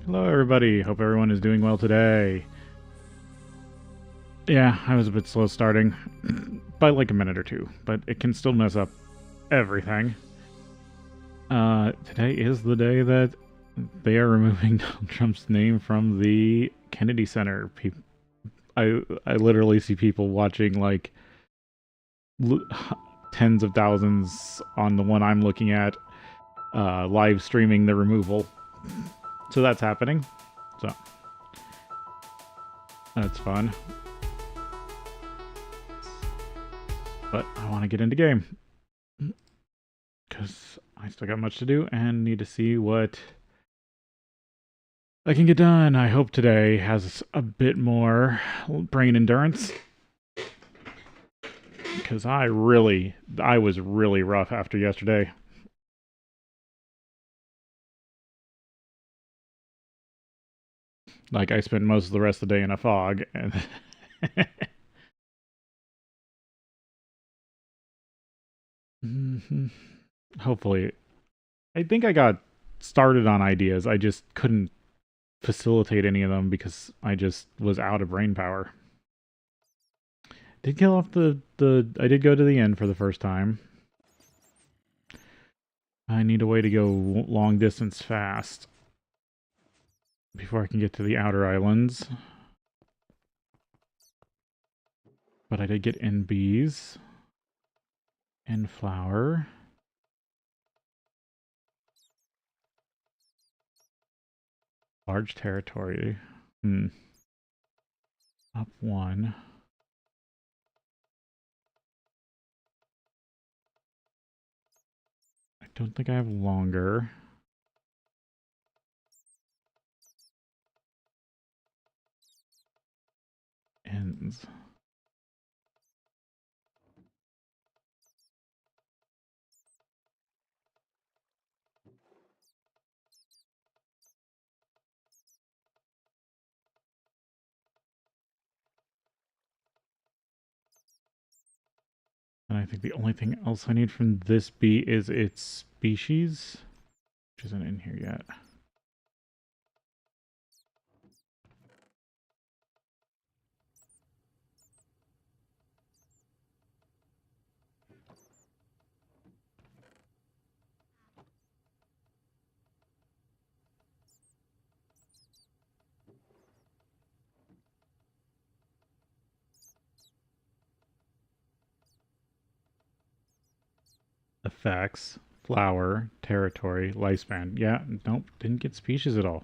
Hello everybody, hope everyone is doing well today. Yeah, I was a bit slow starting, by like a minute or two, but it can still mess up everything. Today is the day that they are removing Donald Trump's name from the Kennedy Center. I literally see people watching like tens of thousands on the one I'm looking at, live streaming the removal. So that's happening. So that's fun. But I want to get into game because I still got much to do and need to see what I can get done. I hope today has a bit more brain endurance because I was really rough after yesterday. Like I spent most of the rest of the day in a fog and Hopefully. I think I got started on ideas. I just couldn't facilitate any of them because I just was out of brain power. Did kill off the I did go to the end for the first time. I need a way to go long distance fast before I can get to the outer islands. But I did get N bees and flower. Large territory. Up one. I don't think I have longer. Ends. And I think the only thing else I need from this bee is its species, which isn't in here yet. Effects, flower, territory, lifespan. Yeah, nope, didn't get species at all.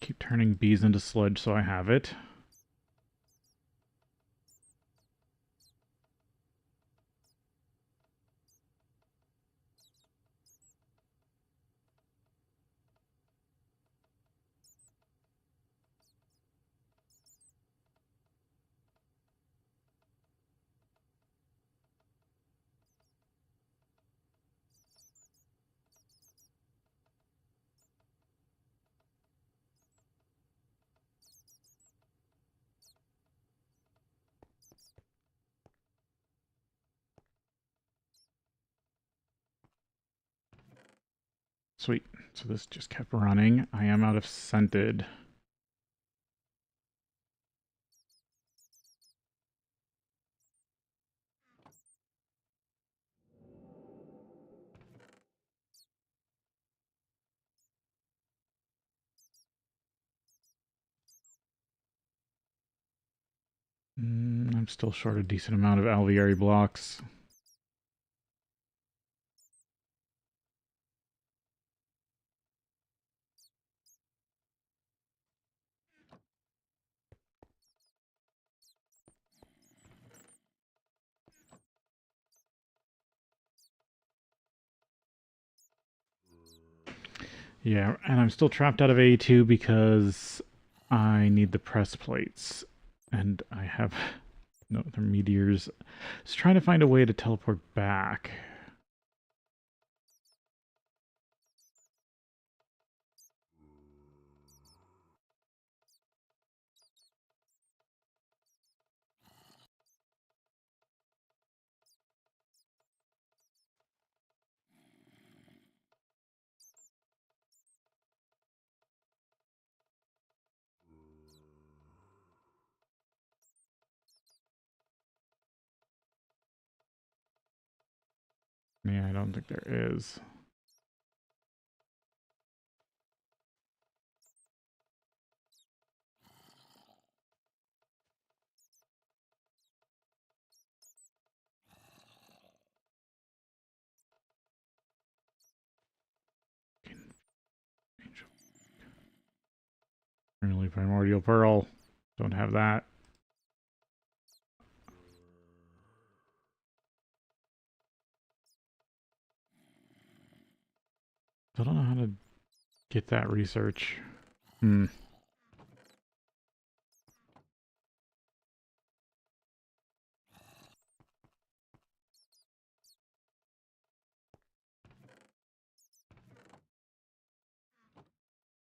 Keep turning bees into sludge so I have it. Sweet. So this just kept running. I am out of scented. I'm still short a decent amount of alveoli blocks. Yeah, and I'm still trapped out of AE2 because I need the press plates. And I have no other meteors. Just trying to find a way to teleport back. Yeah, I don't think there is. Really, primordial pearl. Don't have that. I don't know how to get that research.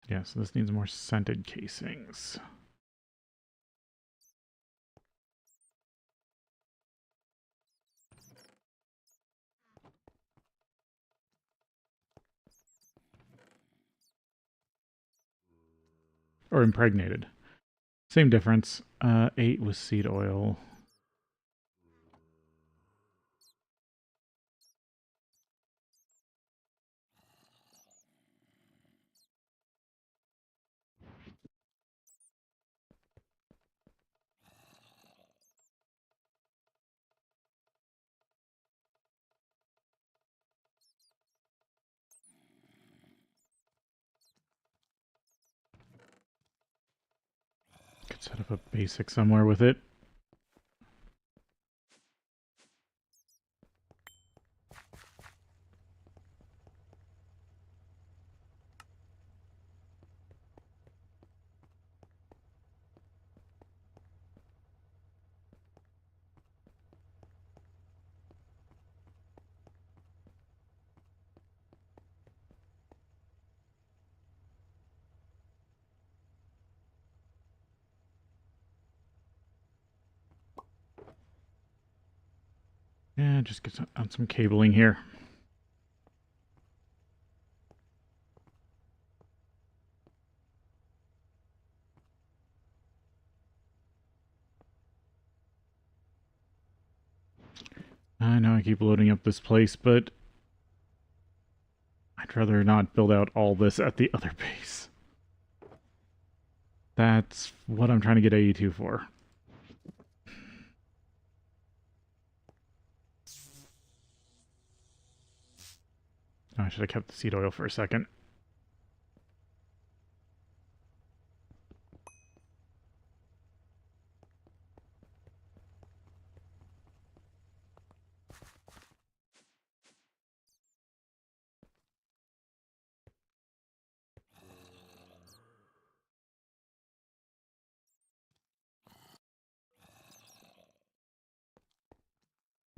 Yeah, so this needs more scented casings. Or impregnated. Same difference. 8 with seed oil. Could set up a basic somewhere with it. Yeah, just get on some cabling here. I know I keep loading up this place, but I'd rather not build out all this at the other base. That's what I'm trying to get AE2 for. Oh, I should have kept the seed oil for a second.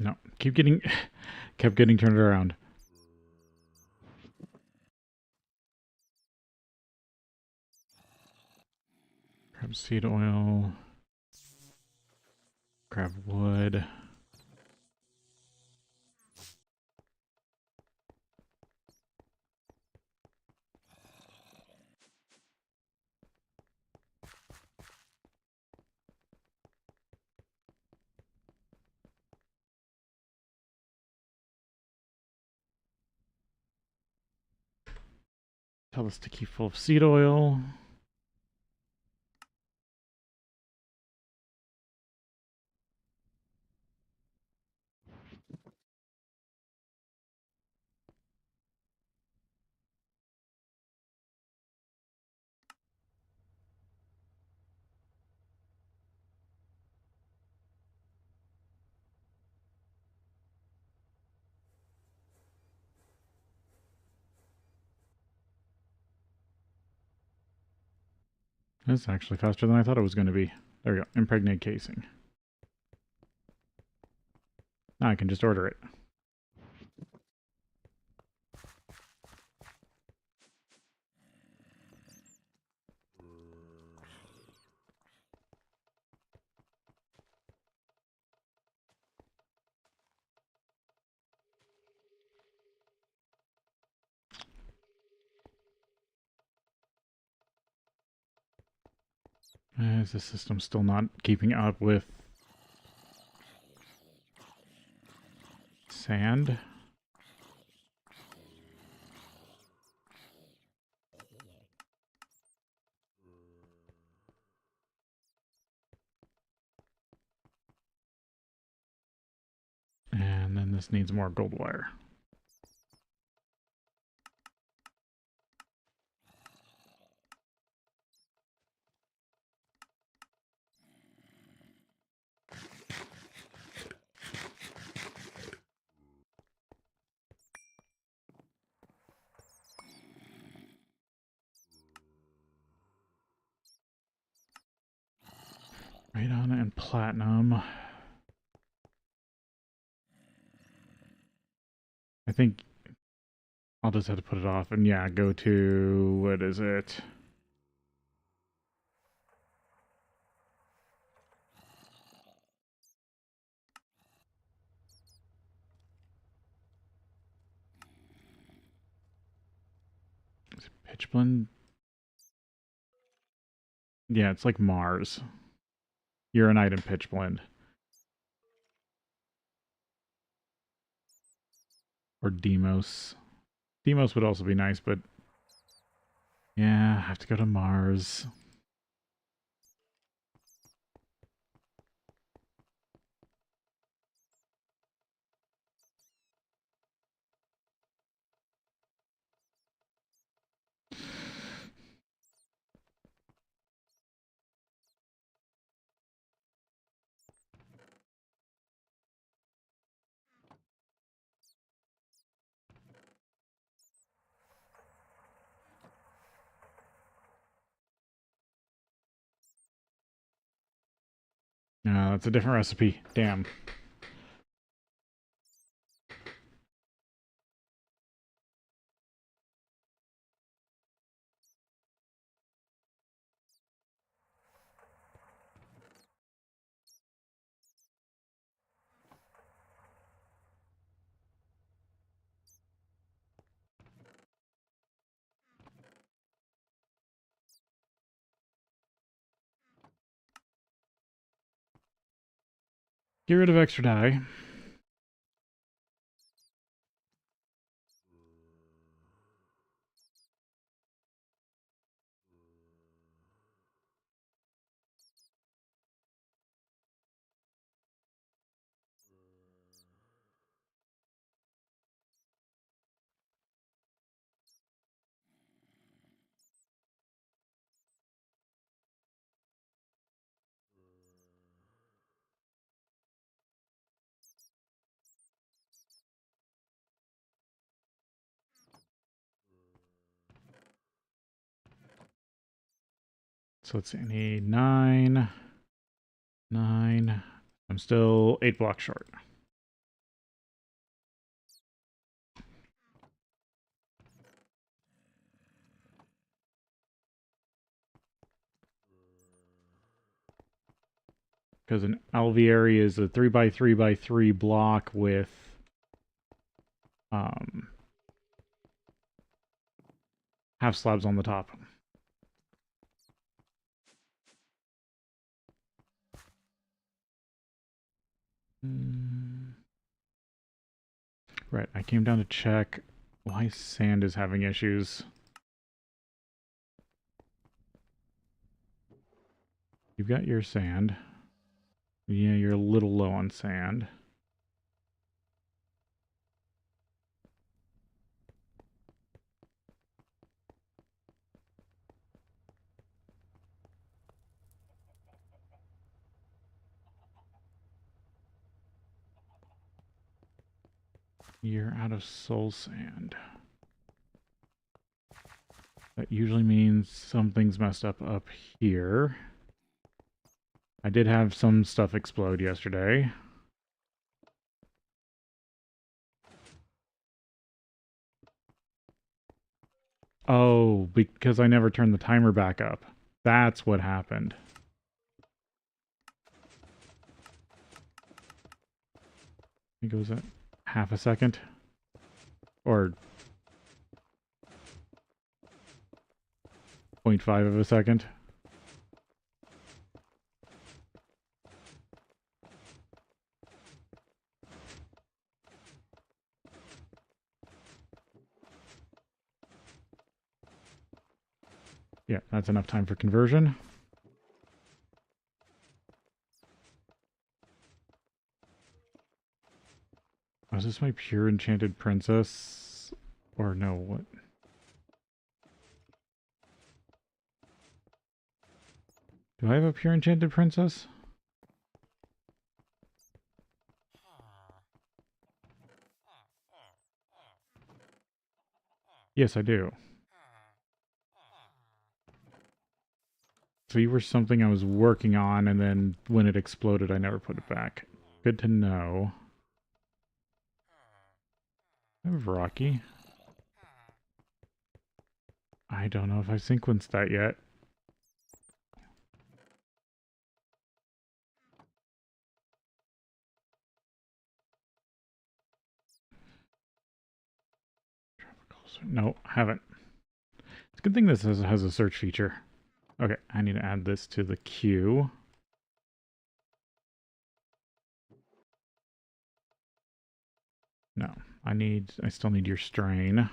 No, kept getting turned around. Grab seed oil. Grab wood. Tell this to keep full of seed oil. That's actually faster than I thought it was going to be. There we go. Impregnate casing. Now I can just order it. Is the system still not keeping up with sand? And then this needs more gold wire. Radon and platinum. I think I'll just have to put it off and yeah, go to, what is it? Is it pitch blende? Yeah, it's like Mars. Uranite and pitch blende. Or Demos. Demos would also be nice, but yeah, I have to go to Mars. No, that's a different recipe. Damn. Get rid of extra dye. So let's see, I need 9. 9. I'm still 8 blocks short. Because an alveary is a 3x3x3 block with half slabs on the top. Right, I came down to check why sand is having issues. You've got your sand. Yeah, you're a little low on sand. You're out of soul sand. That usually means something's messed up here. I did have some stuff explode yesterday. Oh, because I never turned the timer back up. That's what happened. It goes at half a second. Or 0.5 of a second. Yeah, that's enough time for conversion. Was this my pure enchanted princess? Or no, what? Do I have a pure enchanted princess? Yes, I do. So you were something I was working on, and then when it exploded, I never put it back. Good to know. I have Rocky. I don't know if I've sequenced that yet. No, haven't. It's a good thing this has a search feature. Okay, I need to add this to the queue. No, I still need your strain.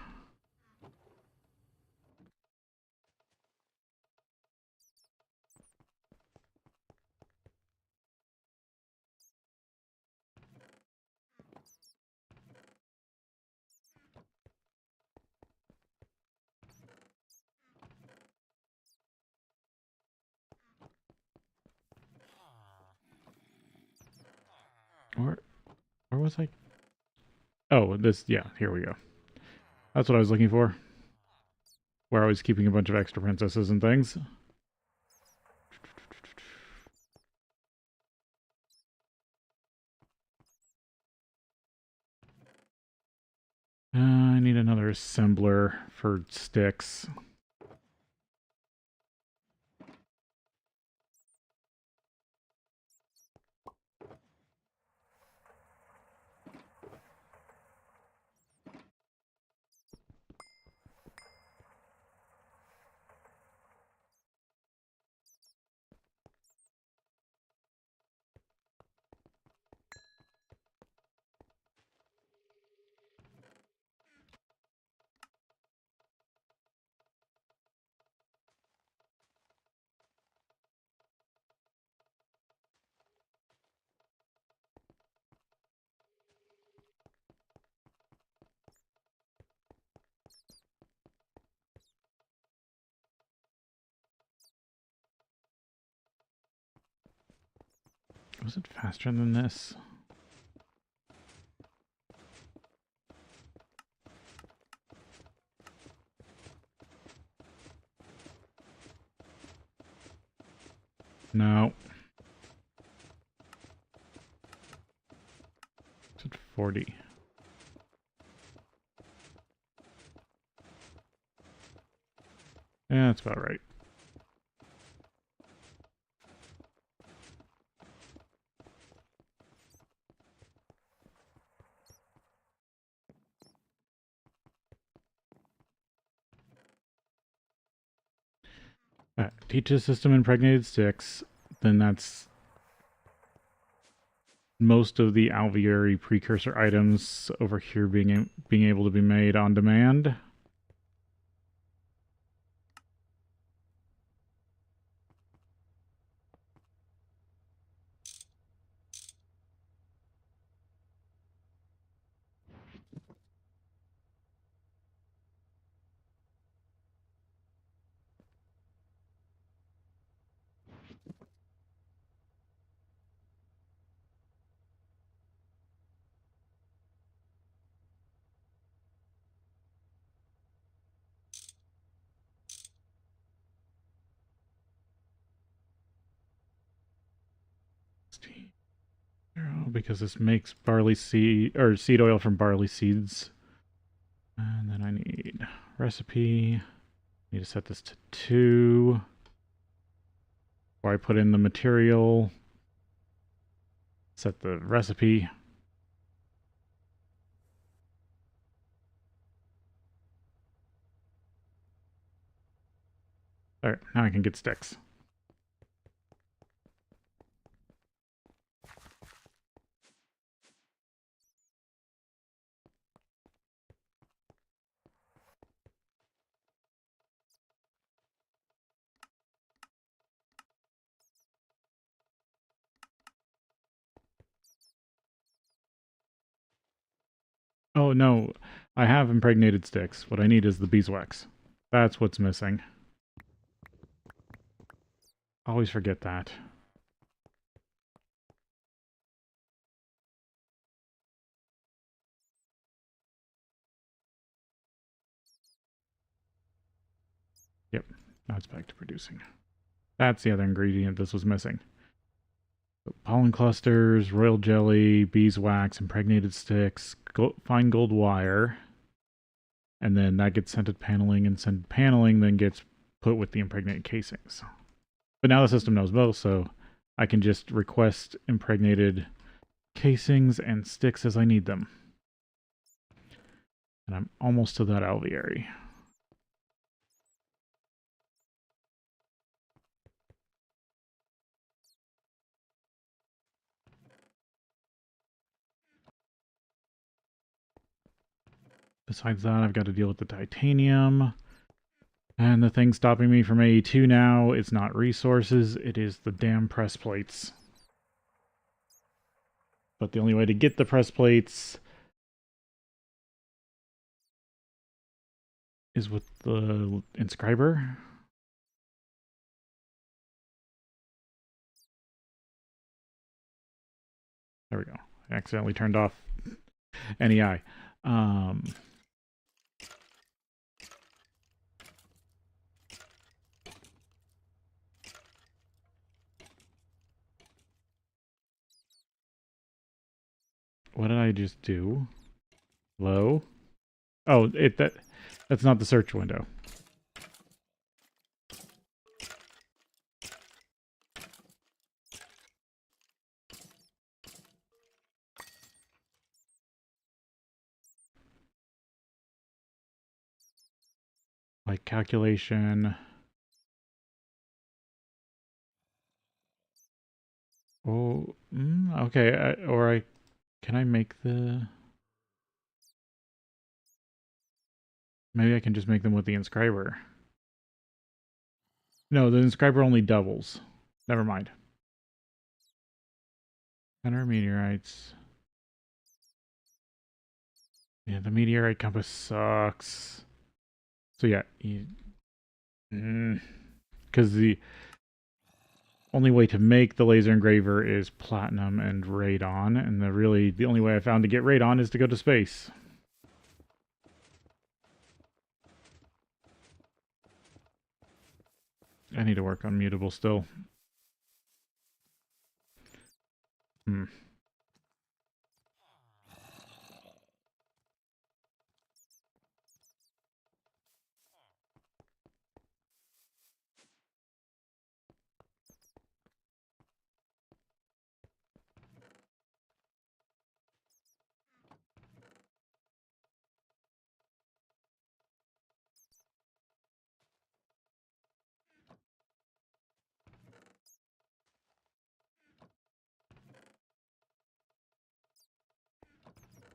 Where was I? Oh, yeah, here we go. That's what I was looking for. Where I was keeping a bunch of extra princesses and things. I need another assembler for sticks. Was it faster than this? No. It's at 40. Yeah, that's about right. Teach a system impregnated sticks, then that's most of the alveoli precursor items over here being able to be made on demand. Because this makes barley seed or seed oil from barley seeds. And then I need recipe. I need to set this to 2. Before I put in the material, set the recipe. Alright, now I can get sticks. Oh no, I have impregnated sticks. What I need is the beeswax. That's what's missing. Always forget that. Yep, now it's back to producing. That's the other ingredient this was missing. So pollen clusters, royal jelly, beeswax, impregnated sticks, fine gold wire, and then that gets scented paneling, and scented paneling then gets put with the impregnated casings. But now the system knows both, so I can just request impregnated casings and sticks as I need them. And I'm almost to that alveoli. Besides that, I've got to deal with the titanium. And the thing stopping me from AE2 now, it's not resources, it is the damn press plates. But the only way to get the press plates is with the inscriber. There we go. I accidentally turned off NEI. What did I just do? Hello? Oh, that's not the search window. Like calculation. Oh, okay. Can I make the? Maybe I can just make them with the inscriber. No, the inscriber only doubles. Never mind. Center meteorites. Yeah, the meteorite compass sucks. So yeah, because the only way to make the laser engraver is platinum and radon, and the only way I found to get radon is to go to space. I need to work on mutable still.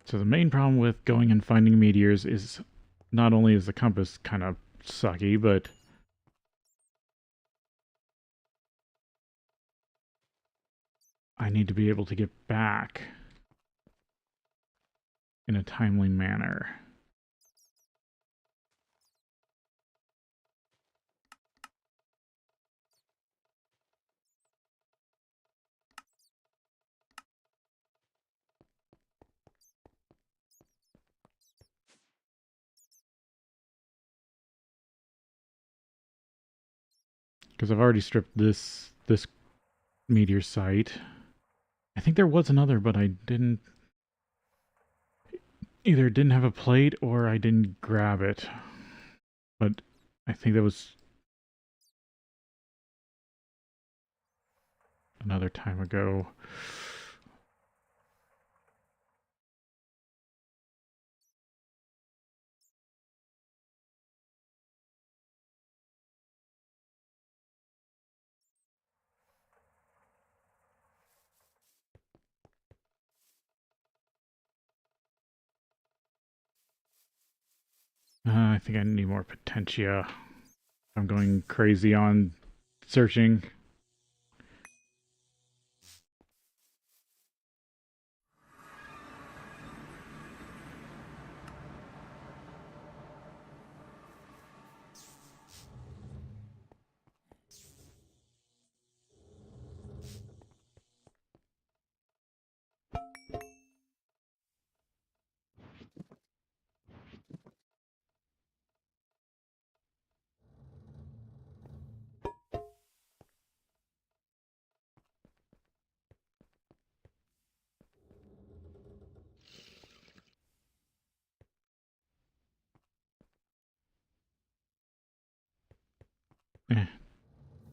So the main problem with going and finding meteors is not only is the compass kind of sucky, but I need to be able to get back in a timely manner. Because I've already stripped this meteor site. I think there was another, but I didn't have a plate or I didn't grab it. But I think that was another time ago. I think I need more potentia. I'm going crazy on searching.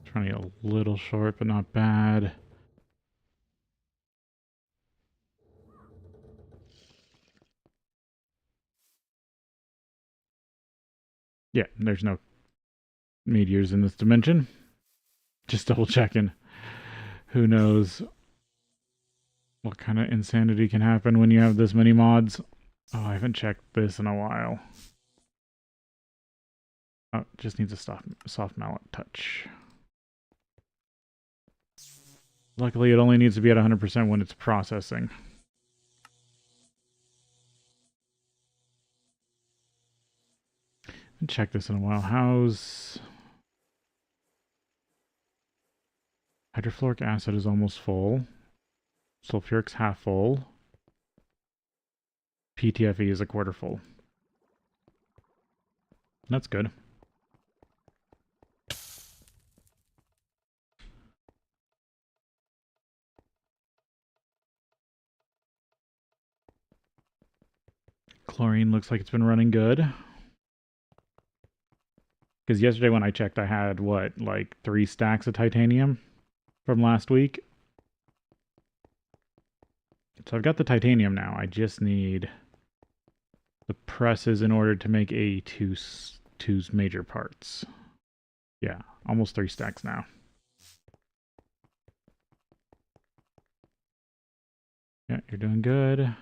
Trying to get a little short, but not bad. Yeah, there's no meteors in this dimension. Just double checking. Who knows what kind of insanity can happen when you have this many mods. Oh, I haven't checked this in a while. Oh, just needs a soft mallet touch. Luckily, it only needs to be at 100% when it's processing. Haven't checked this in a while. How's... Hydrofluoric acid is almost full. Sulfuric's half full. PTFE is a quarter full. That's good. Chlorine looks like it's been running good. Because yesterday when I checked, I had, what, like 3 stacks of titanium from last week? So I've got the titanium now. I just need the presses in order to make AE2's major parts. Yeah, almost 3 stacks now. Yeah, you're doing good.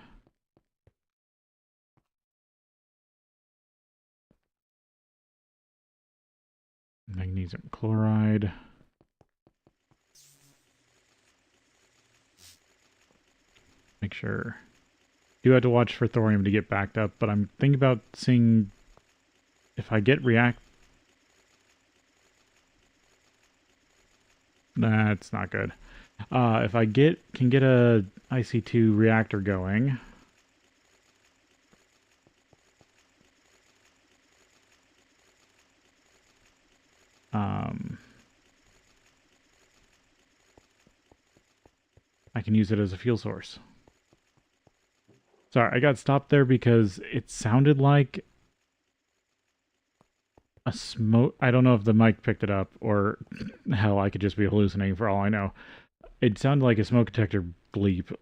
Magnesium chloride. Make sure. Do have to watch for thorium to get backed up, but I'm thinking about seeing if I get react. That's not good. If I can get a IC2 reactor going. I can use it as a fuel source. Sorry, I got stopped there because it sounded like a smoke. I don't know if the mic picked it up or hell, I could just be hallucinating for all I know. It sounded like a smoke detector bleep,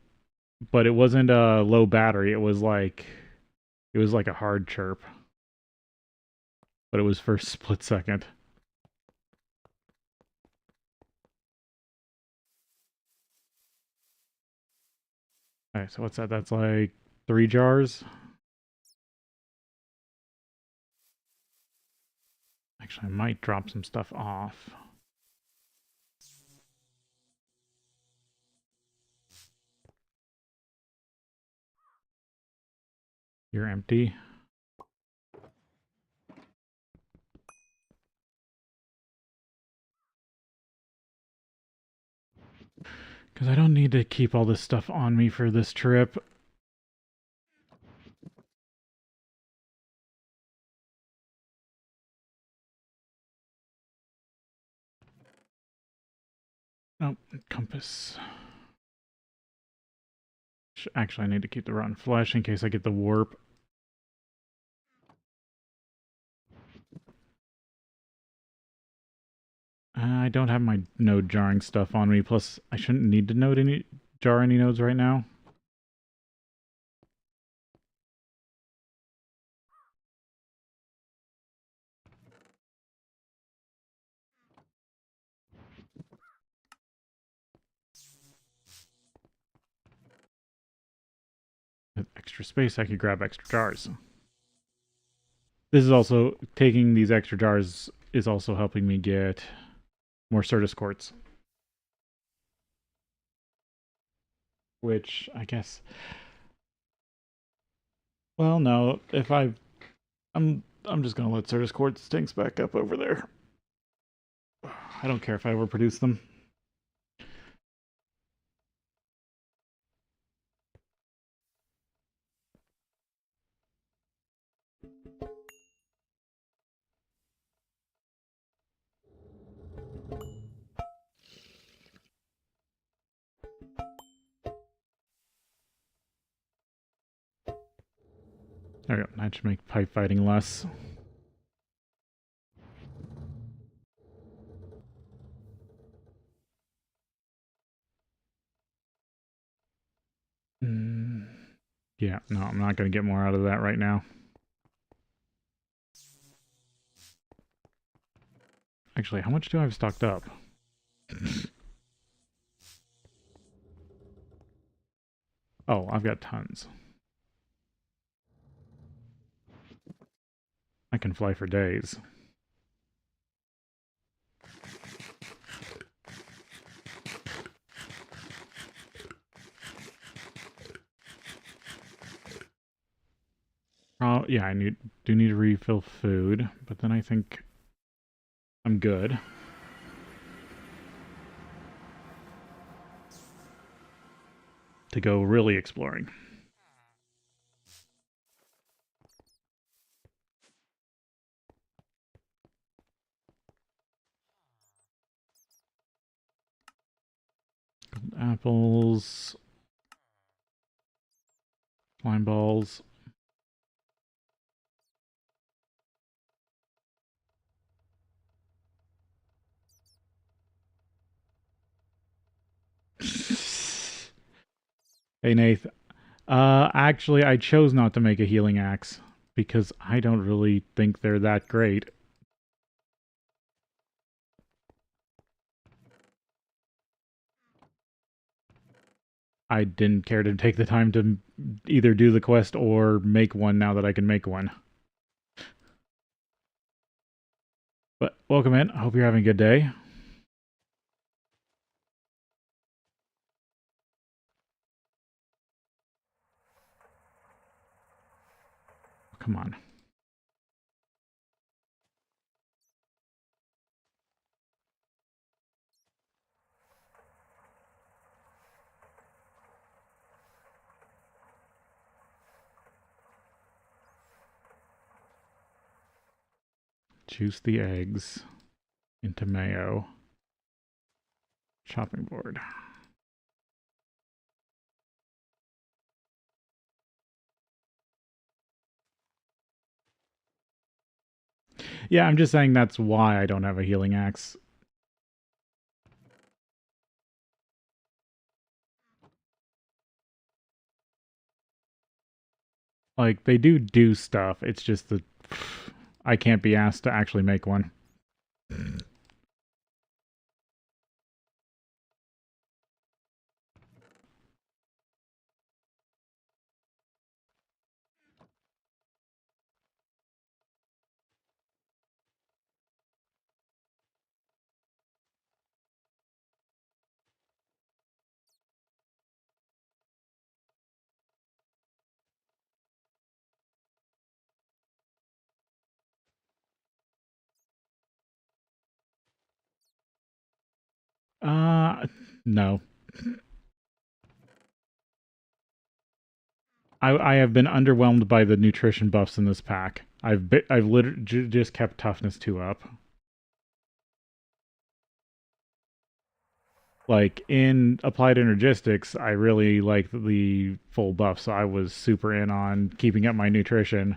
but it wasn't a low battery. It was like a hard chirp, but it was for a split second. Okay, so what's that? That's like 3 jars. Actually, I might drop some stuff off. You're empty. Because I don't need to keep all this stuff on me for this trip. Oh, compass. Actually, I need to keep the rotten flesh in case I get the warp. I don't have my node jarring stuff on me, plus I shouldn't need to jar any nodes right now. With extra space, I could grab extra jars. This is also, taking these extra jars is also helping me get more Certus quartz. Which, I guess... Well, no, if I'm just gonna let Certus quartz stinks back up over there. I don't care if I overproduce them. There we go. That should make pipe fighting less. Yeah, no, I'm not going to get more out of that right now. Actually, how much do I have stocked up? Oh, I've got tons. I can fly for days. Oh, yeah, I do need to refill food, but then I think I'm good. To go really exploring. Apples. Slime balls. Hey, Nath. Actually, I chose not to make a healing axe because I don't really think they're that great. I didn't care to take the time to either do the quest or make one now that I can make one. But welcome in. I hope you're having a good day. Come on. Juice the eggs into mayo. Chopping board. Yeah, I'm just saying that's why I don't have a healing axe. Like, they do stuff. It's just that I can't be asked to actually make one. No. I have been underwhelmed by the nutrition buffs in this pack. I've literally just kept toughness 2 up. Like in applied energistics, I really liked the full buff, so I was super in on keeping up my nutrition.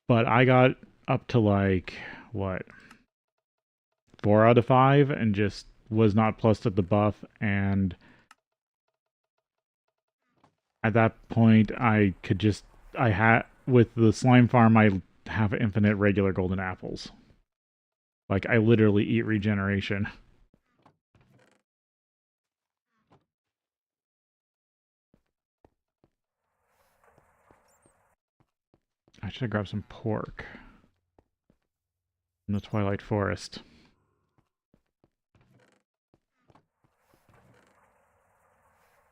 But I got up to like what 4 out of 5 and just was not plussed at the buff, and at that point I had with the slime farm I have infinite regular golden apples. Like I literally eat regeneration. I should have grabbed some pork in the Twilight Forest.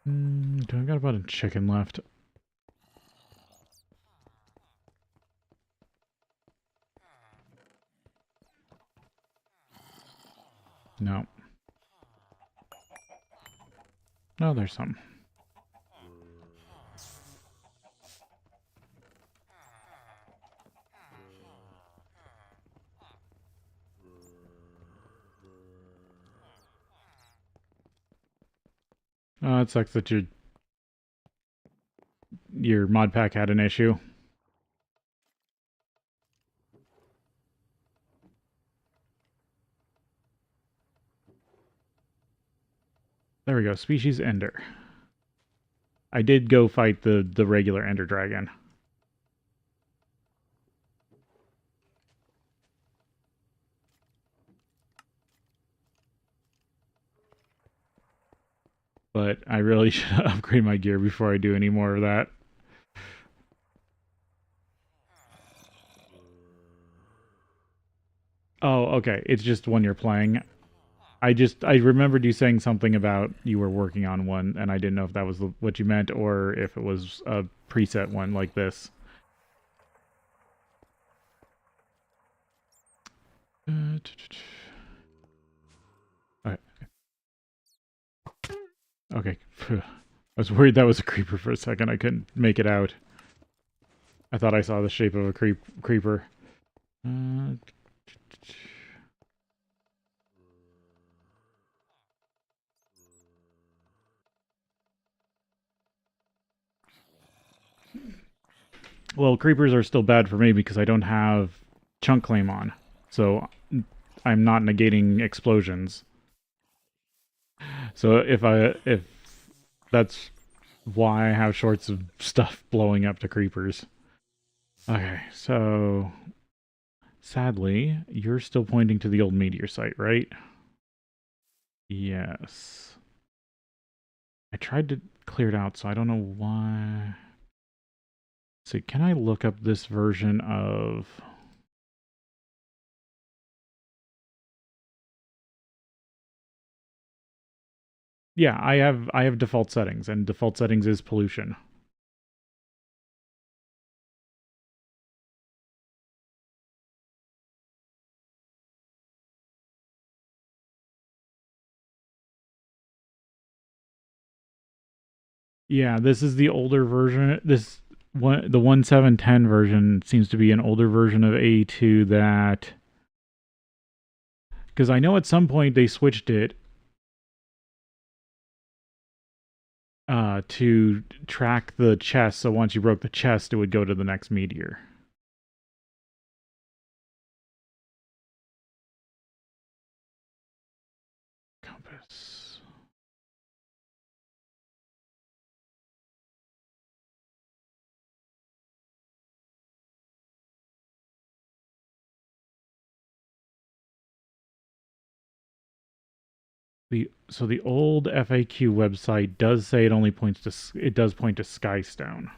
Do I got about a chicken left? No. No, there's some. Oh, it sucks that your mod pack had an issue. There we go. Species Ender. I did go fight the regular Ender Dragon. But I really should upgrade my gear before I do any more of that. Oh, okay. It's just when you're playing. I remembered you saying something about you were working on one, and I didn't know if that was what you meant or if it was a preset one like this. Alright. Okay. I was worried that was a creeper for a second. I couldn't make it out. I thought I saw the shape of a creeper. Uh, well, creepers are still bad for me because I don't have chunk claim on. So I'm not negating explosions. So if that's why I have shorts of stuff blowing up to creepers. Okay, so sadly, you're still pointing to the old meteor site, right? Yes. I tried to clear it out, so I don't know why. So can I look up this version of... Yeah, I have default settings, and default settings is pollution. Yeah, this is the older version. This one, the 1710 version seems to be an older version of AE2 that, because I know at some point they switched it to track the chest. So once you broke the chest, it would go to the next meteor. Compass. The old FAQ website does say it only points to it does point to Skystone.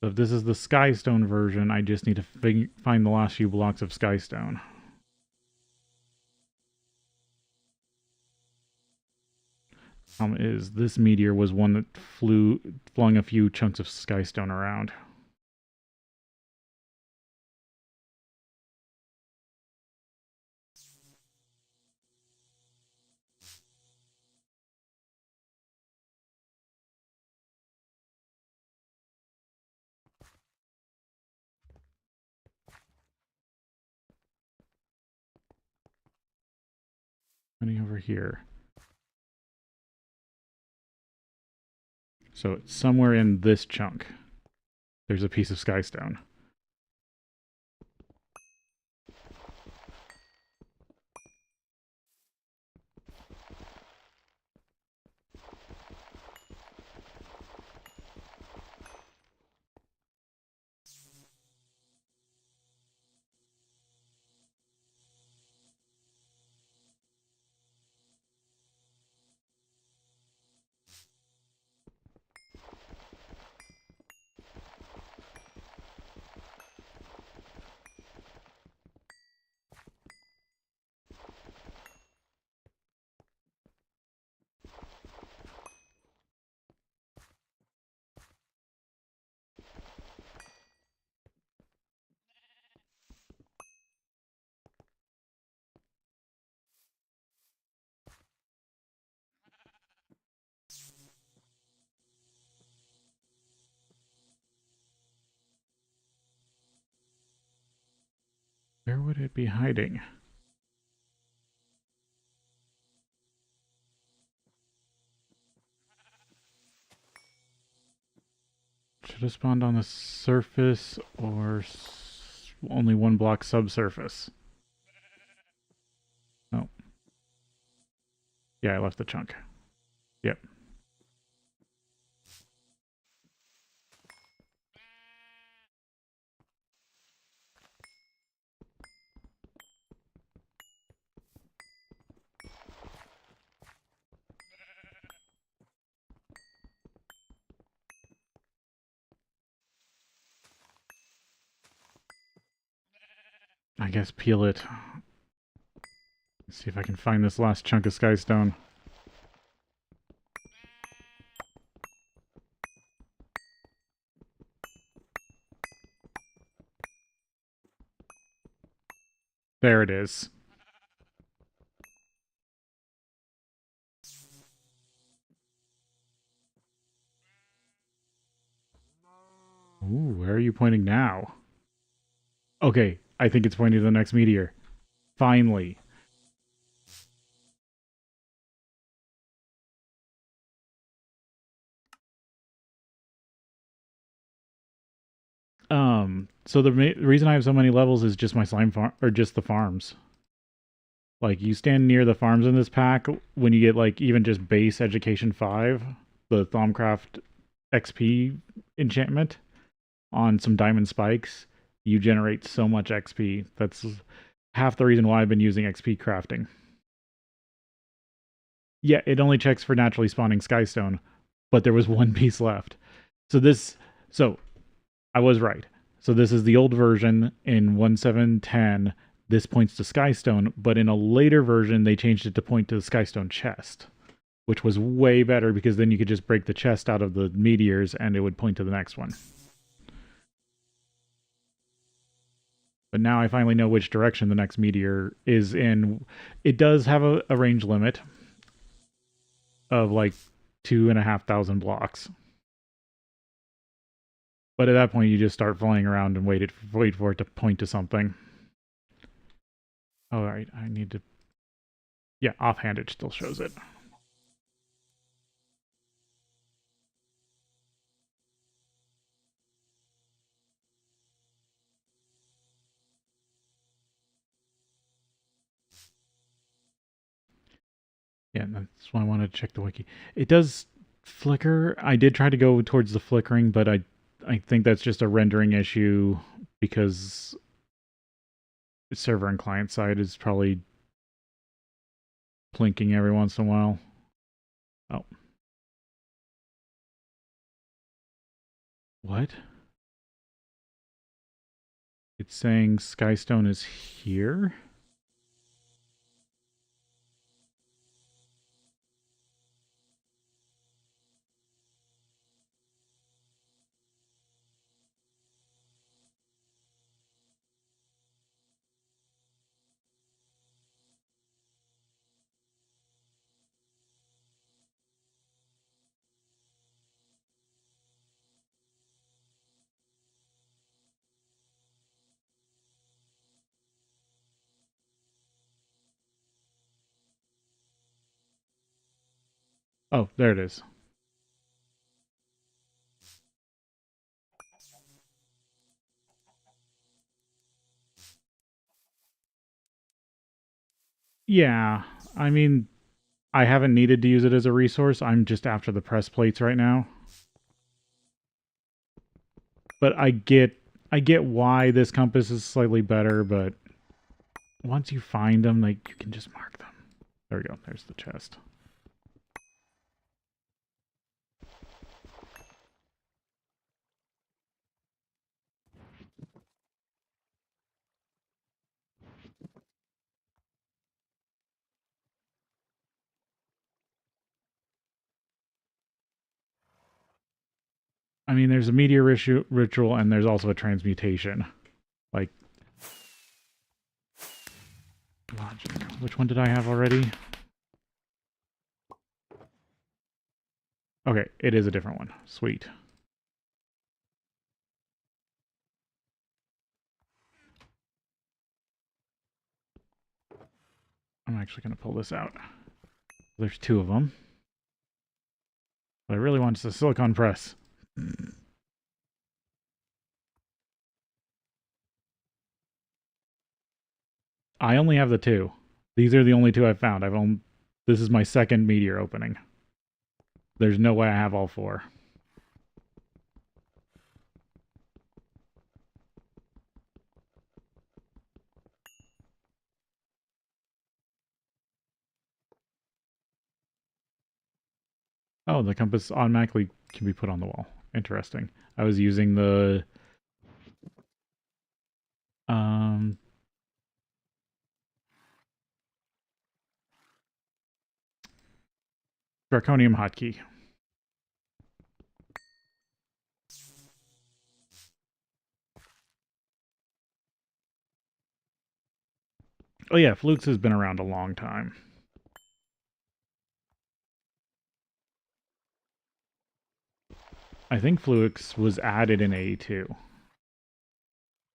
So if this is the Skystone version, I just need to find the last few blocks of Skystone. Problem is, this meteor was one that flung a few chunks of Skystone around. Running over here. So it's somewhere in this chunk. There's a piece of Skystone. Where would it be hiding? Should have spawned on the surface or only one block subsurface. Oh. Yeah, I left the chunk. Yep. I guess peel it. Let's see if I can find this last chunk of skystone. There it is. Ooh, where are you pointing now? Okay, I think it's pointing to the next meteor. Finally. So the reason I have so many levels is just my slime farm, or just the farms. Like, you stand near the farms in this pack, when you get, like, even just base Education 5, the Thaumcraft XP enchantment on some diamond spikes, you generate so much XP. That's half the reason why I've been using XP crafting. Yeah, it only checks for naturally spawning skystone, but there was one piece left. So I was right. So this is the old version in 1.7.10. This points to skystone, but in a later version, they changed it to point to the skystone chest, which was way better because then you could just break the chest out of the meteors and it would point to the next one. But now I finally know which direction the next meteor is in. It does have a range limit of like 2,500 blocks. But at that point, you just start flying around and wait for it to point to something. All right, I need to... Yeah, offhand it still shows it. Yeah, that's why I wanted to check the wiki. It does flicker. I did try to go towards the flickering, but I think that's just a rendering issue because server and client side is probably plinking every once in a while. Oh. What? It's saying Skystone is here? Oh, there it is. Yeah, I mean, I haven't needed to use it as a resource. I'm just after the press plates right now. But I get why this compass is slightly better, but once you find them, like, you can just mark them. There we go. There's the chest. I mean, there's a meteor ritual and there's also a transmutation. Like, logic. Which one did I have already? Okay, it is a different one. Sweet. I'm actually going to pull this out. There's two of them. But I really want the silicon press. I only have the two. These are the only two I've found. This is my second meteor opening. There's no way I have all four. Oh, the compass automatically can be put on the wall. Interesting. I was using the Draconium hotkey. Oh yeah, Flukes has been around a long time. I think Flukes was added in AE2.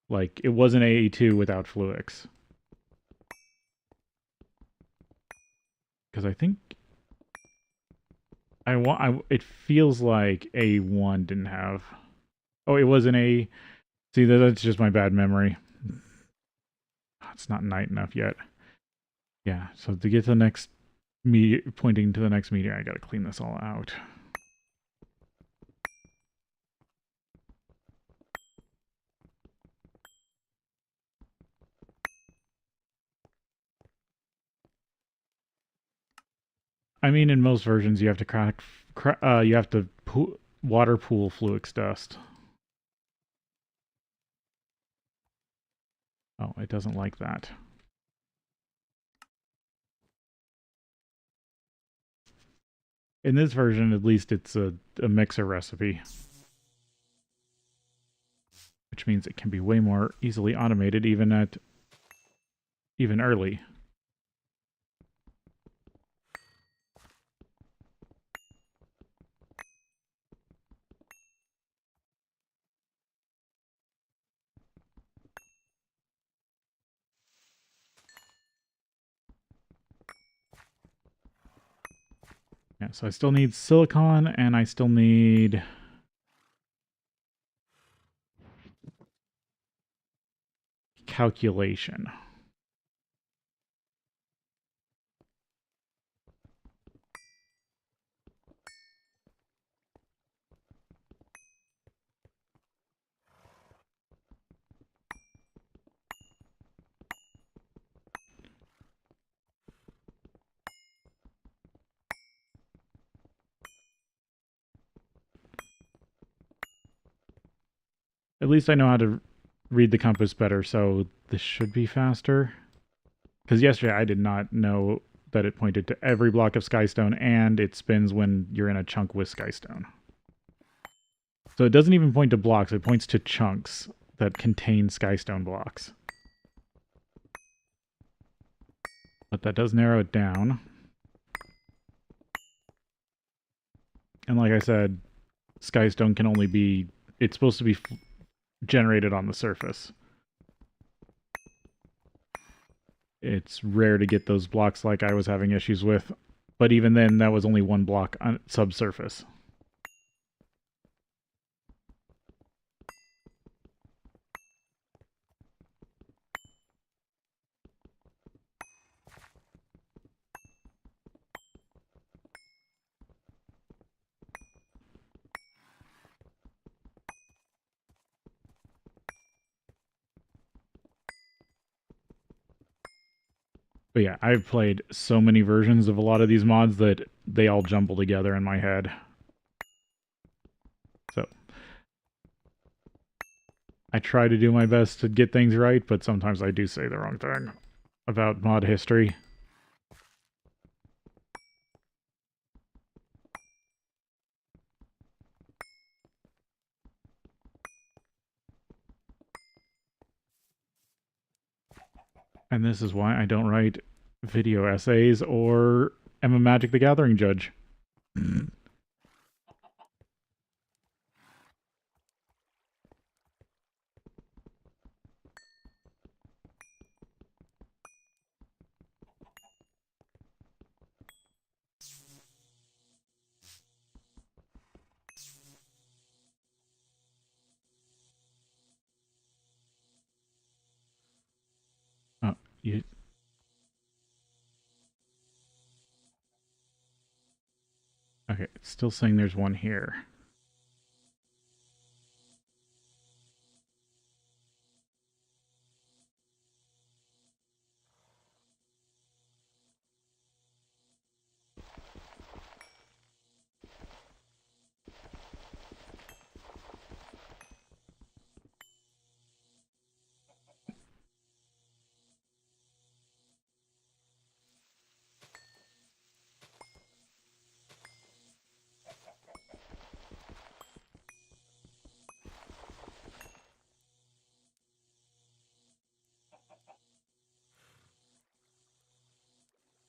Like, it wasn't AE2 without Flukes. Because I think it feels like A1 didn't have. Oh, it was an A. See, that's just my bad memory. It's not night enough yet. Yeah, so to get to the next pointing to the next meteor, I gotta clean this all out. I mean, in most versions, you have to you have to water pool Fluix dust. Oh, it doesn't like that. In this version, at least, it's a mixer recipe, which means it can be way more easily automated, even early. Yeah, so I still need silicon, and I still need calculation. At least I know how to read the compass better, so this should be faster. Because yesterday I did not know that it pointed to every block of skystone, and it spins when you're in a chunk with skystone. So it doesn't even point to blocks, it points to chunks that contain skystone blocks. But that does narrow it down. And like I said, skystone can only be... It's supposed to be generated on the surface. It's rare to get those blocks like I was having issues with. But even then, that was only one block on subsurface. But yeah, I've played so many versions of a lot of these mods that they all jumble together in my head. So I try to do my best to get things right, but sometimes I do say the wrong thing about mod history. And this is why I don't write video essays or am a Magic the Gathering judge. Oh, you... Okay, it's still saying there's one here.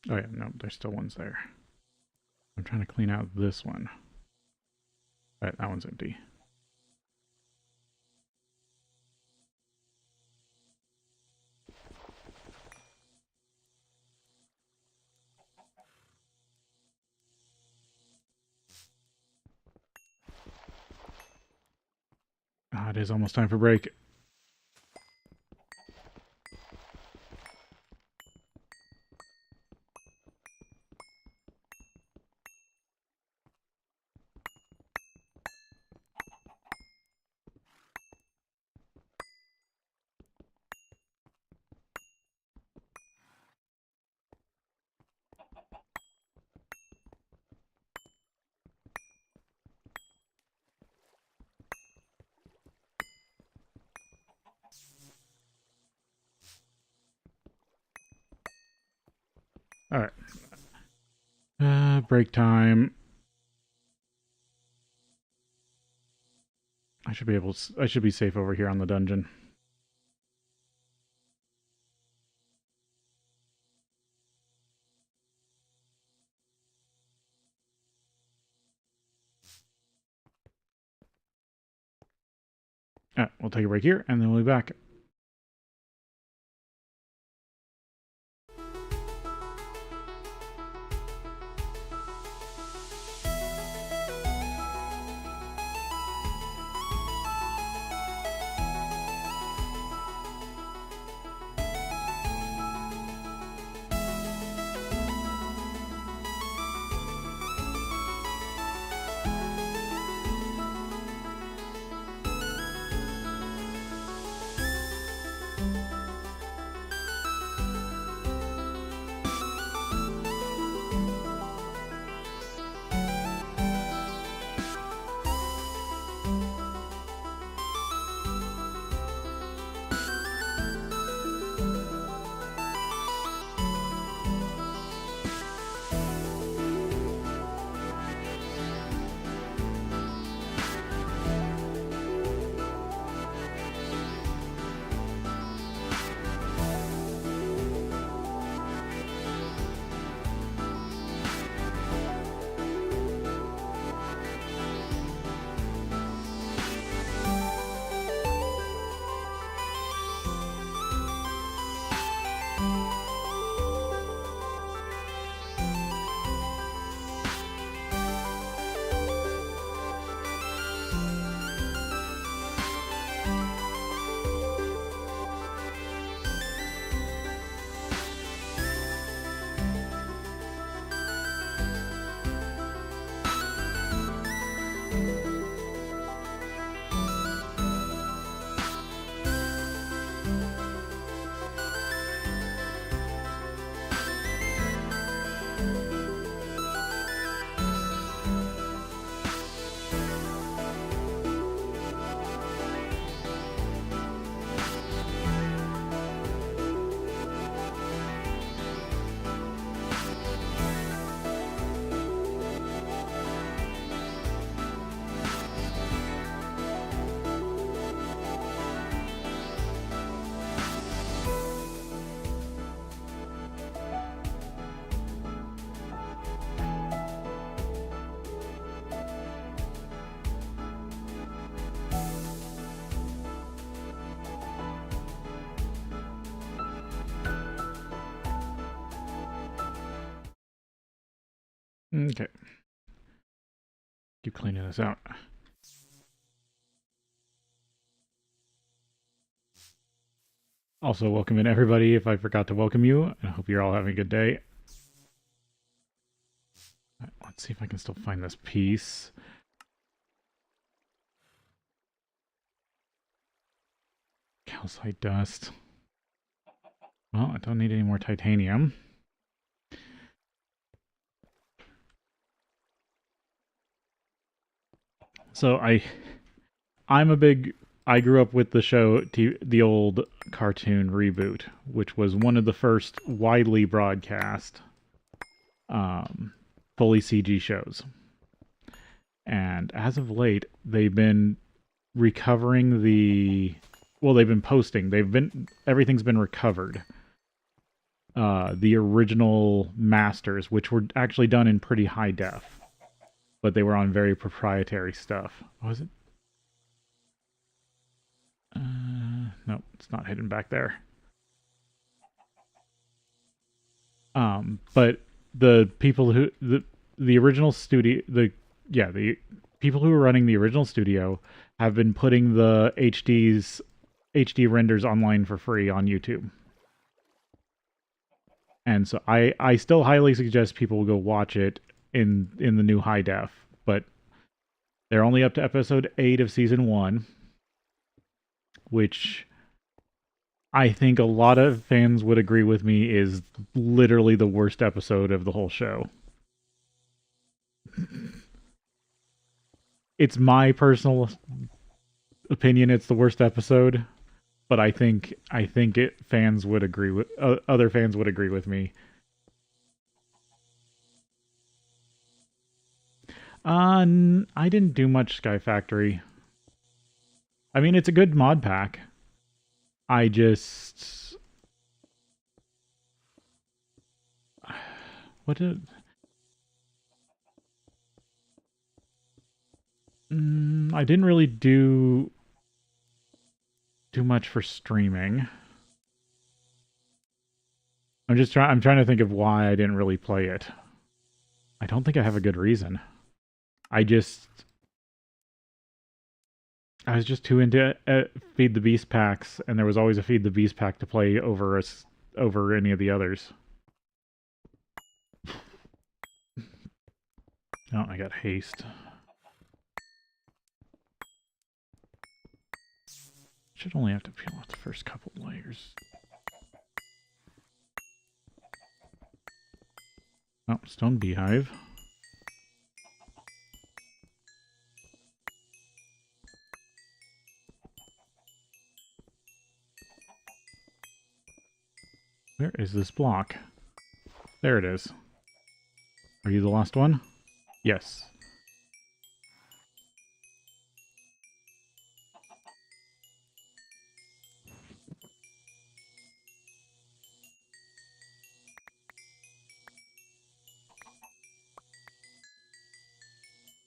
Oh yeah, no, there's still ones there. I'm trying to clean out this one. Alright, that one's empty. Ah, it is almost time for break. Alright. Break time. I should be safe over here on the dungeon. Alright, we'll take a break here, and then we'll be back. Okay. Keep cleaning this out. Also, welcome in everybody if I forgot to welcome you. I hope you're all having a good day. Let's see if I can still find this piece. Calcite dust. Well, I don't need any more titanium. So I grew up with the show, the old cartoon reboot, which was one of the first widely broadcast fully CG shows. And as of late, they've been recovering they've been posting. Everything's been recovered. the original masters, which were actually done in pretty high def, but they were on very proprietary stuff. What was it? No, it's not hidden back there. But the people who the original studio the people who were running the original studio have been putting the HD renders online for free on YouTube. And so I still highly suggest people go watch it in the new high def, but they're only up to episode 8 of season 1, which I think a lot of fans would agree with me is literally the worst episode of the whole show. It's my personal opinion it's the worst episode, but I think fans would agree with other fans would agree with me. I didn't do much Sky Factory. I mean, it's a good mod pack. I just what did I didn't really do much for streaming. I'm trying to think of why I didn't really play it. I don't think I have a good reason. I just I was just too into Feed the Beast packs, and there was always a Feed the Beast pack to play over any of the others. Oh, I got haste. Should only have to peel off the first couple layers. Oh, stone beehive. Where is this block? There it is. Are you the last one? Yes.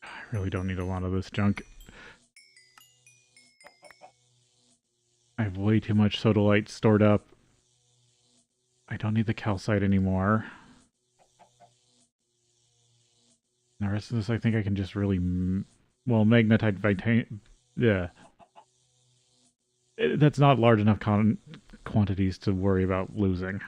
I really don't need a lot of this junk. I have way too much sodalite stored up. I don't need the calcite anymore. The rest of this, I think I can just really... Well, magnetite vitain... Yeah. That's not large enough quantities to worry about losing.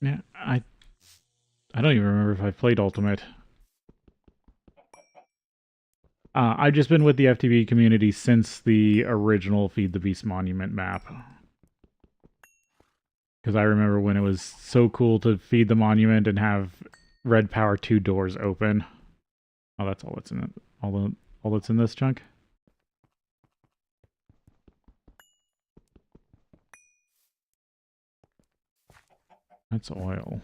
Yeah, I don't even remember if I played Ultimate. I've just been with the FTB community since the original Feed the Beast Monument map. Because I remember when it was so cool to feed the monument and have Red Power 2 doors open. Oh, that's all that's in it. All that's in this chunk? That's oil.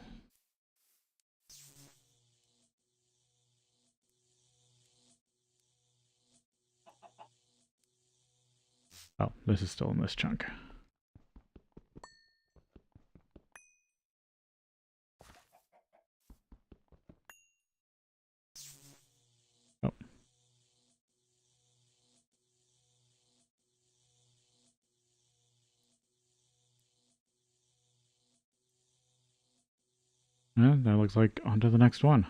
Oh, this is still in this chunk. Oh. And that looks like on to the next one.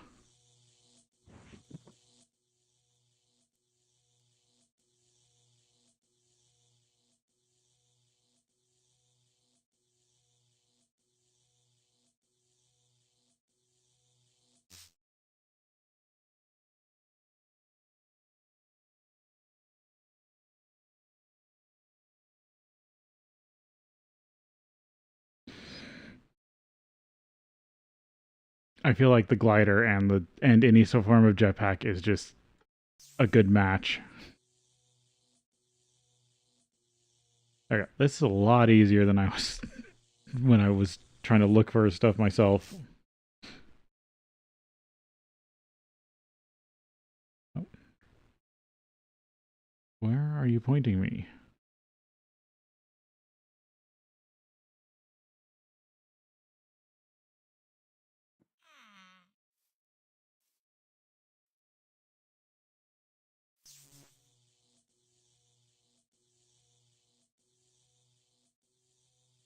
I feel like the glider and any sort of form of jetpack is just a good match. Okay, this is a lot easier than I was when I was trying to look for stuff myself. are you pointing me?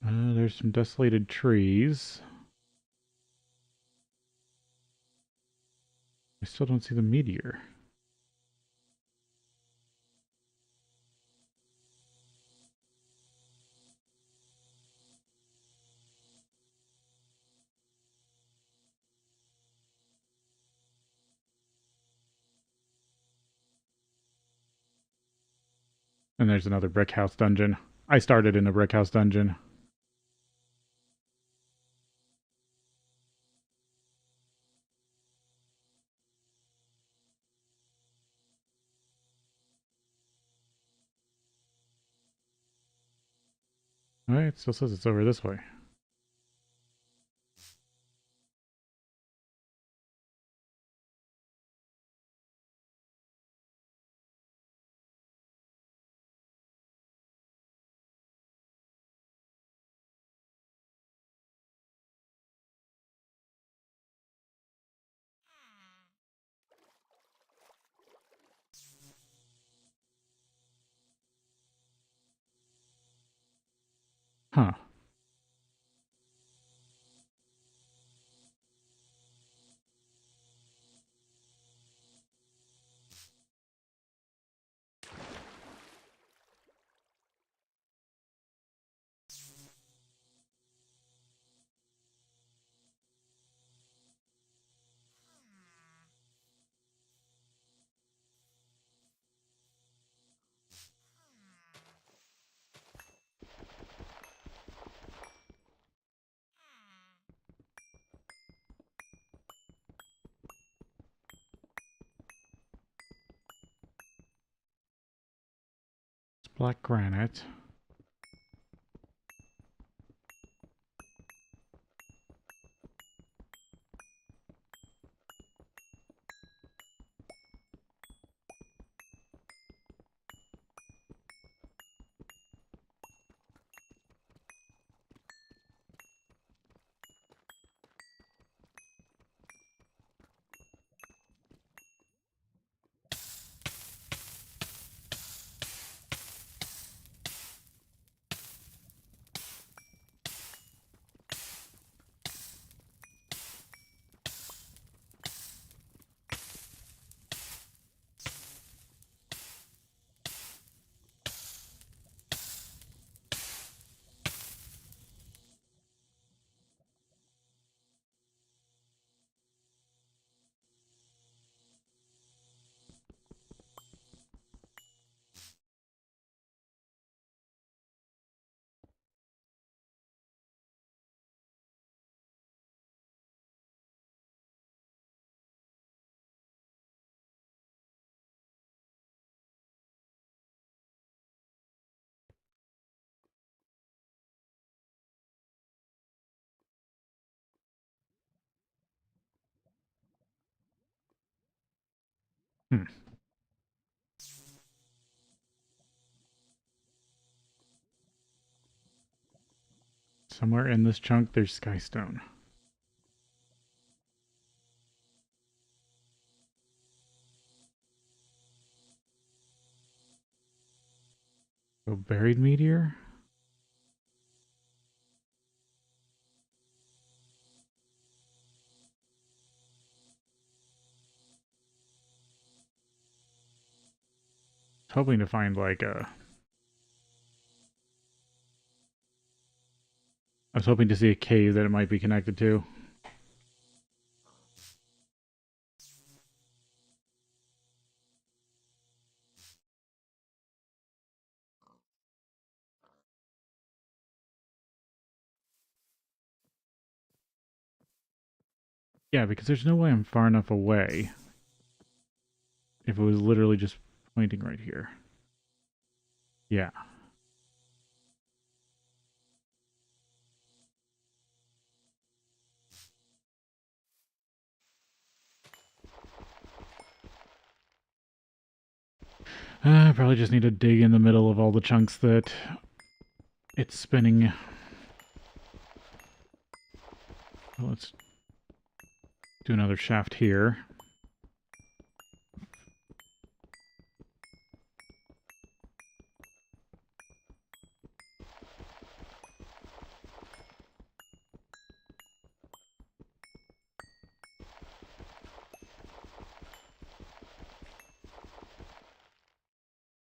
There's some desolated trees. I still don't see the meteor. And there's another brick house dungeon. I started in a brick house dungeon. Alright, it still says it's over this way. Huh. It's black granite. Hmm. Somewhere in this chunk, there's skystone. So buried meteor? I was hoping to find like a... I was hoping to see a cave that it might be connected to. Yeah, because there's no way I'm far enough away if it was literally just pointing right here. Yeah. I probably just need to dig in the middle of all the chunks that it's spinning. Well, let's do another shaft here.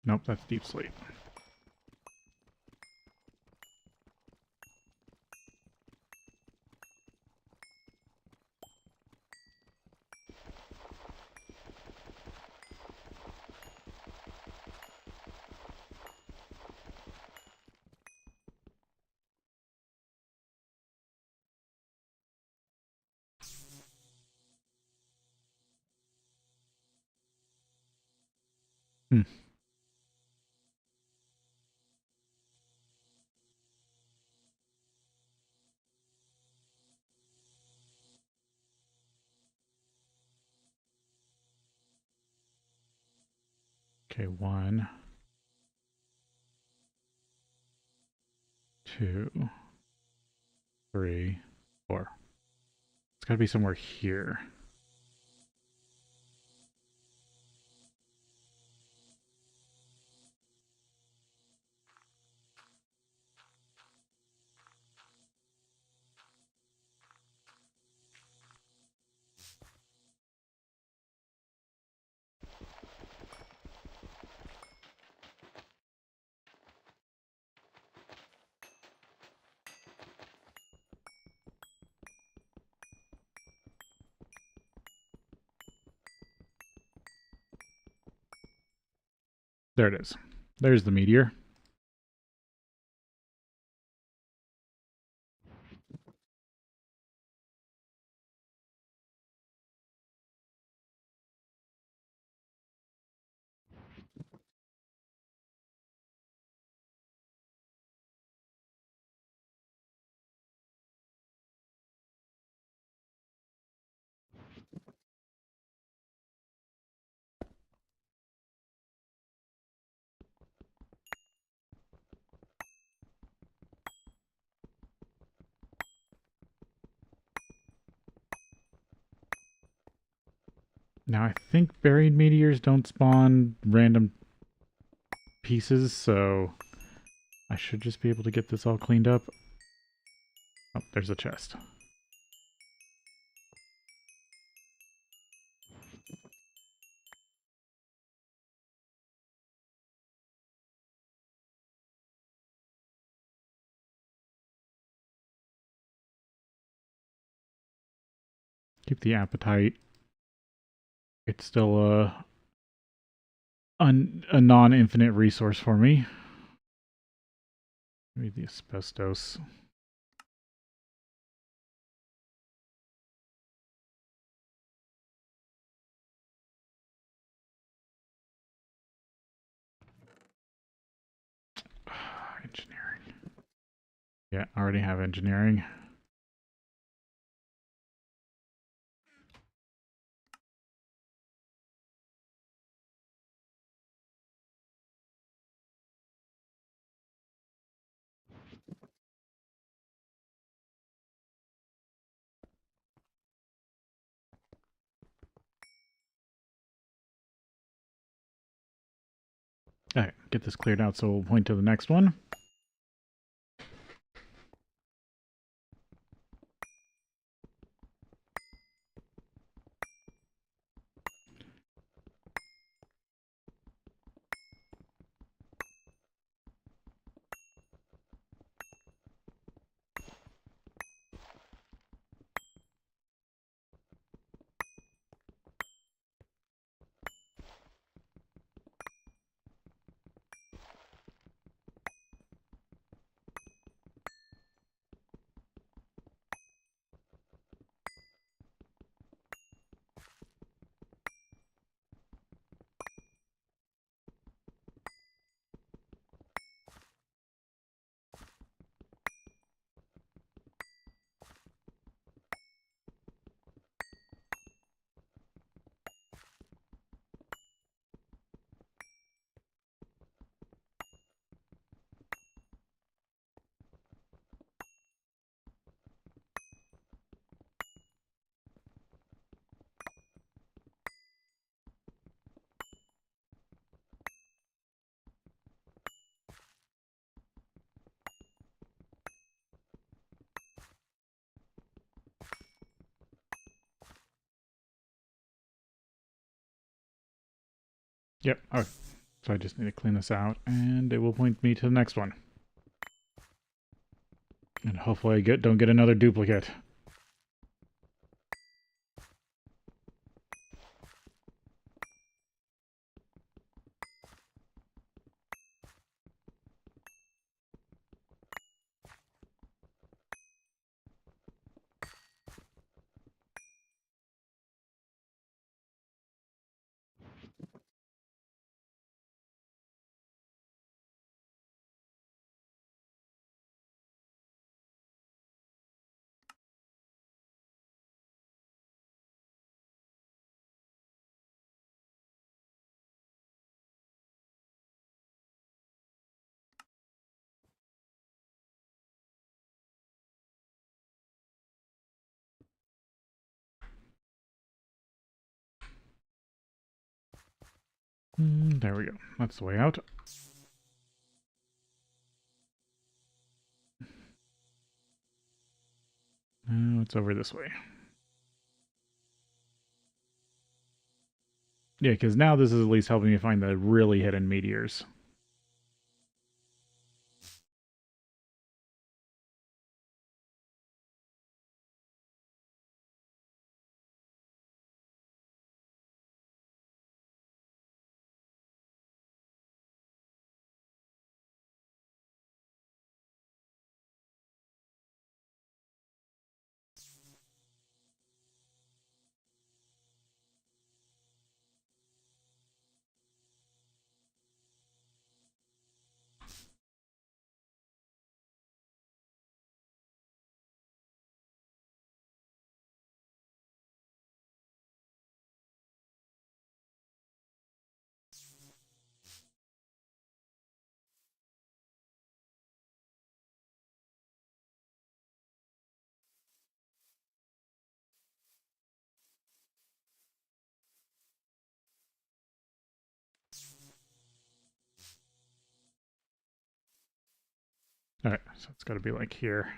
Nope, that's deep sleep. Hmm. Okay, 1, 2, 3, 4. It's got to be somewhere here. There it is. There's the meteor. Now, I think buried meteors don't spawn random pieces, so I should just be able to get this all cleaned up. Oh, there's a chest. Keep the appetite. It's still a non-infinite resource for me. Maybe the asbestos. Engineering. Yeah, I already have engineering. Alright, get this cleared out so we'll point to the next one. Yep. Oh, so I just need to clean this out, and it will point me to the next one. And hopefully I don't get another duplicate. There we go. That's the way out. Now it's over this way. Yeah, because now this is at least helping me find the really hidden meteors. Alright, so it's got to be like here.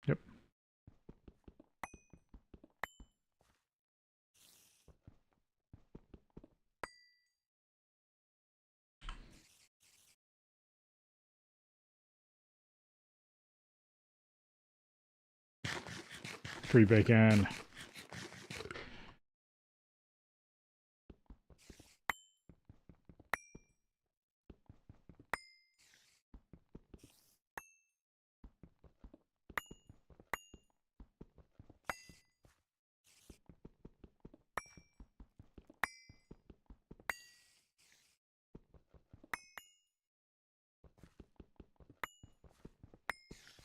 Yep. Free bacon.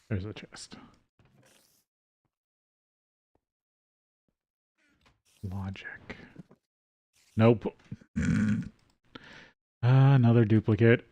There's a chest. Logic. Nope. Another duplicate.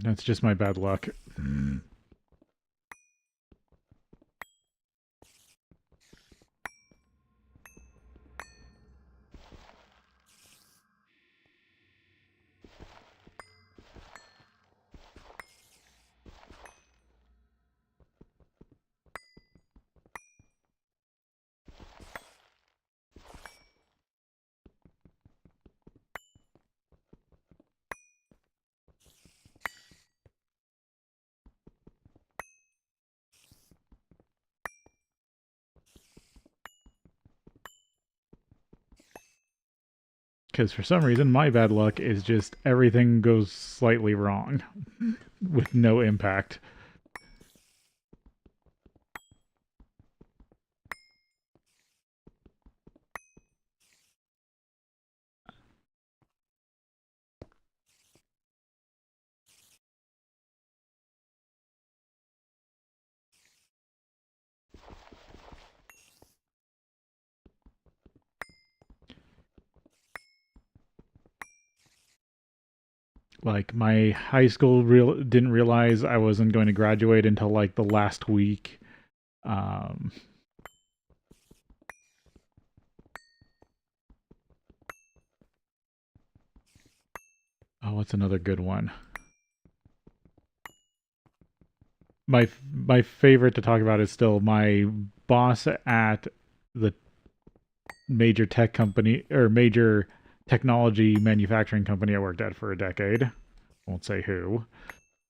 That's just my bad luck. Because for some reason, my bad luck is just everything goes slightly wrong with no impact. Like my high school didn't realize I wasn't going to graduate until like the last week. Um, oh, what's another good one? My favorite to talk about is still my boss at the major tech company or major technology manufacturing company I worked at for a decade. Won't say who.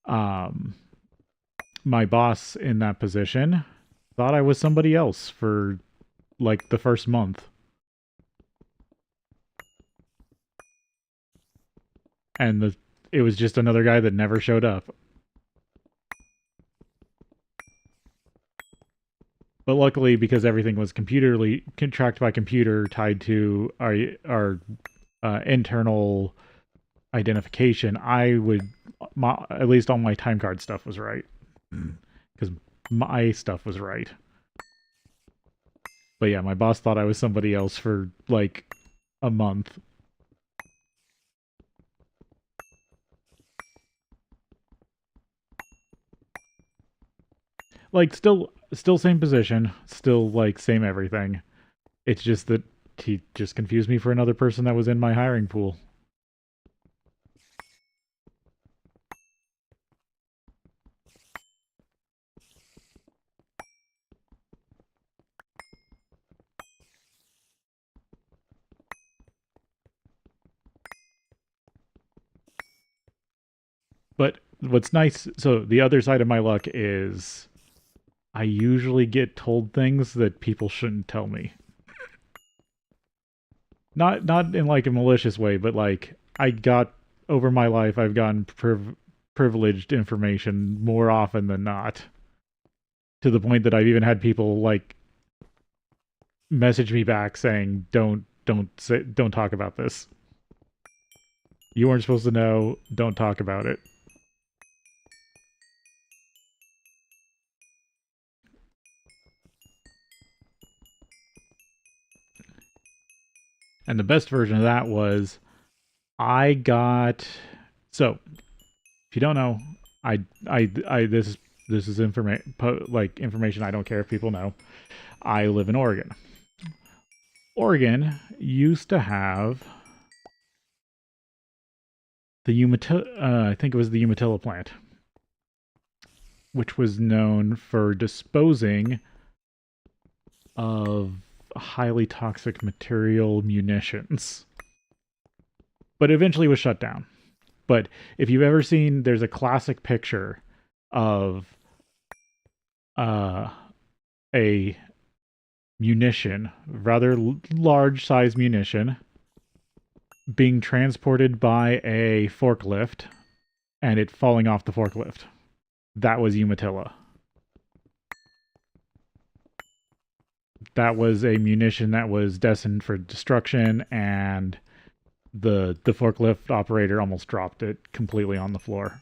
Um, my boss in that position thought I was somebody else for like the first month. And it was just another guy that never showed up. But luckily, because everything was computerly tracked by computer, tied to our internal identification, I would at least all my time card stuff was right because my stuff was right. But yeah, my boss thought I was somebody else for like a month. Like still same position, still like same everything. It's just that he just confused me for another person that was in my hiring pool. But what's nice, so the other side of my luck is I usually get told things that people shouldn't tell me. Not in like a malicious way, but like I got over my life, I've gotten privileged information more often than not. To the point that I've even had people like message me back saying, don't talk about this. You weren't supposed to know. Don't talk about it." And the best version of that was I got so if you don't know, I this is information like information I don't care if people know. I live in Oregon. Oregon used to have the I think it was the Umatilla plant, which was known for disposing of highly toxic material munitions, but eventually was shut down. But if you've ever seen, there's a classic picture of uh, a munition, rather large size munition, being transported by a forklift and it falling off the forklift. That was Umatilla. That was a munition that was destined for destruction, and the forklift operator almost dropped it completely on the floor.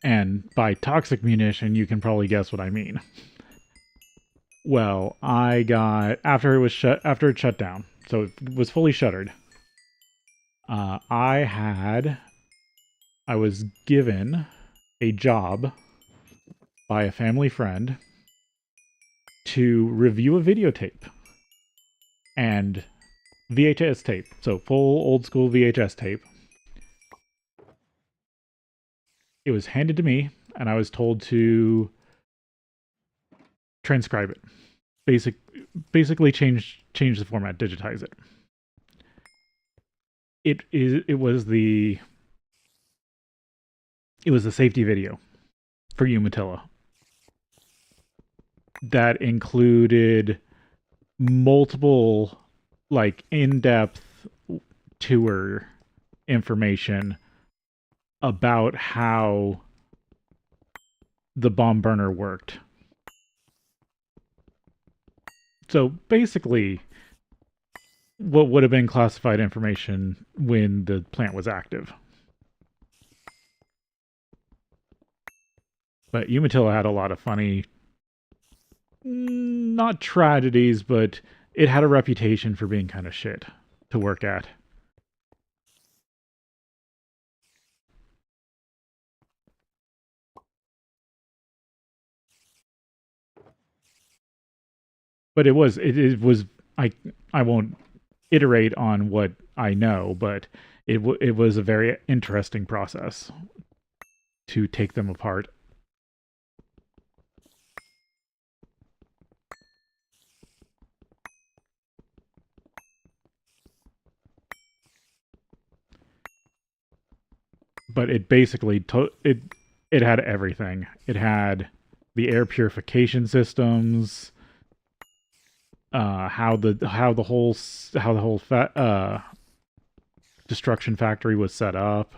And by toxic munition, you can probably guess what I mean. Well, I got after it shut down, so it was fully shuttered. I was given a job by a family friend to review a videotape and VHS tape, so full old school VHS tape. It was handed to me, and I was told to transcribe it. Basically change the format, digitize it. It was the safety video for Umatilla that included multiple like in-depth tour information about how the bomb burner worked. So basically, what would have been classified information when the plant was active. But Umatilla had a lot of funny, not tragedies, but it had a reputation for being kind of shit to work at. But it was I won't iterate on what I know, but it was a very interesting process to take them apart. But it basically it had everything. It had the air purification systems, how the whole destruction factory was set up.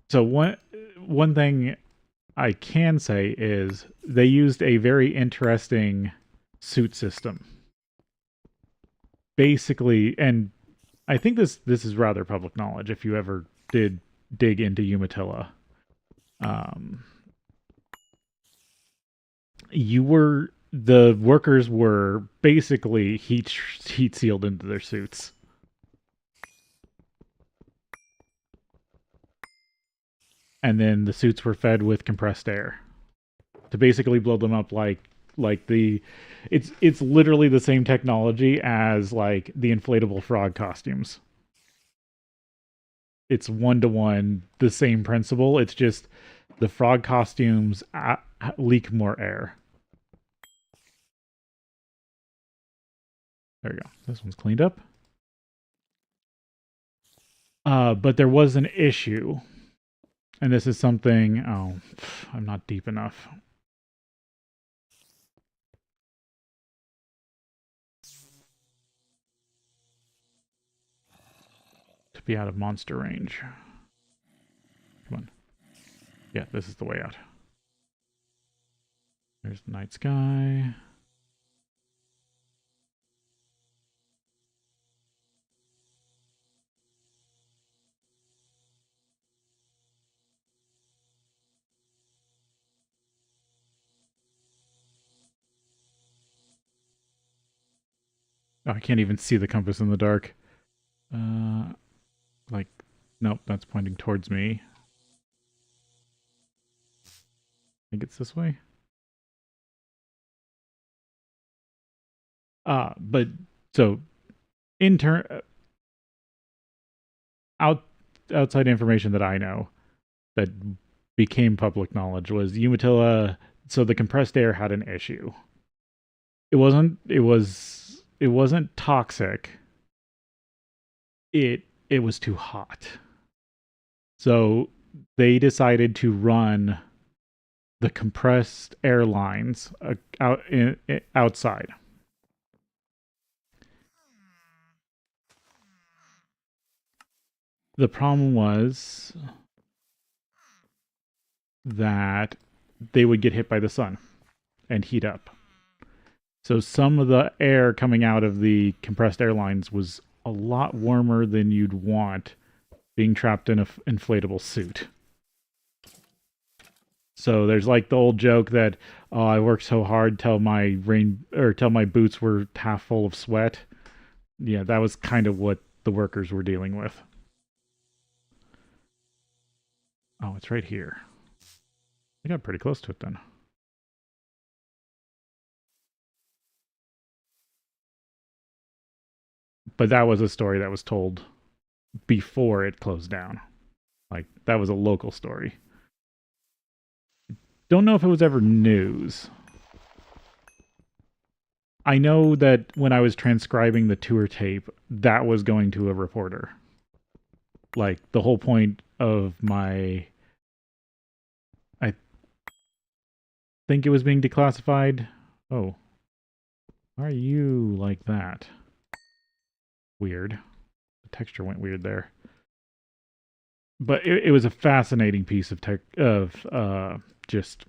So one thing I can say is they used a very interesting suit system. Basically, and I think this is rather public knowledge if you ever did dig into Umatilla. The workers were basically heat sealed into their suits. And then the suits were fed with compressed air to basically blow them up like the it's literally the same technology as like the inflatable frog costumes. It's 1-to-1 the same principle. It's just the frog costumes leak more air. There we go. This one's cleaned up. But there was an issue. And this is something... Oh, I'm not deep enough. To be out of monster range. Come on. Yeah, this is the way out. There's the night sky. Oh, I can't even see the compass in the dark. Like, nope, that's pointing towards me. I think it's this way. But so outside information that I know that became public knowledge was Umatilla. So the compressed air had an issue. It wasn't toxic. It was too hot. So they decided to run the compressed air lines outside. The problem was that they would get hit by the sun and heat up. So some of the air coming out of the compressed air lines was a lot warmer than you'd want being trapped in an inflatable suit. So there's like the old joke that I worked so hard till my boots were half full of sweat. Yeah, that was kind of what the workers were dealing with. Oh, it's right here. I got pretty close to it then. But that was a story that was told before it closed down. Like, that was a local story. Don't know if it was ever news. I know that when I was transcribing the tour tape, that was going to a reporter. Like, the whole point of I think it was being declassified. Oh. Why are you like that? Weird. The texture went weird there. But it was a fascinating piece of just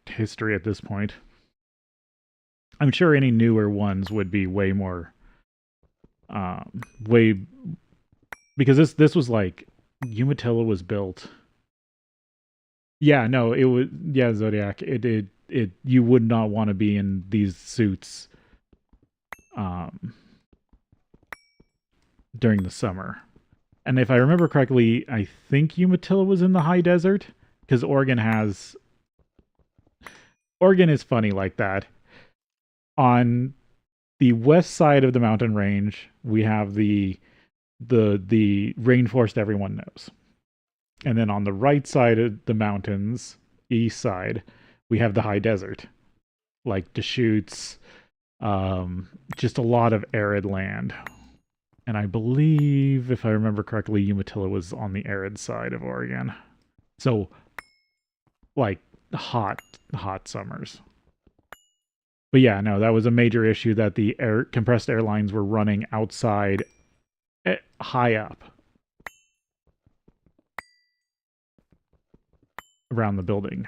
history at this point. I'm sure any newer ones would be way more because this was like Umatilla was built. Yeah, no, it was Zodiac. you would not want to be in these suits during the summer. And if I remember correctly, I think Umatilla was in the high desert because Oregon is funny like that. On the west side of the mountain range, we have the rainforest everyone knows. And then on the right side of the mountains, east side, we have the high desert, like Deschutes, just a lot of arid land. And I believe, if I remember correctly, Umatilla was on the arid side of Oregon. So, like, hot summers. But yeah, no, that was a major issue that the compressed air lines were running outside high up around the building.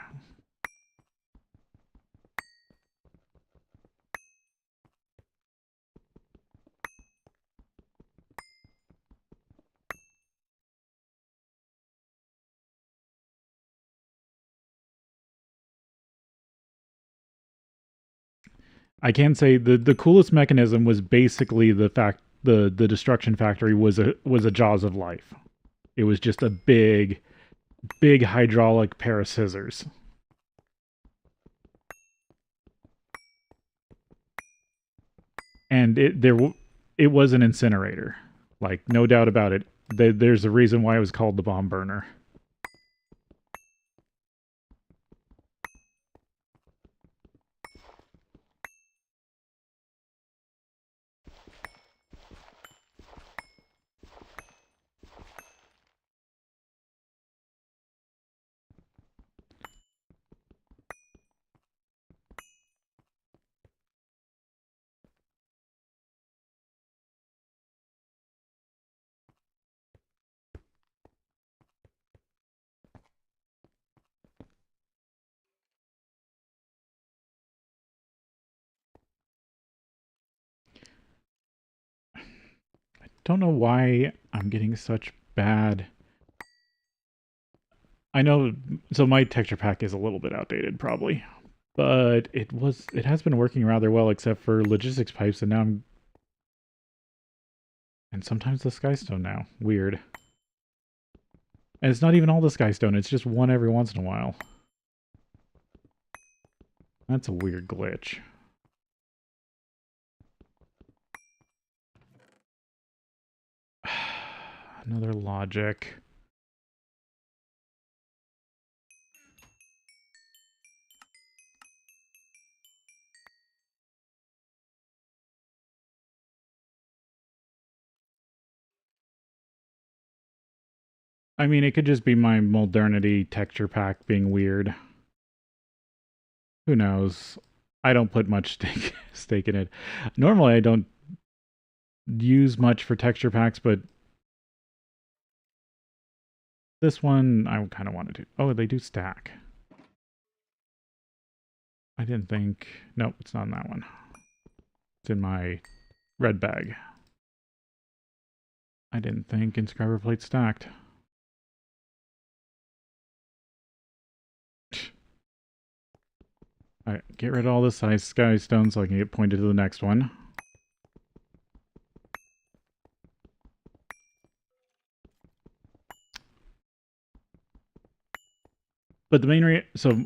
I can say the coolest mechanism was basically the fact the destruction factory was a Jaws of Life. It was just a big hydraulic pair of scissors. And it was an incinerator. Like, no doubt about it. There's a reason why it was called the bomb burner. Don't know why I'm getting such bad. I know, so my texture pack is a little bit outdated probably, but it has been working rather well except for logistics pipes, and now I'm and sometimes the skystone now. Weird. And it's not even all the skystone, it's just one every once in a while. That's a weird glitch. Another logic. I mean, it could just be my modernity texture pack being weird. Who knows? I don't put much stake in it. Normally, I don't use much for texture packs, but this one I kind of wanted to. Oh, they do stack. I didn't think. Nope, it's not in that one. It's in my red bag. I didn't think inscriber plate stacked. Alright, get rid of all this sky stone so I can get pointed to the next one. But the main so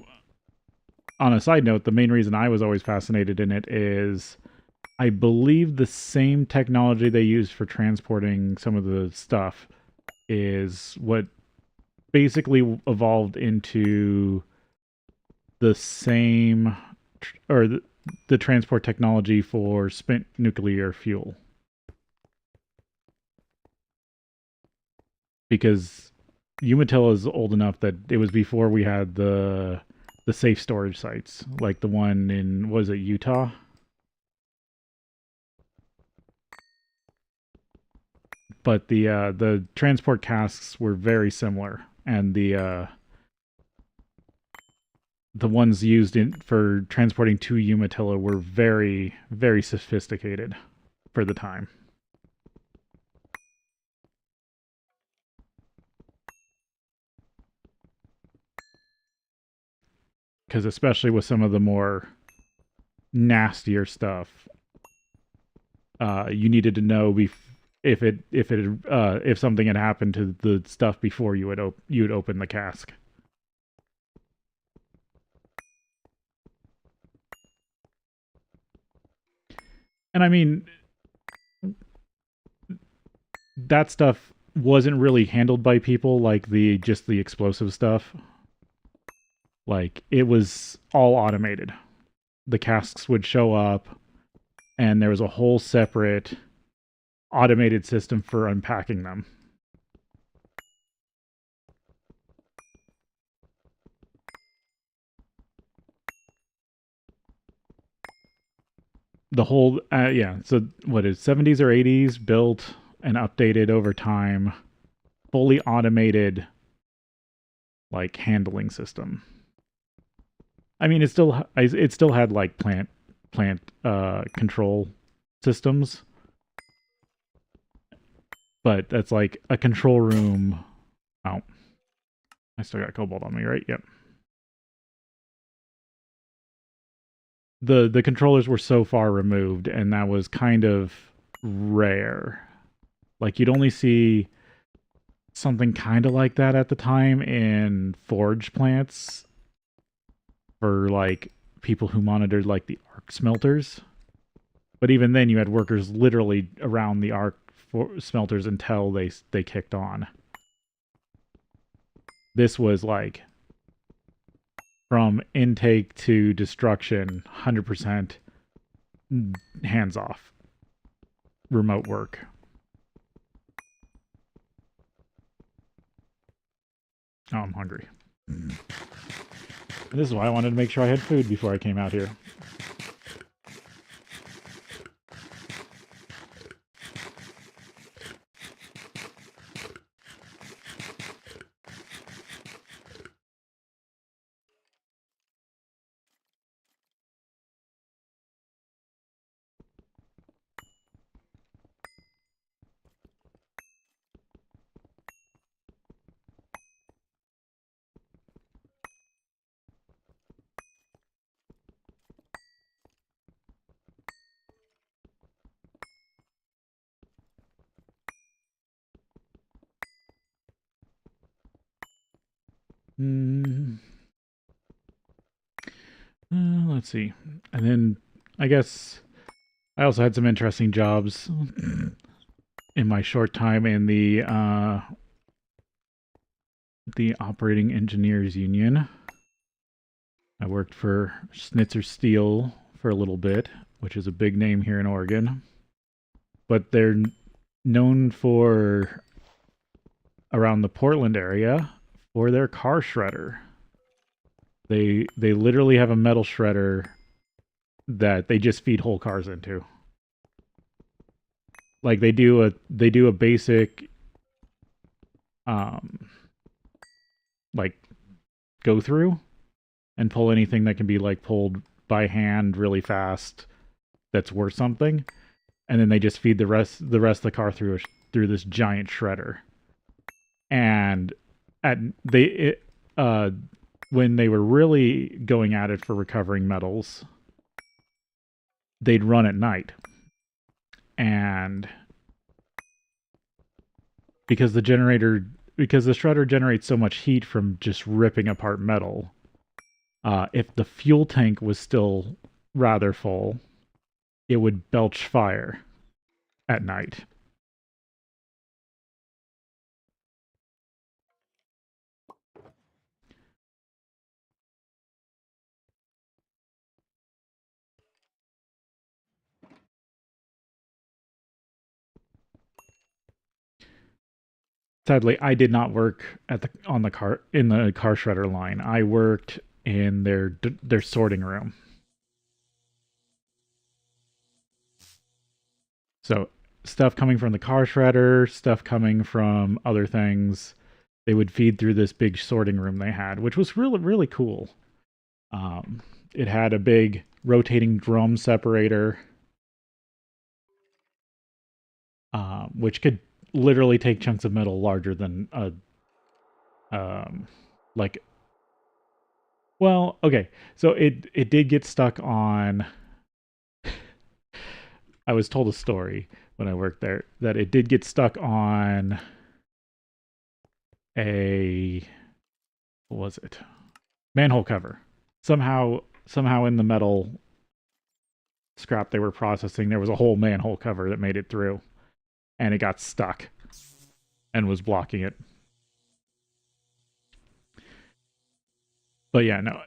on a side note, the main reason I was always fascinated in it is I believe the same technology they use for transporting some of the stuff is what basically evolved into the same or the transport technology for spent nuclear fuel. Because Umatilla is old enough that it was before we had the safe storage sites, like the one in, was it Utah? But the transport casks were very similar, and the ones used for transporting to Umatilla were very, very sophisticated for the time. because especially with some of the more nastier stuff, you needed to know if something had happened to the stuff before you would open the cask. And I mean, that stuff wasn't really handled by people like the explosive stuff. Like it was all automated. The casks would show up and there was a whole separate automated system for unpacking them. The whole yeah, so what is 70s or 80s built and updated over time, fully automated like handling system. I mean, it still had like plant control systems, but that's like a control room. Oh, I still got cobalt on me, right? Yep. The controllers were so far removed, and that was kind of rare. Like you'd only see something kind of like that at the time in forge plants for like people who monitored like the arc smelters. But even then, you had workers literally around the arc smelters until they kicked on. This was like from intake to destruction, 100% hands off, remote work. Oh, I'm hungry. And this is why I wanted to make sure I had food before I came out here. Let's see. And then I guess I also had some interesting jobs in my short time in the Operating Engineers Union. I worked for Schnitzer Steel for a little bit, which is a big name here in Oregon. But they're known for around the Portland area for their car shredder. They literally have a metal shredder that they just feed whole cars into. Like they do a basic like go through and pull anything that can be like pulled by hand really fast that's worth something, and then they just feed the rest of the car through this giant shredder. And when they were really going at it for recovering metals, they'd run at night. And because the shredder generates so much heat from just ripping apart metal, if the fuel tank was still rather full, it would belch fire at night. Sadly, I did not work in the car shredder line. I worked in their sorting room. So stuff coming from the car shredder, stuff coming from other things, they would feed through this big sorting room they had, which was really really cool. It had a big rotating drum separator, which could literally take chunks of metal larger than a like Well, okay. So it did get stuck on. I was told a story when I worked there that it did get stuck on a, what was it? Manhole cover. Somehow in the metal scrap they were processing, there was a whole manhole cover that made it through, and it got stuck and was blocking it. But yeah, no.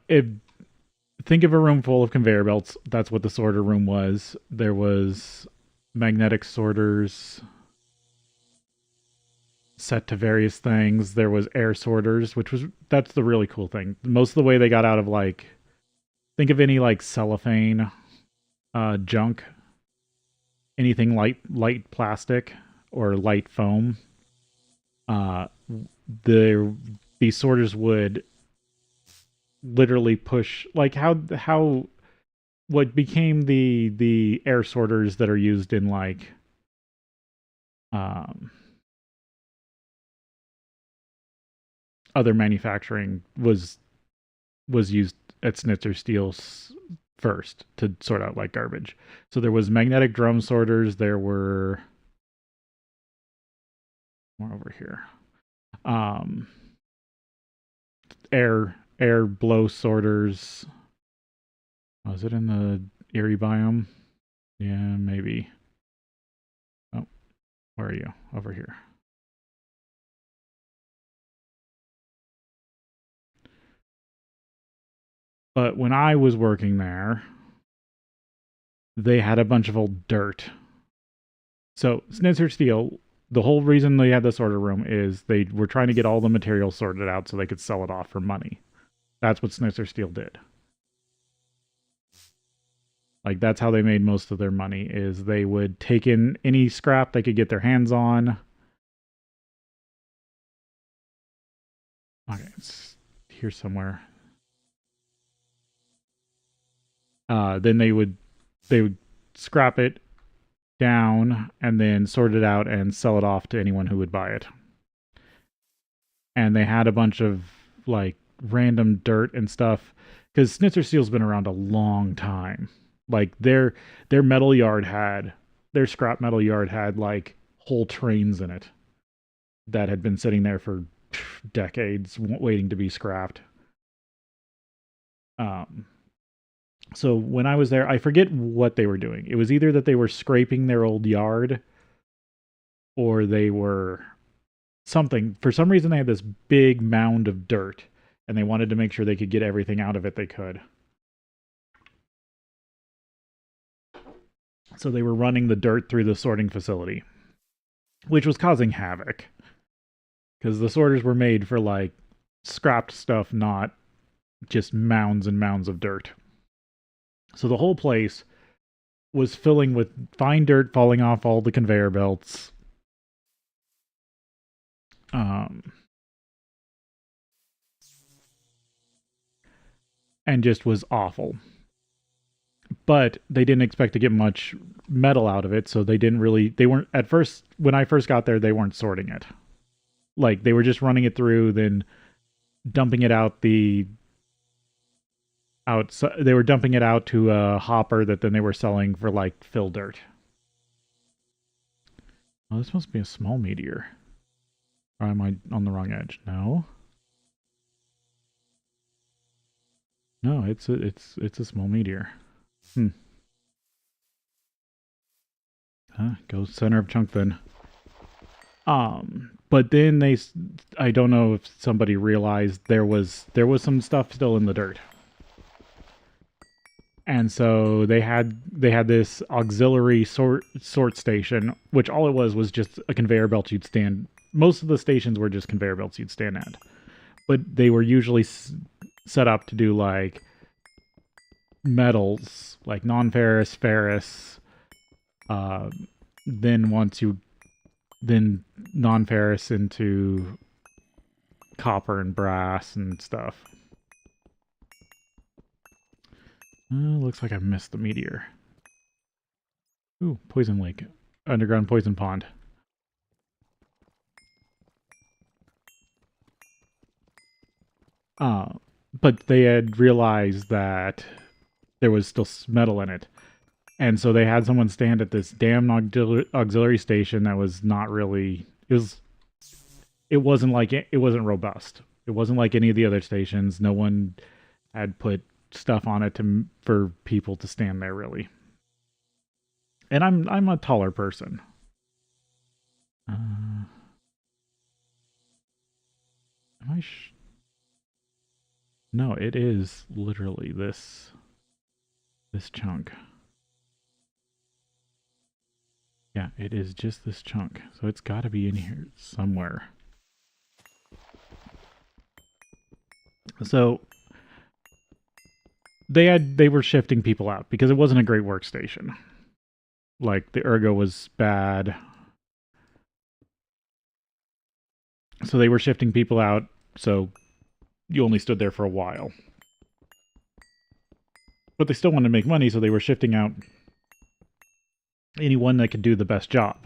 Think of a room full of conveyor belts. That's what the sorter room was. There was magnetic sorters set to various things. There was air sorters, which was that's the really cool thing. Most of the way they got out of like think of any like cellophane junk, anything light plastic or light foam. Uh the these sorters would literally push like how what became the air sorters that are used in like um other manufacturing was used at Schnitzer Steel first to sort out like garbage. So there was magnetic drum sorters. There were more over here. Um, air blow sorters. Was it in the Erie biome? Yeah, maybe. Oh, where are you? Over here. But when I was working there, they had a bunch of old dirt. So Schnitzer Steel, the whole reason they had the sorter room is they were trying to get all the material sorted out so they could sell it off for money. That's what Schnitzer Steel did. Like that's how they made most of their money is they would take in any scrap they could get their hands on. Okay, it's here somewhere. Then they would scrap it down and then sort it out and sell it off to anyone who would buy it. And they had a bunch of like random dirt and stuff because Schnitzer Steel's been around a long time. Like their metal yard had their scrap metal yard had like whole trains in it that had been sitting there for decades waiting to be scrapped. Um, so when I was there, I forget what they were doing. It was either that they were scraping their old yard or they were something. For some reason, they had this big mound of dirt and they wanted to make sure they could get everything out of it they could. So they were running the dirt through the sorting facility, which was causing havoc because the sorters were made for like scrapped stuff, not just mounds and mounds of dirt. So the whole place was filling with fine dirt falling off all the conveyor belts. Um, and just was awful. But they didn't expect to get much metal out of it, so they weren't at first when I first got there, they weren't sorting it. Like they were just running it through, then dumping it out they were dumping it out to a hopper that then they were selling for like fill dirt. Oh, this must be a small meteor. Or am I on the wrong edge? No. No, it's a small meteor. Hmm. Go center of chunk then. But then I don't know if somebody realized there was some stuff still in the dirt. And so they had this auxiliary sort station, which all it was just a conveyor belt you'd stand. Most of the stations were just conveyor belts you'd stand at, but they were usually set up to do like metals, like non-ferrous, ferrous. Uh, then once you then non-ferrous into copper and brass and stuff. Looks like I missed the meteor. Ooh, poison lake. Underground poison pond. Uh, but they had realized that there was still metal in it. And so they had someone stand at this damn auxiliary station that was not really, it wasn't like, it wasn't robust. It wasn't like any of the other stations. No one had put stuff on it for people to stand there really. And I'm a taller person. Am I? No, it is literally this chunk. Yeah, it is just this chunk. So it's got to be in here somewhere. So they were shifting people out because it wasn't a great workstation. Like the ergo was bad. So they were shifting people out, so you only stood there for a while. But they still wanted to make money, so they were shifting out anyone that could do the best job.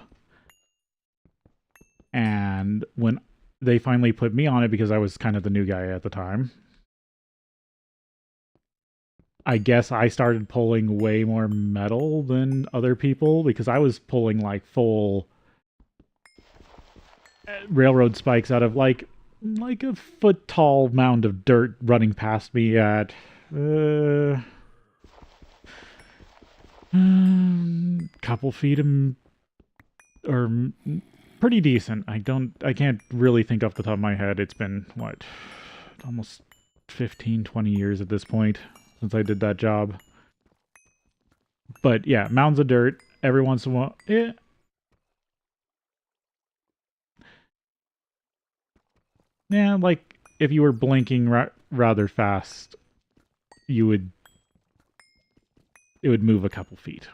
And when they finally put me on it, because I was kind of the new guy at the time, I guess I started pulling way more metal than other people, because I was pulling like full railroad spikes out of like a foot tall mound of dirt running past me at couple feet or pretty decent. I can't really think off the top of my head. It's been what, almost 15, 20 years at this point since I did that job. But yeah, mounds of dirt every once in a while. Yeah, like if you were blinking rather fast, it would move a couple feet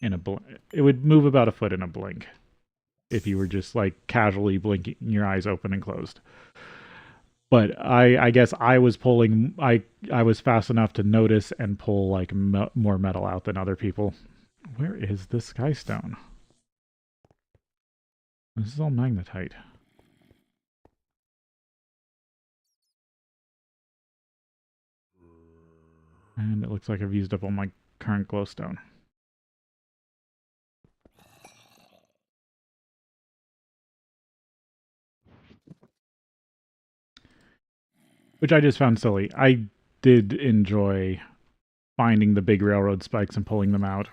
in a blink. It would move about a foot in a blink if you were just like casually blinking your eyes open and closed. But I guess I was pulling. I was fast enough to notice and pull like more metal out than other people. Where is this skystone? This is all magnetite. And it looks like I've used up all my current glowstone. Which I just found silly. I did enjoy finding the big railroad spikes and pulling them out.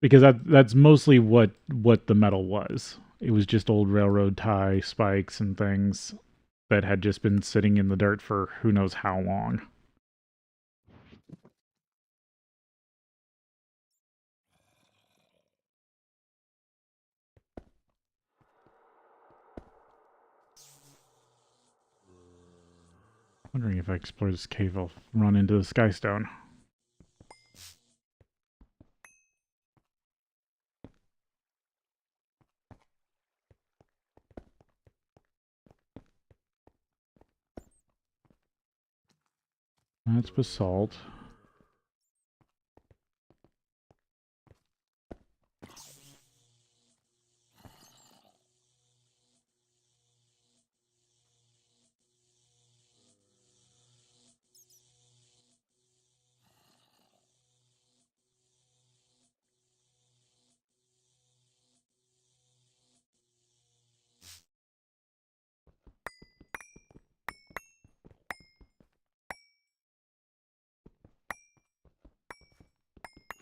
Because that's mostly what the metal was. It was just old railroad tie spikes and things that had just been sitting in the dirt for who knows how long. Wondering if I explore this cave, I'll run into the skystone. That's basalt.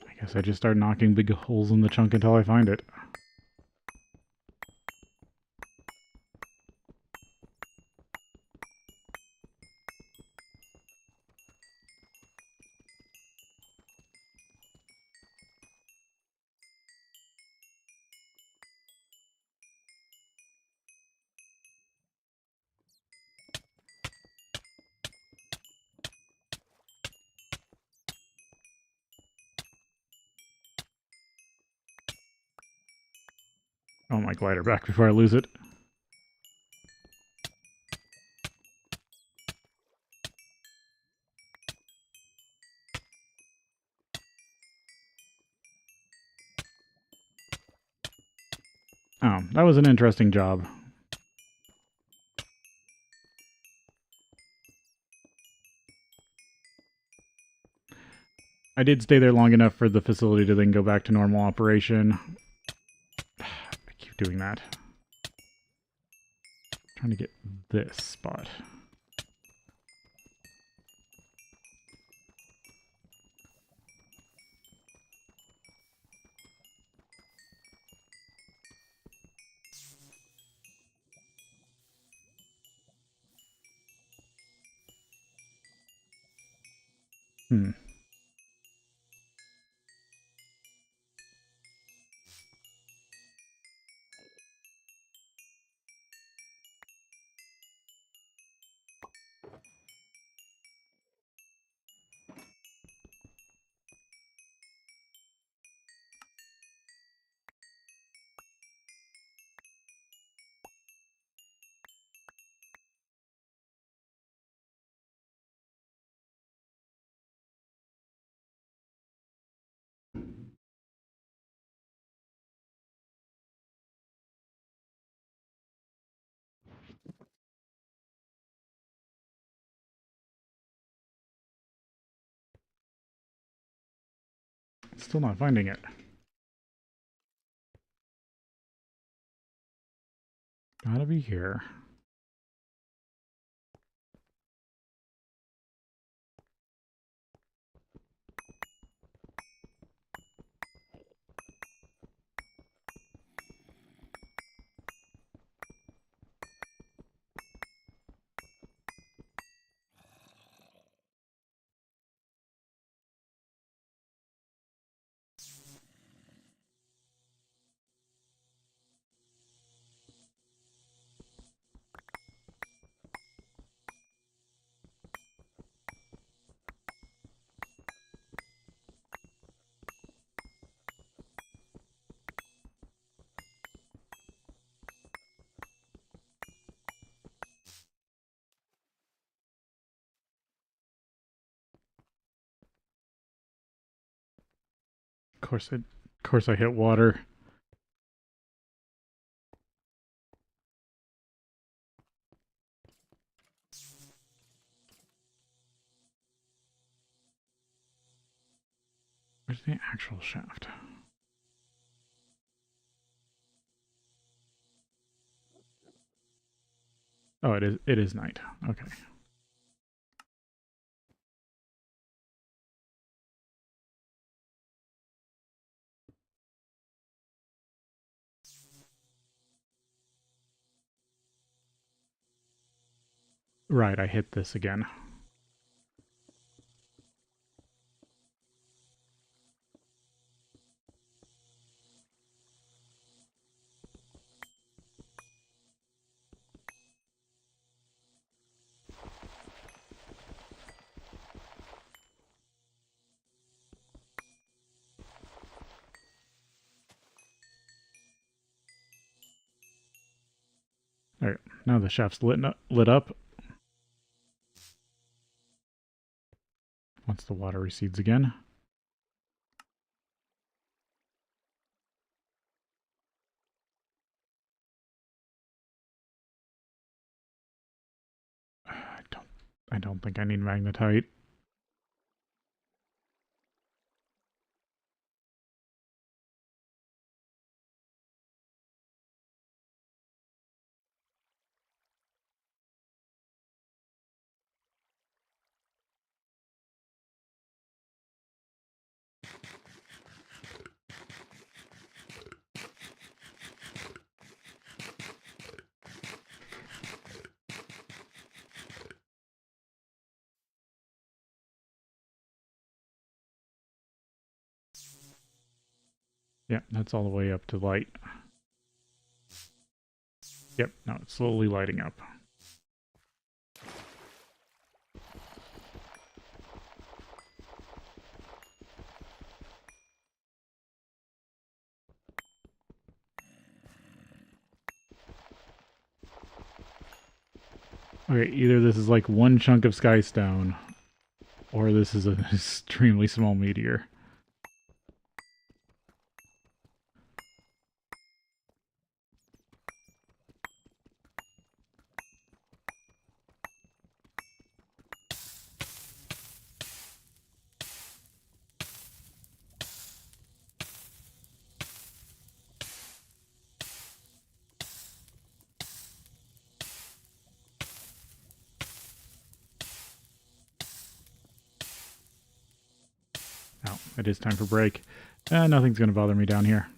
I guess I just start knocking big holes in the chunk until I find it. Oh, my glider back before I lose it. Oh, that was an interesting job. I did stay there long enough for the facility to then go back to normal operation. I keep doing that. Trying to get this spot. Hmm. Still not finding it. Gotta be here. Of course I hit water. Where's the actual shaft? Oh, it is night. Okay. Right, I hit this again. Alright, now the shaft's lit up. Once the water recedes again. I don't think I need magnetite. Yeah, that's all the way up to light. Yep, now it's slowly lighting up. Okay, either this is like one chunk of skystone, or this is an extremely small meteor. it is time for break. Nothing's going to bother me down here.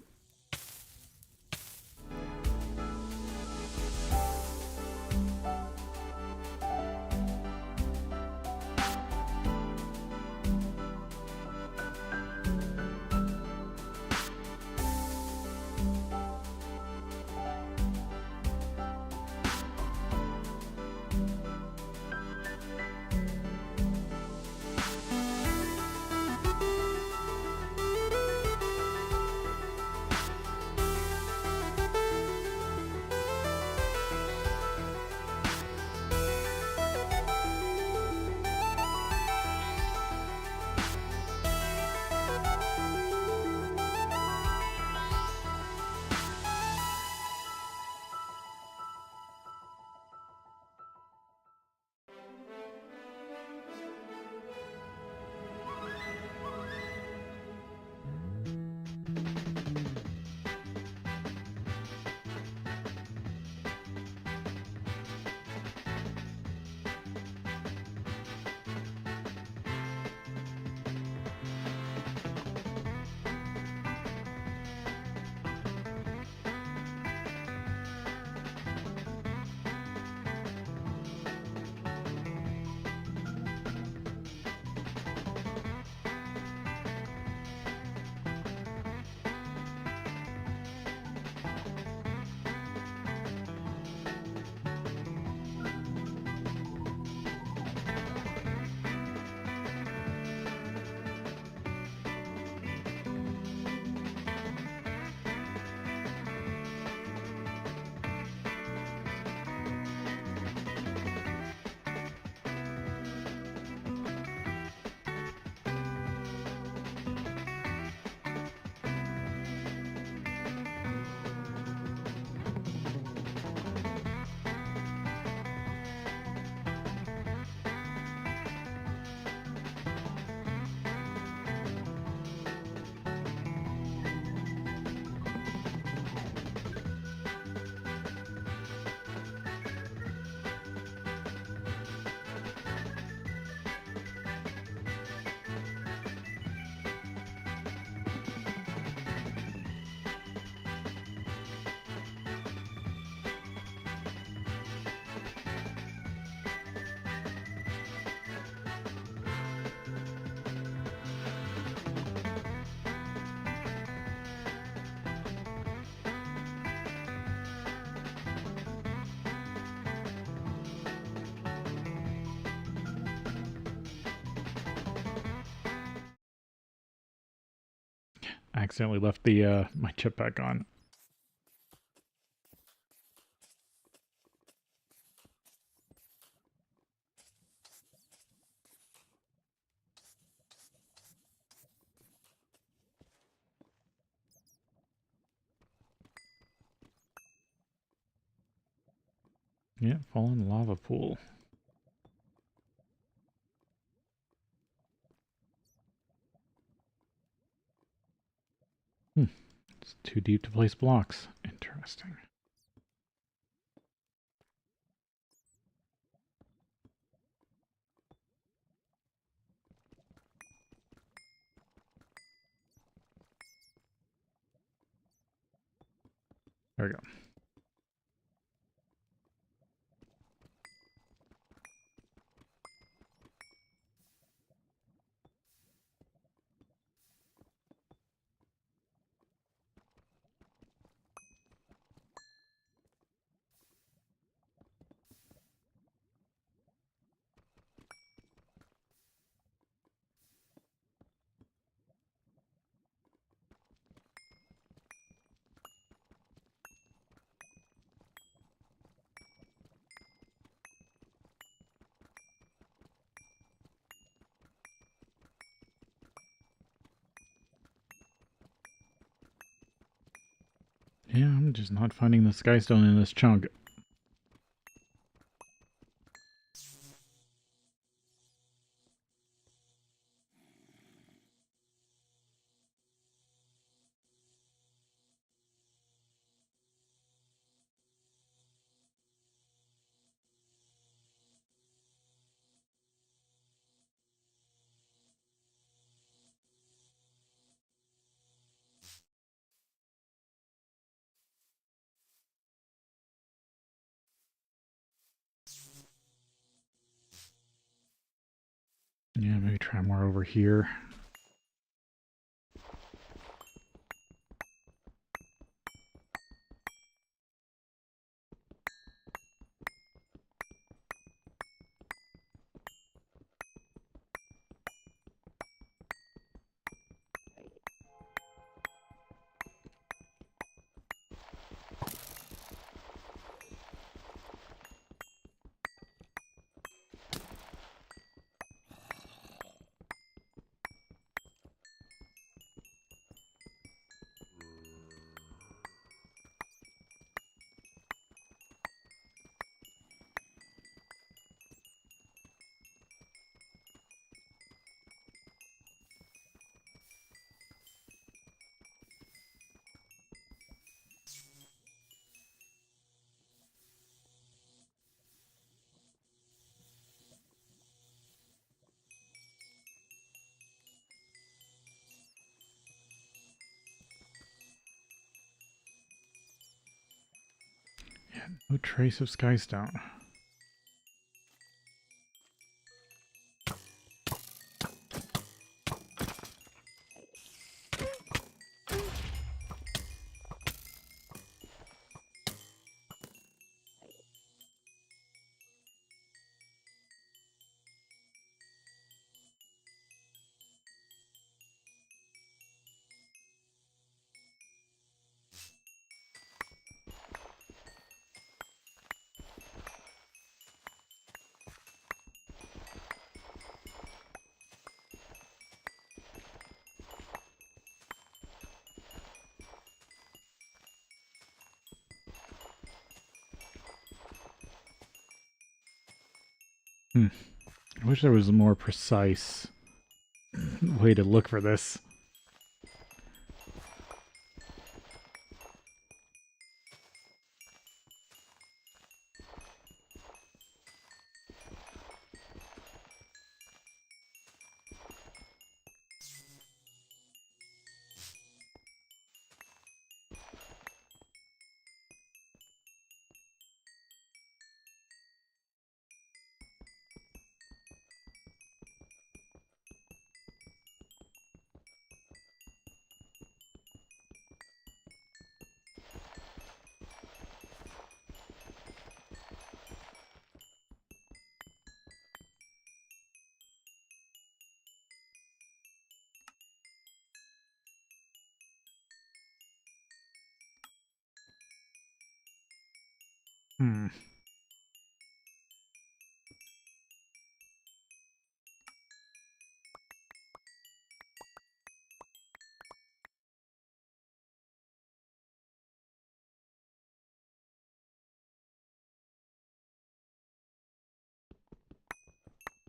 I accidentally left the my chip back on. Yeah, fall in the lava pool. It's too deep to place blocks. Interesting. There we go. Yeah, I'm just not finding the skystone in this chunk. Yeah, maybe try more over here. Yeah, no trace of skystone. I wish there was a more precise way to look for this. Hmm.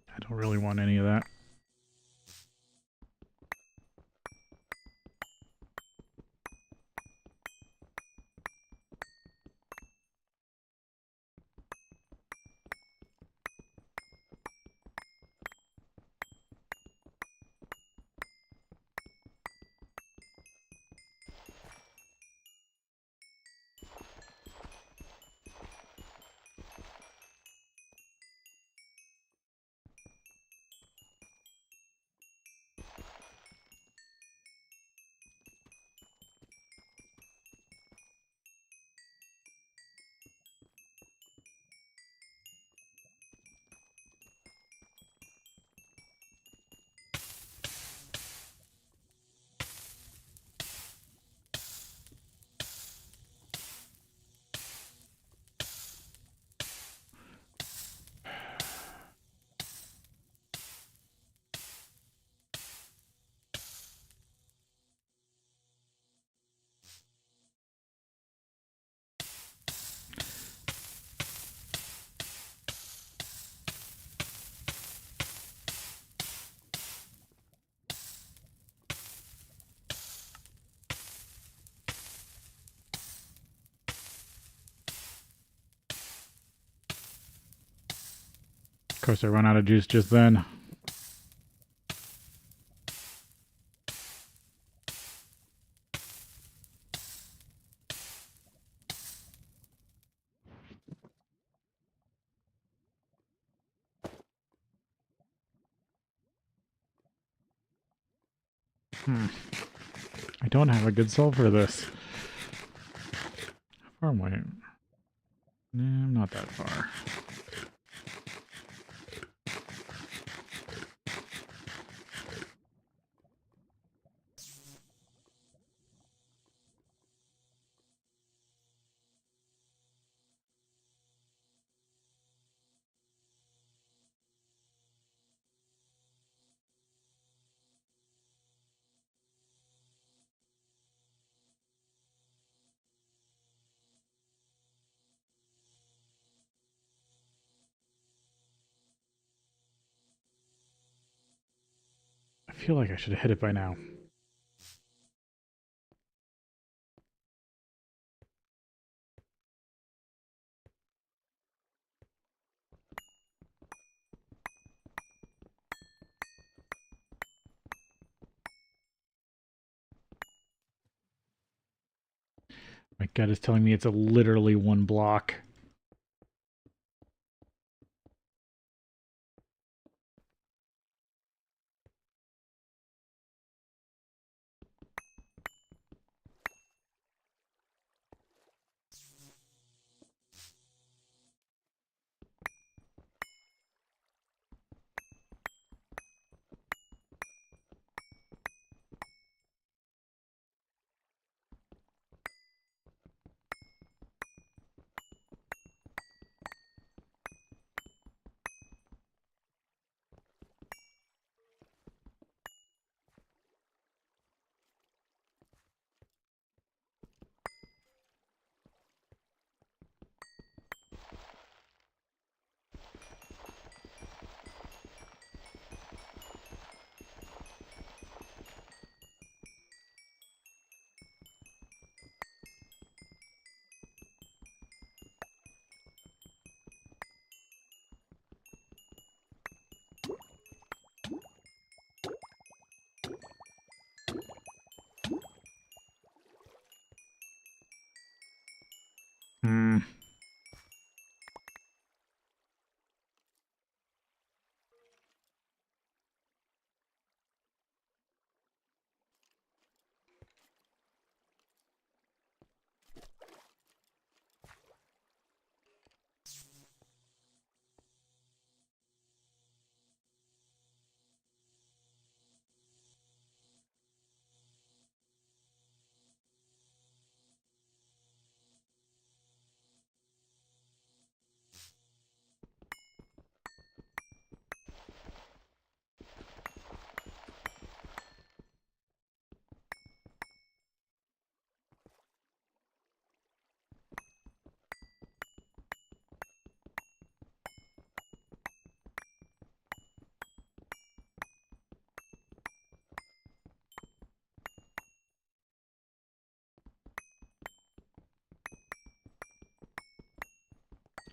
I don't really want any of that. Of course, I run out of juice just then. I don't have a good solve for this. How far am I? No, I'm not that far. I feel like I should have hit it by now. My gut is telling me it's a literally one block. Hmm.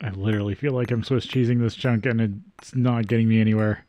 I literally feel like I'm Swiss cheesing this chunk and it's not getting me anywhere.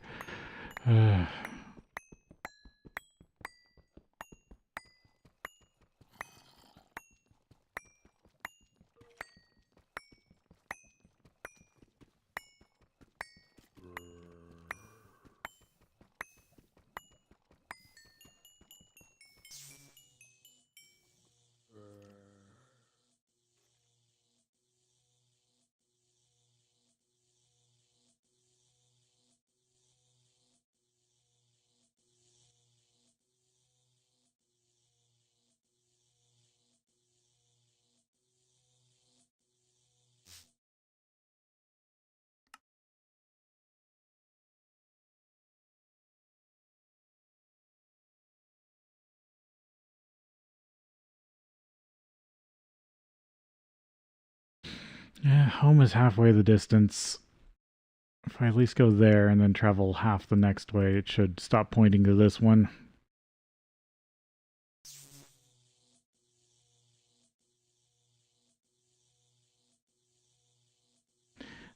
Yeah, home is halfway the distance. If I at least go there and then travel half the next way, it should stop pointing to this one.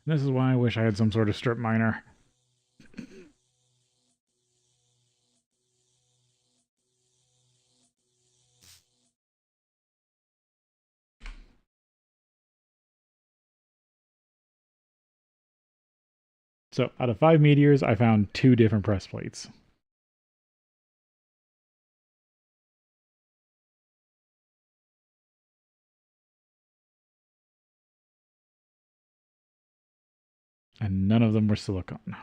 This is why I wish I had some sort of strip miner. So, out of 5 meteors, I found 2 different press plates. And none of them were silicone.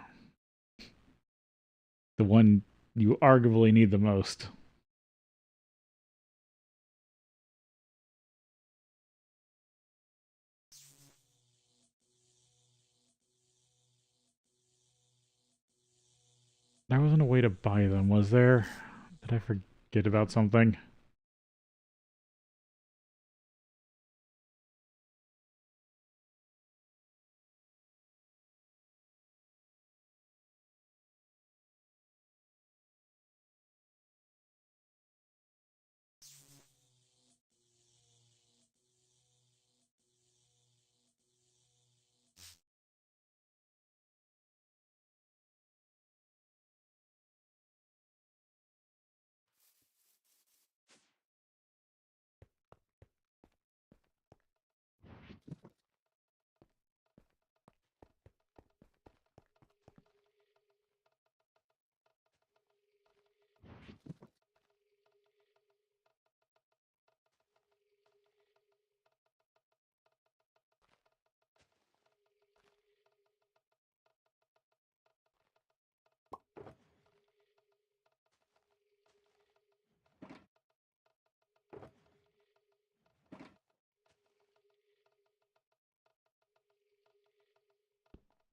The one you arguably need the most. There wasn't a way to buy them, was there? Did I forget about something?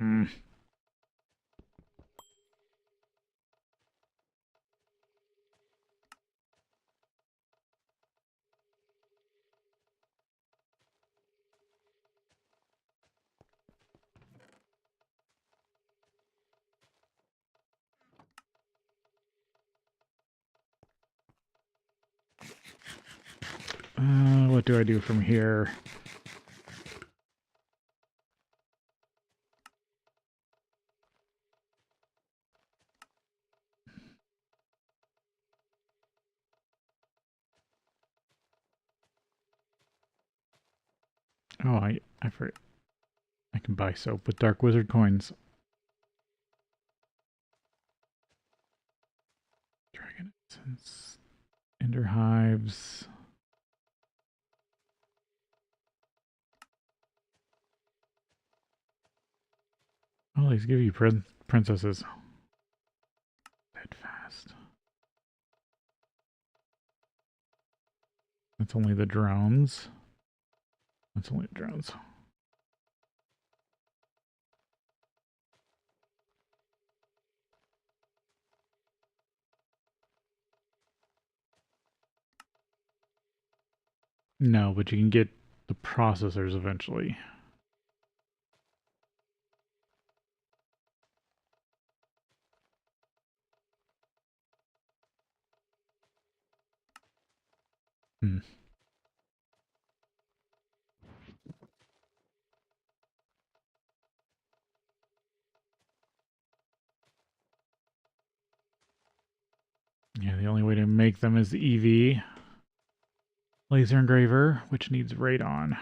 Hmm. What do I do from here? Oh, I forget. I can buy soap with Dark Wizard coins. Dragon Essence. Ender Hives. Oh, these give you princesses. That fast. That's only the drones. That's only the drones. No, but you can get the processors eventually. Hmm. Yeah, the only way to make them is the EV. Laser engraver, which needs radon.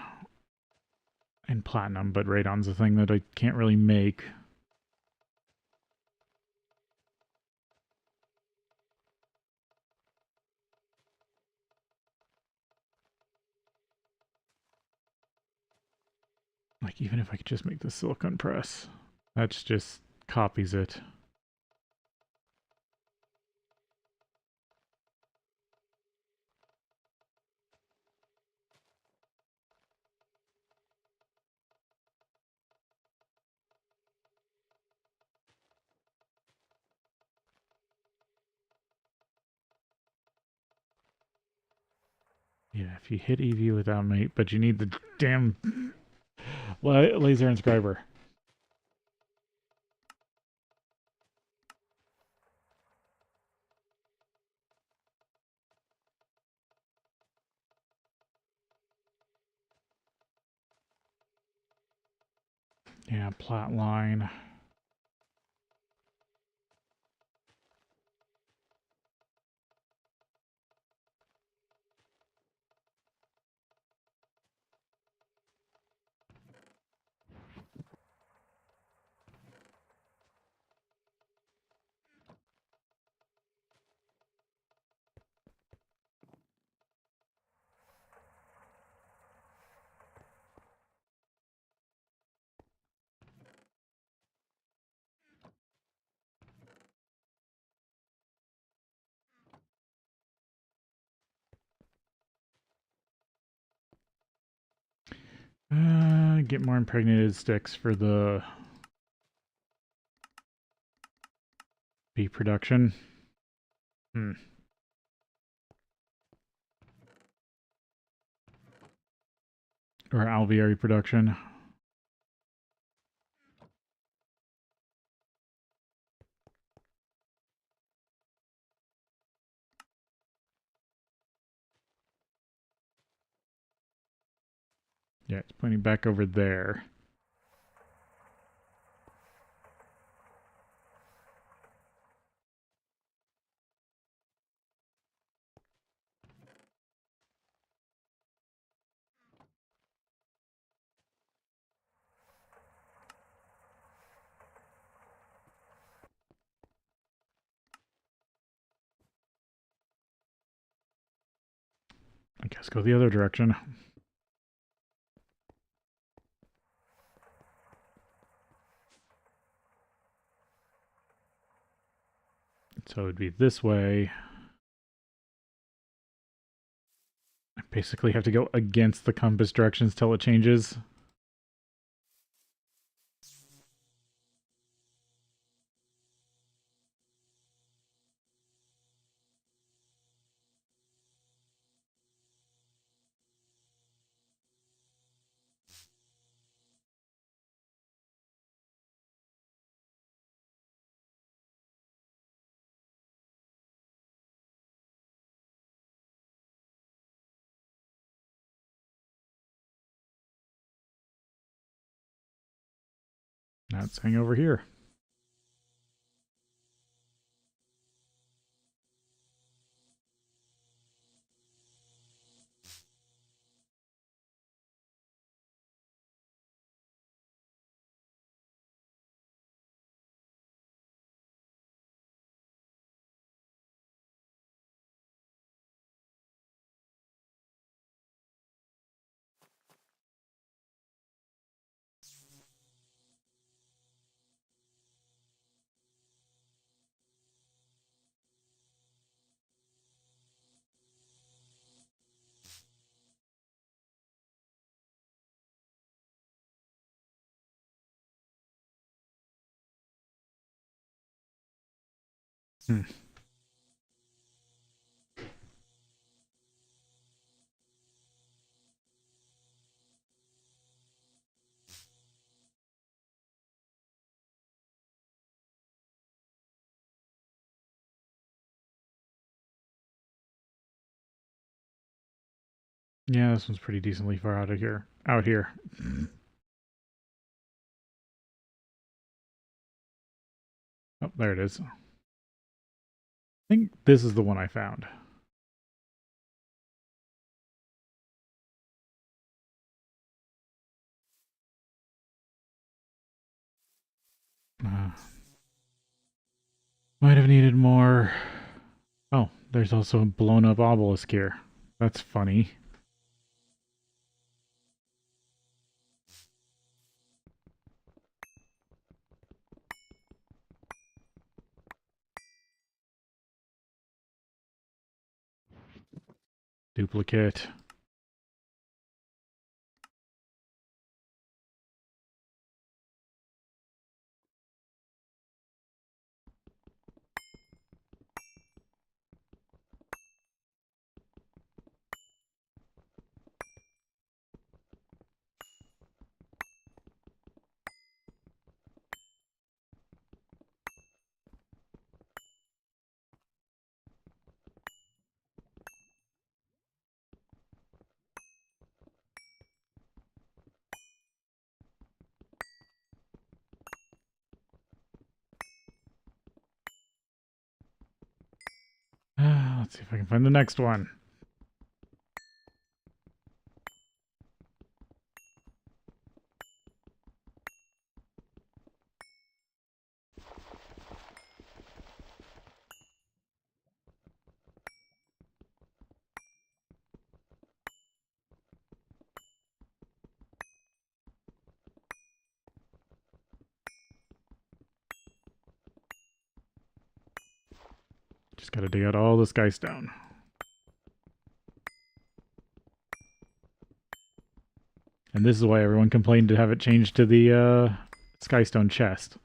And platinum, but radon's a thing that I can't really make. Like, even if I could just make the silicone press, that's just copies it. Yeah, if you hit EV without mate, but you need the damn laser inscriber. Yeah, plot line. Get more impregnated sticks for the bee production. Or alveary production. Yeah, it's pointing back over there. I guess go the other direction. So it would be this way. I basically have to go against the compass directions till it changes. Now it's saying over here. Hmm. Yeah, this one's pretty decently far out of here. Out here. Oh, there it is. I think this is the one I found. Might have needed more. Oh, there's also a blown up obelisk here. That's funny. Duplicate. Let's see if I can find the next one. Just gotta dig out all this guy stone. And this is why everyone complained to have it changed to the Skystone chest.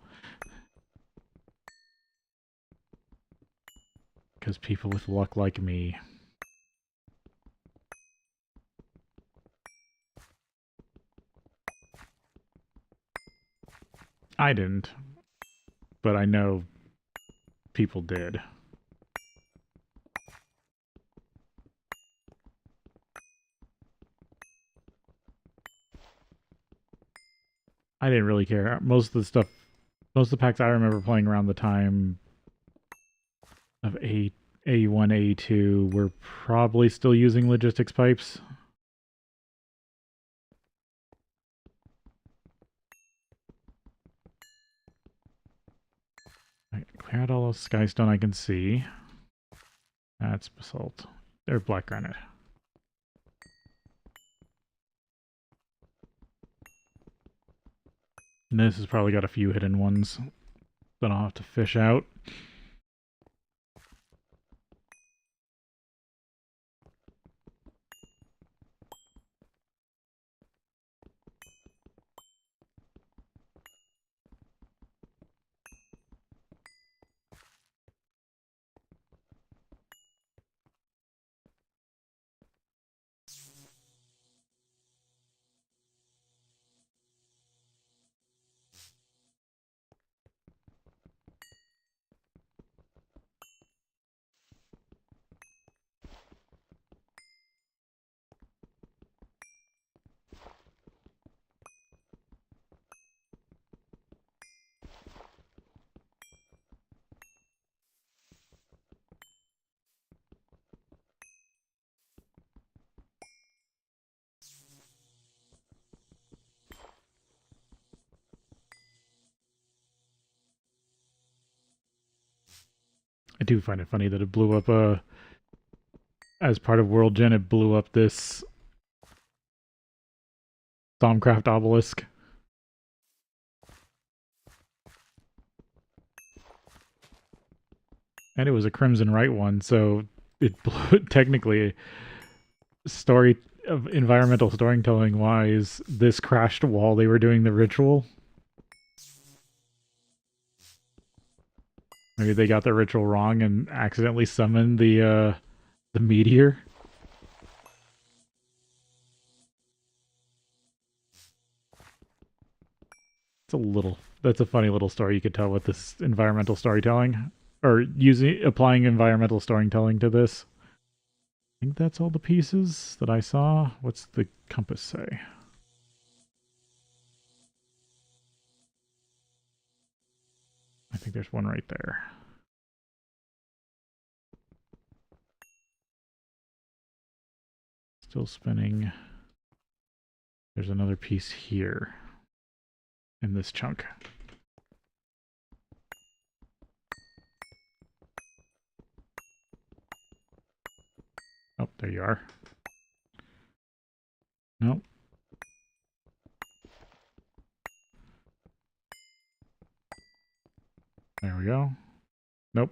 Because people with luck like me. I didn't. But I know people did. I didn't really care. Most of the packs I remember playing around the time of AE1, AE2 were probably still using logistics pipes. Right, clear out all the skystone I can see. That's basalt. Or black granite. And this has probably got a few hidden ones that I'll have to fish out. I do find it funny that it blew up as part of World Gen, it blew up this Stormcraft obelisk. And it was a Crimson Right one, so it blew technically story of environmental storytelling wise, this crashed while they were doing the ritual. Maybe they got the ritual wrong and accidentally summoned the meteor. That's a funny little story you could tell with this environmental storytelling. Or applying environmental storytelling to this. I think that's all the pieces that I saw. What's the compass say? I think there's one right there. Still spinning. There's another piece here in this chunk. Oh, there you are. Nope. There we go. Nope.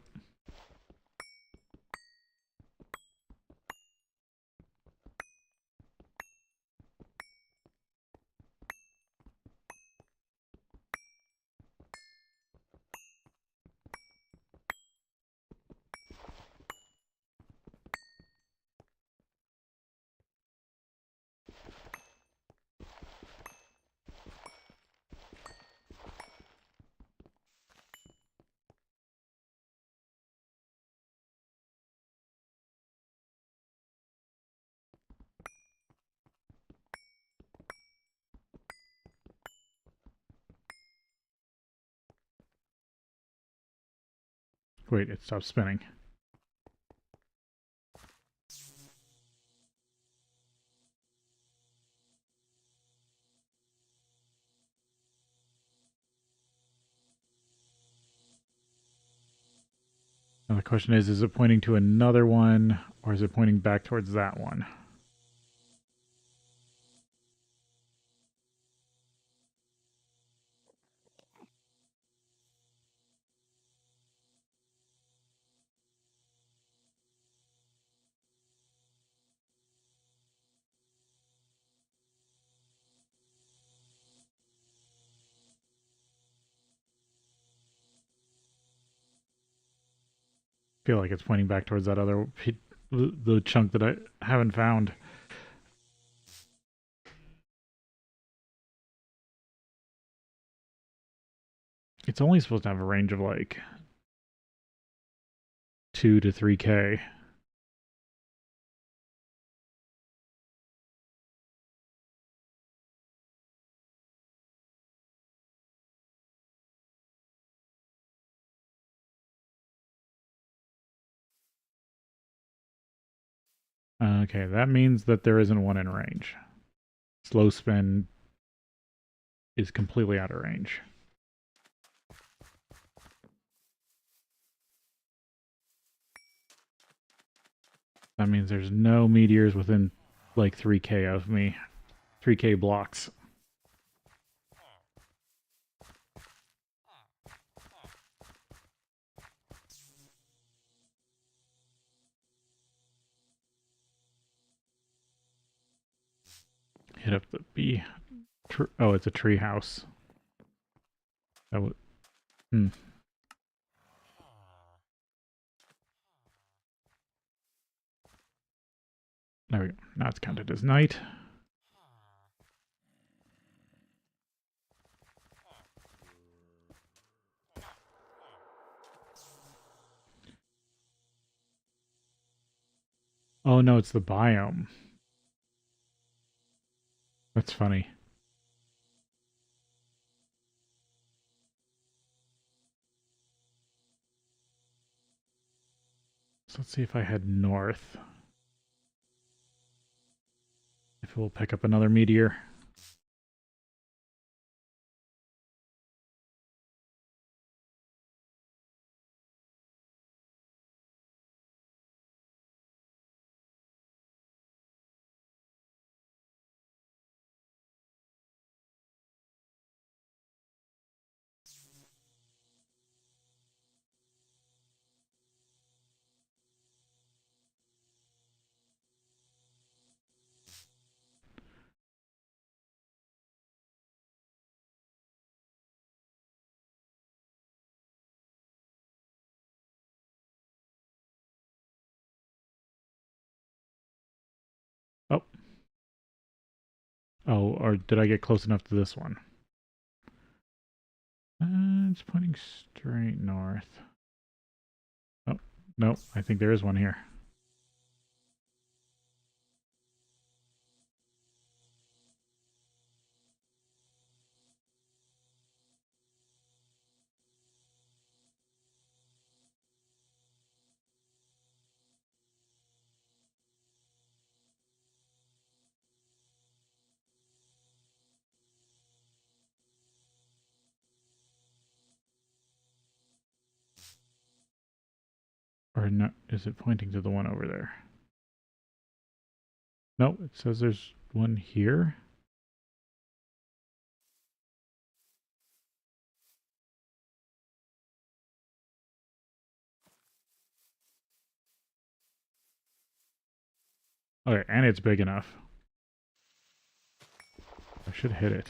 Wait, it stopped spinning. Now the question is it pointing to another one, or is it pointing back towards that one? feel like it's pointing back towards that other the chunk that I haven't found. It's only supposed to have a range of like 2 to 3K. Okay, that means that there isn't one in range. Slow spin is completely out of range. That means there's no meteors within like 3K of me. 3K blocks. Hit up the B. Oh, it's a tree house. That would. Hmm. There we go. Now it's counted as night. Oh no, it's the biome. That's funny. So let's see if I head north. If it will pick up another meteor. Oh. Oh, or did I get close enough to this one? It's pointing straight north. Oh, no, I think there is one here. Or no, is it pointing to the one over there? No, it says there's one here. Okay, and it's big enough. I should hit it.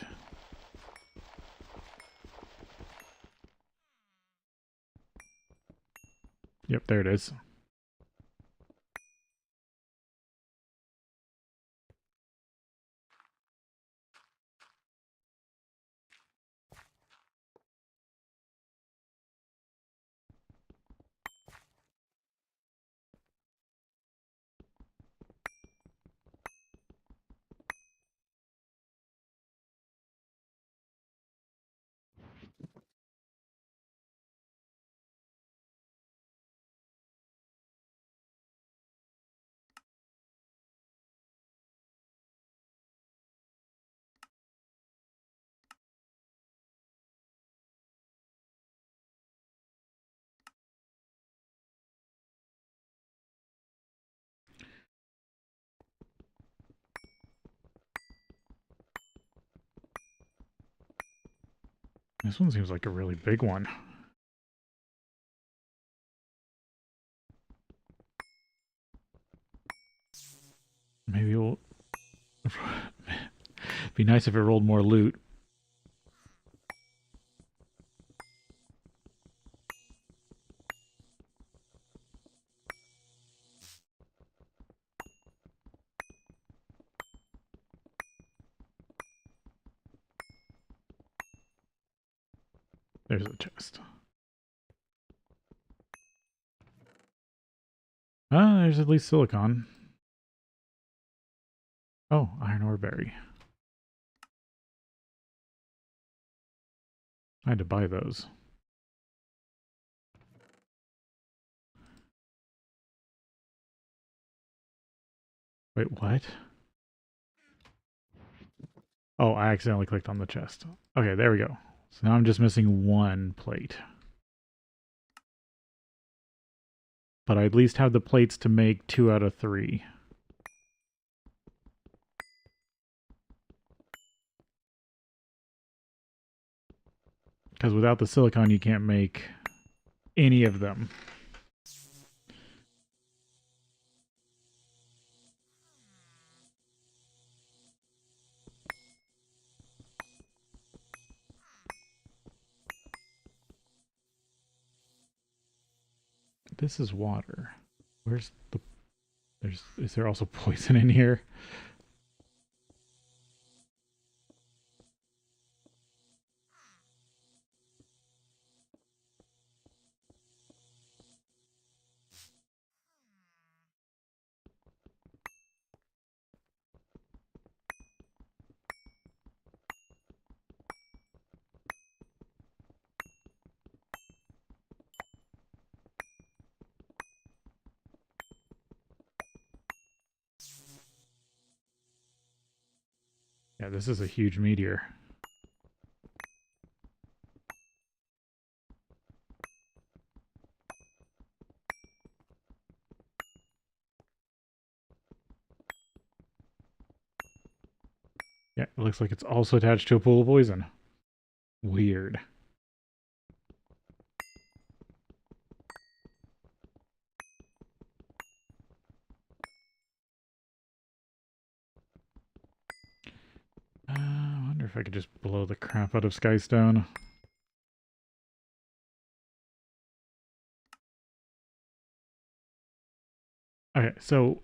Yep, there it is. This one seems like a really big one. Maybe it'll be nice if it rolled more loot. There's a chest. Ah, there's at least silicon. Oh, iron ore berry. I had to buy those. Wait, what? Oh, I accidentally clicked on the chest. Okay, there we go. So now I'm just missing one plate. But I at least have the plates to make 2 out of 3. Because without the silicon, you can't make any of them. This is water. Where's the... Is there also poison in here? Yeah, this is a huge meteor. Yeah, it looks like it's also attached to a pool of poison. Weird. I wonder if I could just blow the crap out of Skystone. Okay, so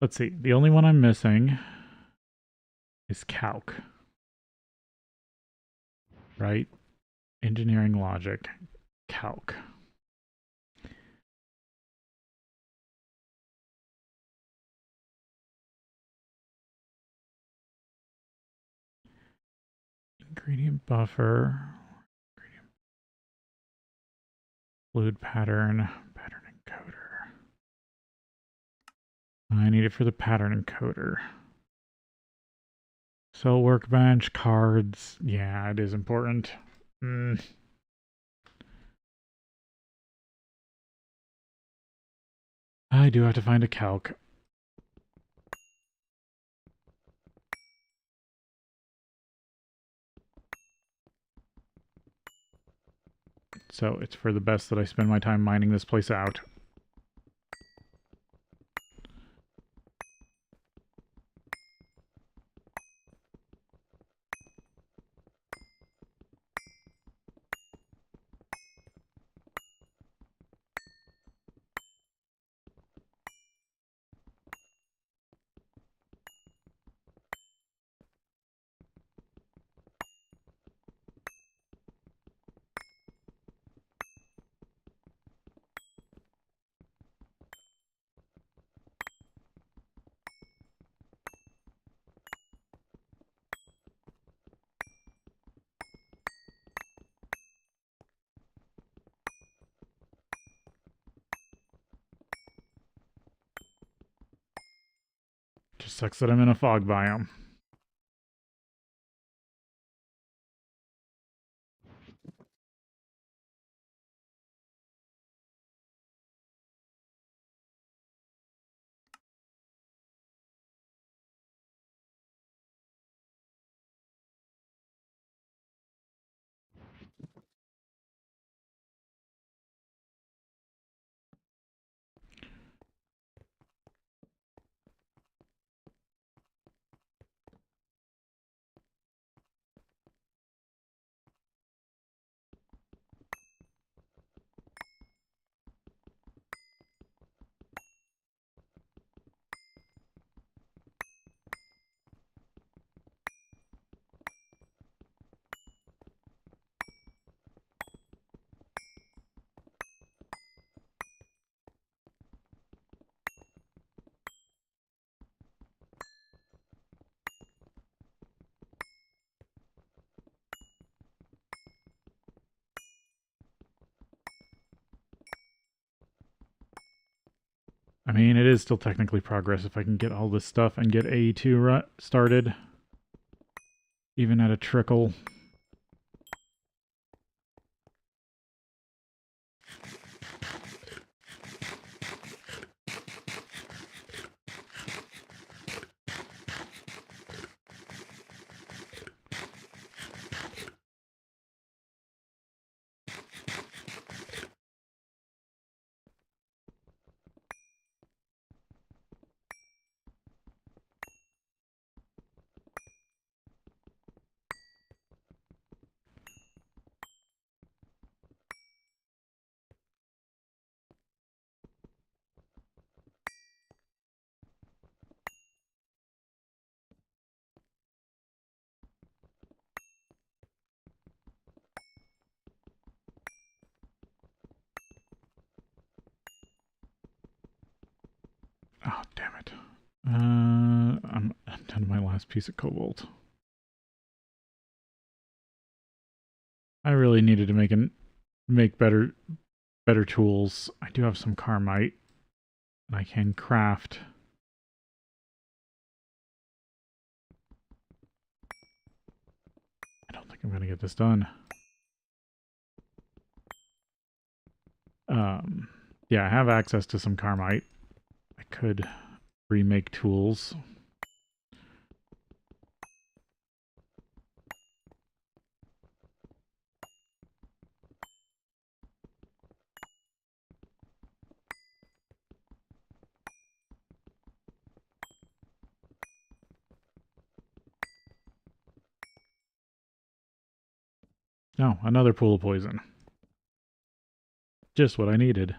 let's see. The only one I'm missing is calc. Right? Engineering logic. Calc. Ingredient buffer. Fluid pattern. Pattern encoder. I need it for the pattern encoder. So workbench, cards. Yeah, it is important. I do have to find a calc. So it's for the best that I spend my time mining this place out. Just sucks that I'm in a fog biome. I mean, it is still technically progress if I can get all this stuff and get AE2 started. Even at a trickle. Oh, damn it. I'm down to my last piece of cobalt. I really needed to make better tools. I do have some carmite, and I can craft. I don't think I'm gonna get this done. Yeah, I have access to some carmite. I could remake tools. Oh, another pool of poison. Just what I needed.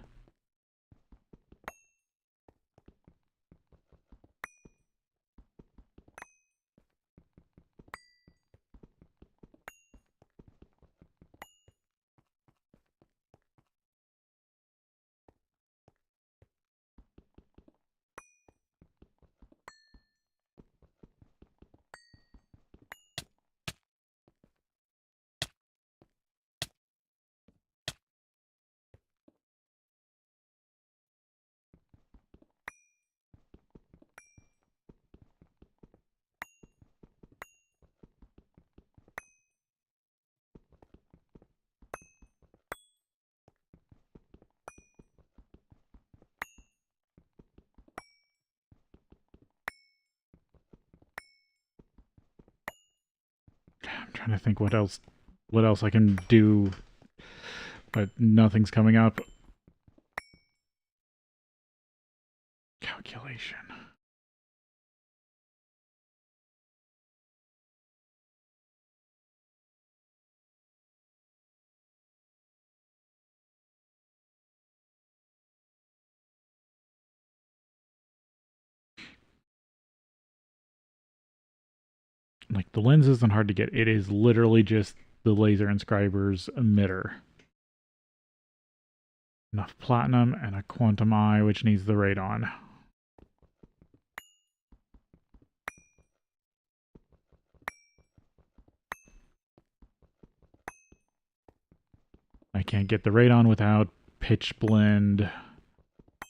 I'm trying to think what else I can do, but nothing's coming up. Calculation. Like, the lens isn't hard to get. It is literally just the laser inscriber's emitter. Enough platinum and a quantum eye, which needs the radon. I can't get the radon without pitch blend,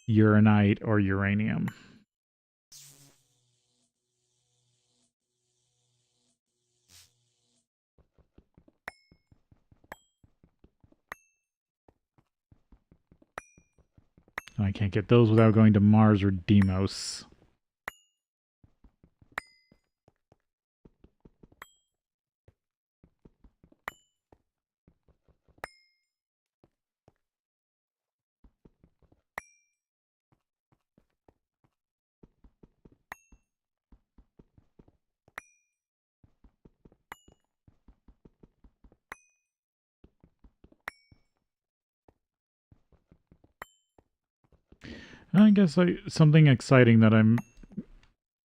uranite, or uranium. I can't get those without going to Mars or Deimos. I guess something exciting that I'm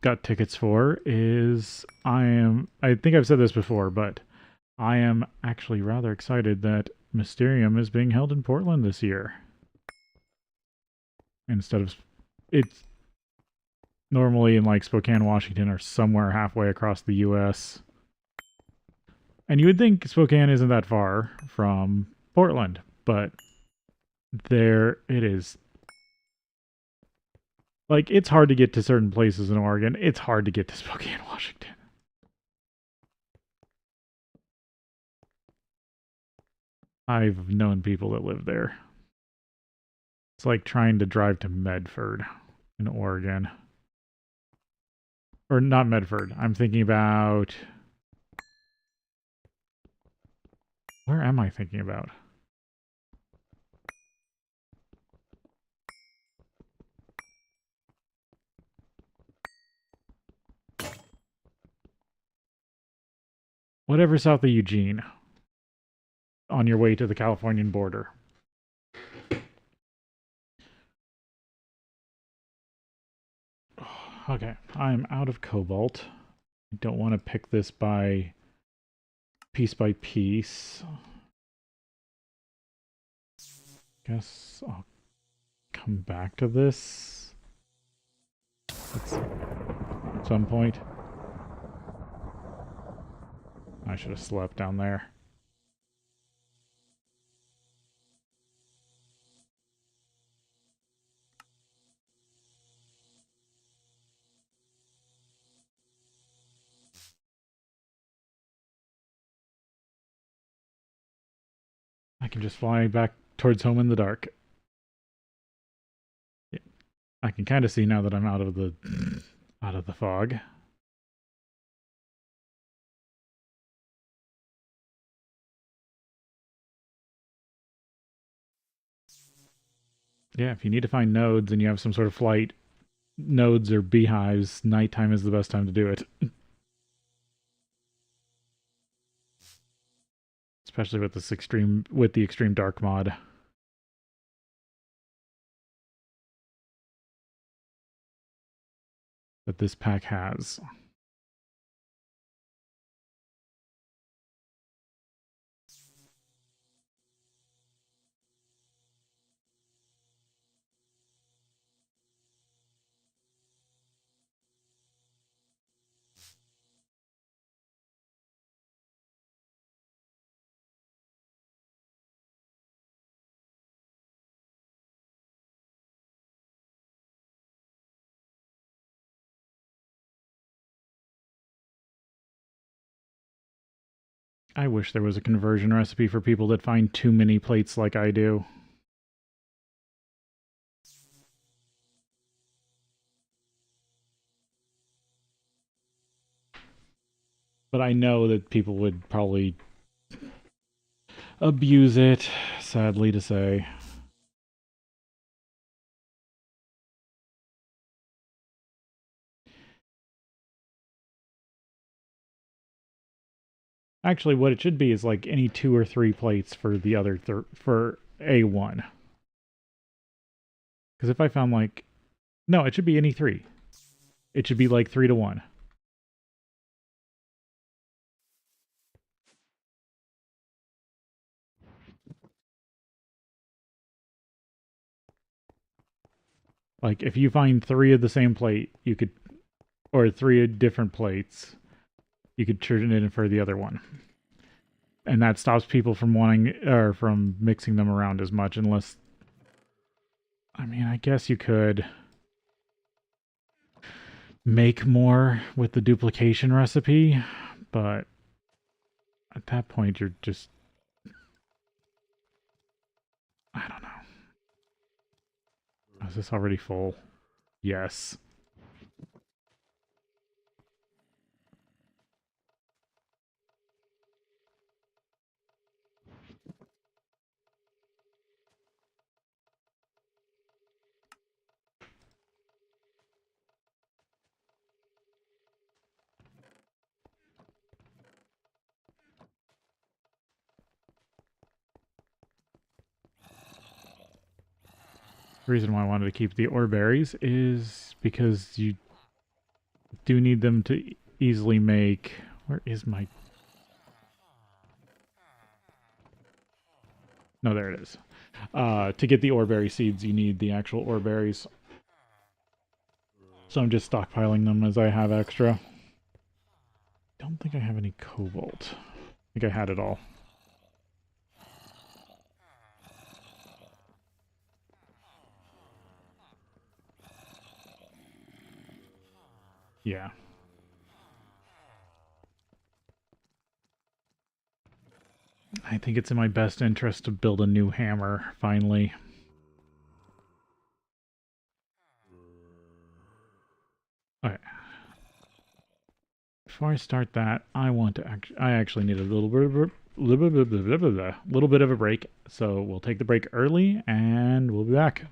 got tickets for is I think I've said this before, but I am actually rather excited that Mysterium is being held in Portland this year. Instead of it's normally in like Spokane, Washington, or somewhere halfway across the US. And you would think Spokane isn't that far from Portland, but there it is Like, it's hard to get to certain places in Oregon. It's hard to get to Spokane, Washington. I've known people that live there. It's like trying to drive to Medford in Oregon. Or not Medford. I'm thinking about... Where am I thinking about? Whatever south of Eugene. On your way to the Californian border. Okay, I'm out of cobalt. I don't want to pick this by piece. Guess I'll come back to this at some point. I should have slept down there. I can just fly back towards home in the dark. I can kind of see now that I'm out of the fog. Yeah, if you need to find nodes and you have some sort of flight, nodes or beehives, nighttime is the best time to do it. Especially with the extreme dark mod that this pack has. I wish there was a conversion recipe for people that find too many plates like I do. But I know that people would probably abuse it, sadly to say. Actually, what it should be is like any 2 or 3 plates for the other for A1. Because if I found like... No, it should be any 3. It should be like 3 to 1. Like, if you find 3 of the same plate, you could... Or 3 different plates, you could turn it in for the other one. And that stops people from from mixing them around as much, unless... I mean, I guess you could make more with the duplication recipe, but at that point you're just... I don't know. Is this already full? Yes. The reason why I wanted to keep the ore berries is because you do need them to easily make... Where is my... No, there it is. To get the ore berry seeds, you need the actual ore berries. So I'm just stockpiling them as I have extra. Don't think I have any cobalt. I think I had it all. Yeah. I think it's in my best interest to build a new hammer, finally. Okay. Before I start that, I want to I actually need a little bit of a break. So we'll take the break early and we'll be back.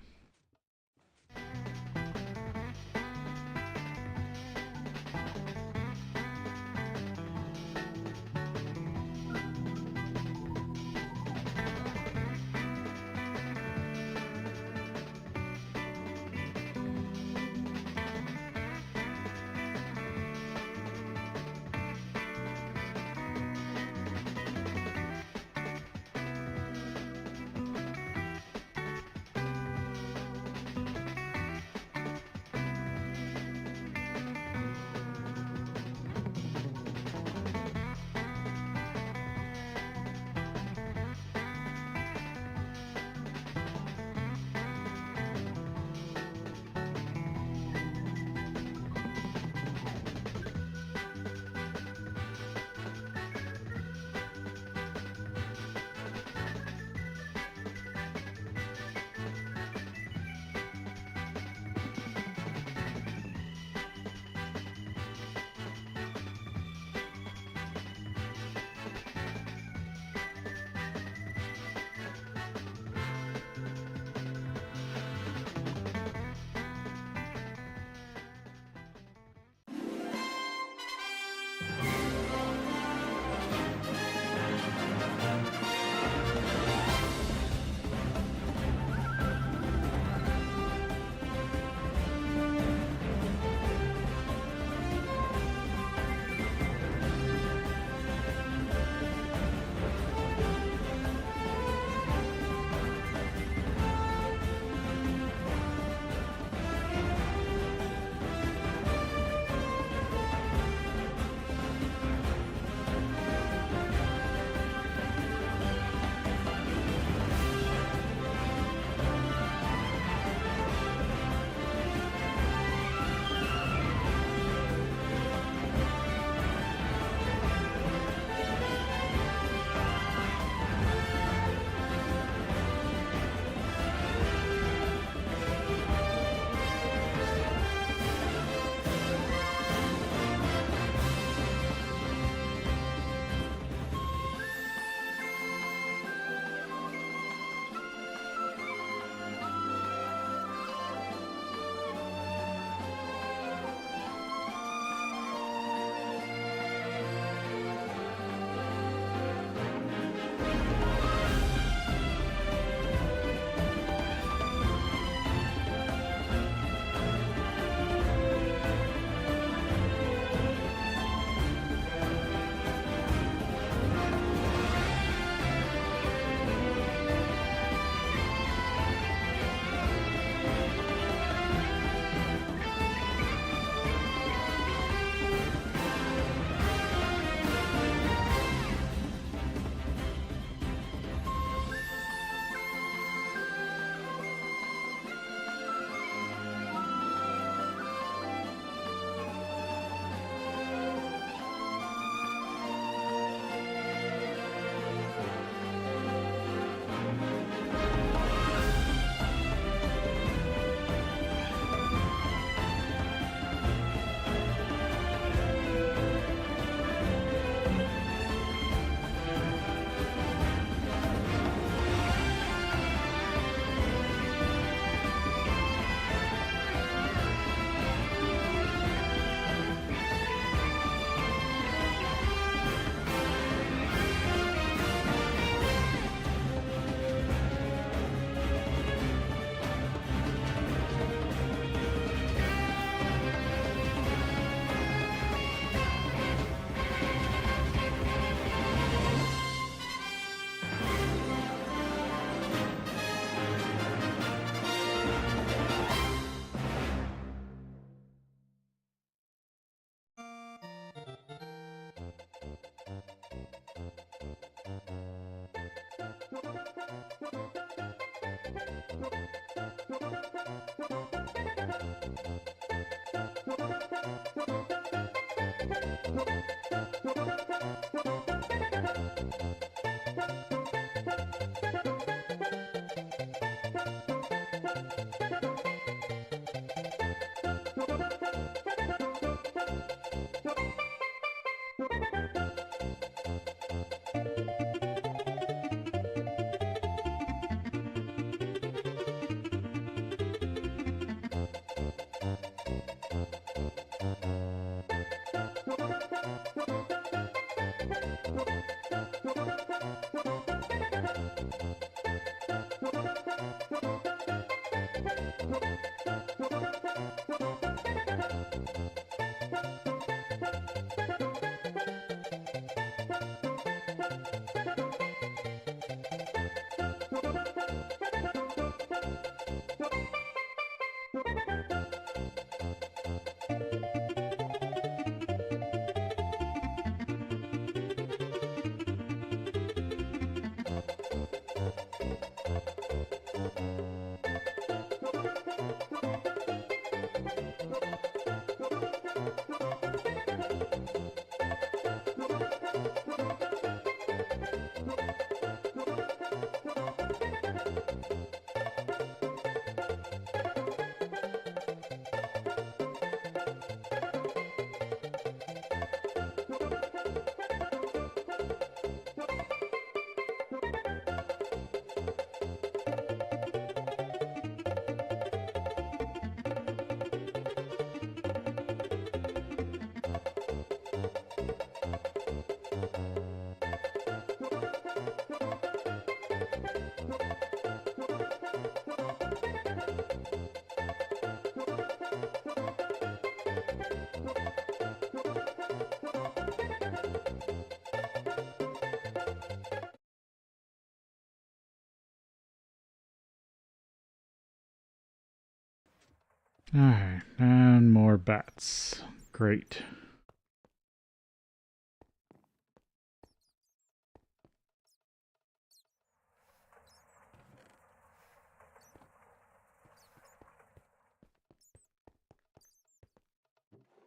Alright, and more bats. Great.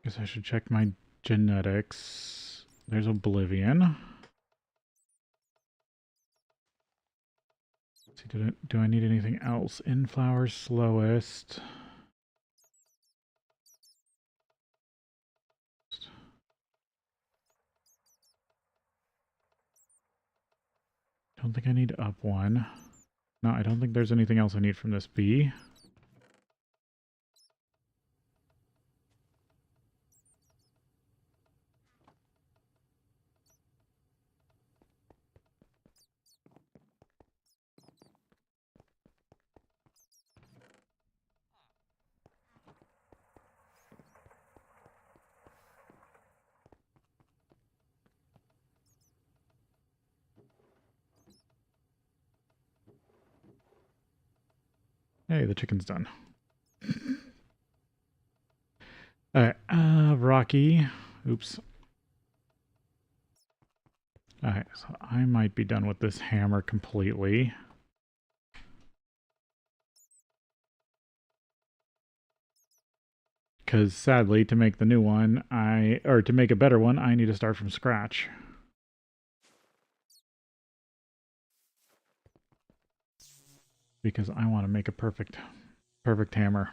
Guess I should check my genetics. There's Oblivion. Let's see, do I need anything else? In flowers, slowest. Don't think I need up one. No, I don't think there's anything else I need from this bee. Hey, the chicken's done. Alright, Rocky. Oops. Alright, so I might be done with this hammer completely. Because sadly, to make the new one, to make a better one, I need to start from scratch. Because I want to make a perfect hammer.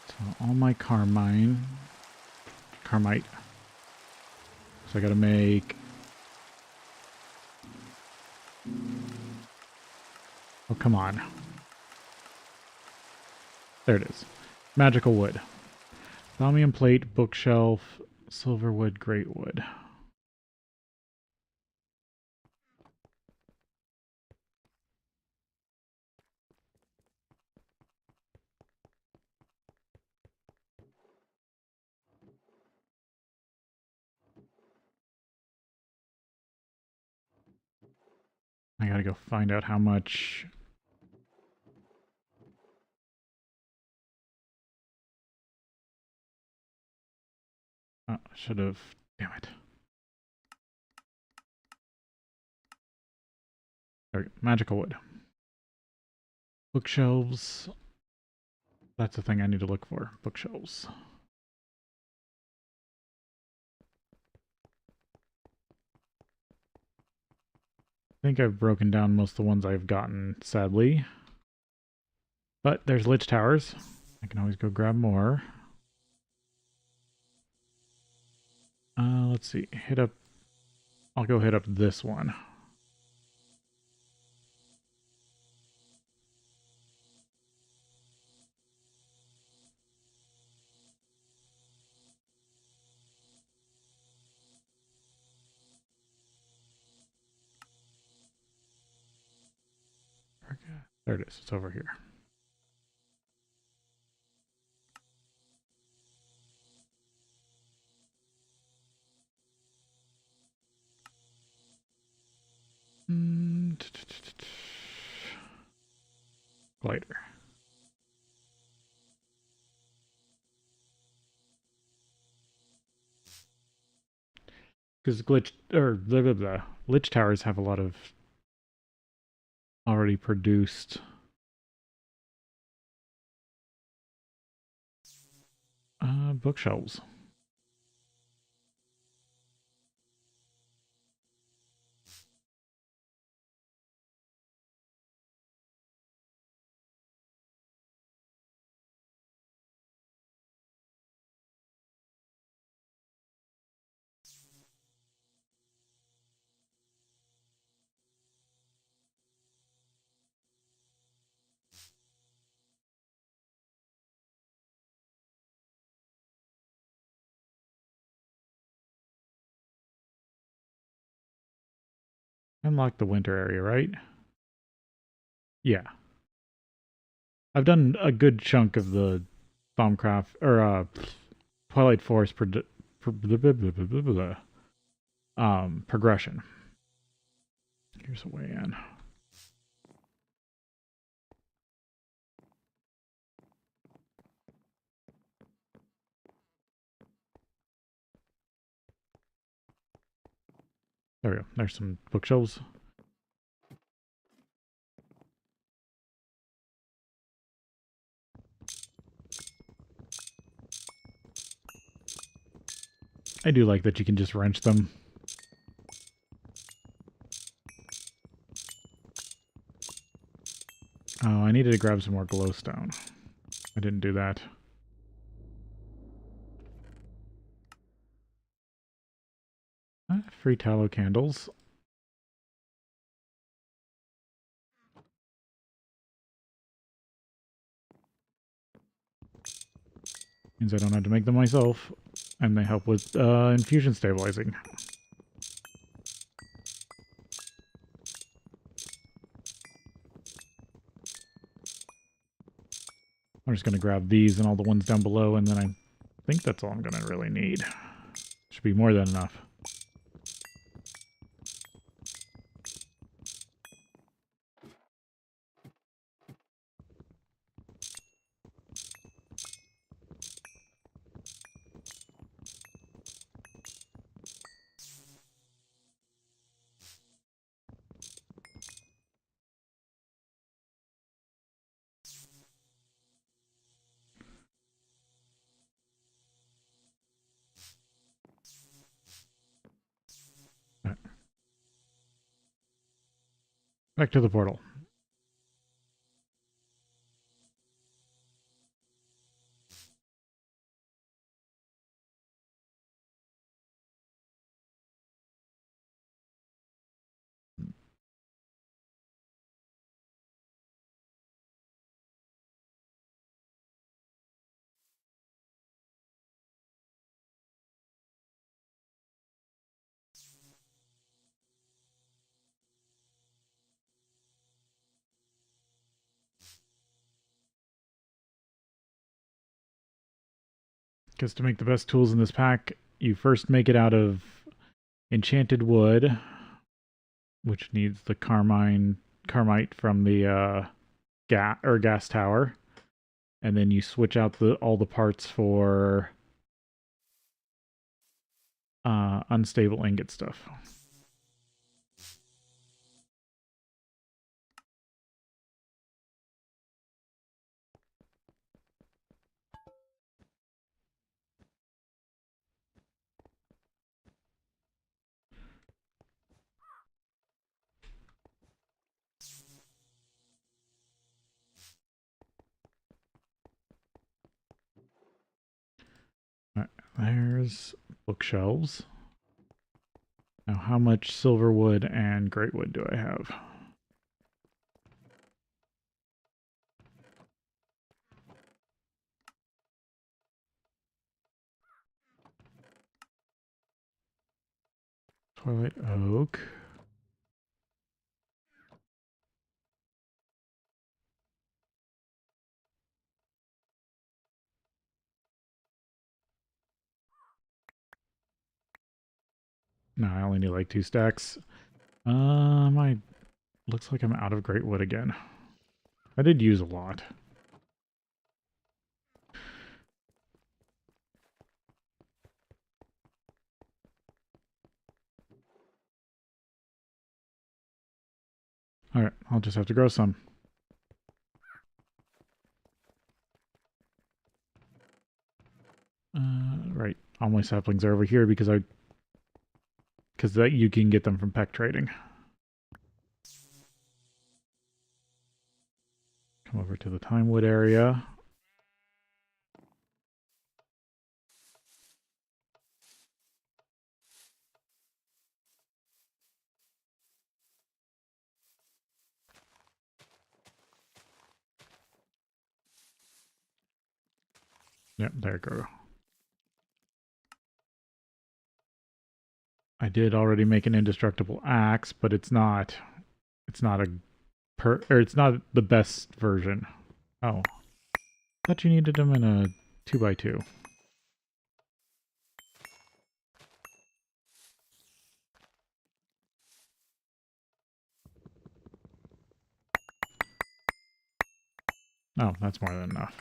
So all my carmite. So I gotta make... Oh, come on. There it is. Magical wood. Thaumium plate, bookshelf, silver wood, great wood. I gotta go find out how much... Oh, I should have... Damn it. There we go. Magical wood. Bookshelves. That's the thing I need to look for. Bookshelves. I think I've broken down most of the ones I've gotten, sadly. But there's Lich Towers. I can always go grab more. Let's see. Hit up... I'll go hit up this one. There it is. It's over here. Glider. Because the Lich Towers have a lot of already produced bookshelves. Unlock the winter area, right? Yeah. I've done a good chunk of the Bombcraft, or Twilight Forest progression. Here's a way in. There we go. There's some bookshelves. I do like that you can just wrench them. Oh, I needed to grab some more glowstone. I didn't do that. Free tallow candles. Means I don't have to make them myself. And they help with infusion stabilizing. I'm just going to grab these and all the ones down below, and then I think that's all I'm going to really need. Should be more than enough. Right. Back to the portal. Because to make the best tools in this pack, you first make it out of enchanted wood, which needs the carmite from the gas tower, and then you switch out all the parts for unstable ingot stuff. There's bookshelves. Now, how much silver wood and great wood do I have? Twilight oak. No, I only need like 2 stacks. I looks like I'm out of great wood again. I did use a lot. Alright, I'll just have to grow some. Right, all my saplings are over here because that you can get them from peck trading. Come over to the time wood area. Yep, there you go. I did already make an indestructible axe, but it's not it's not the best version. Oh. Thought you needed them in a 2x2. Oh, that's more than enough.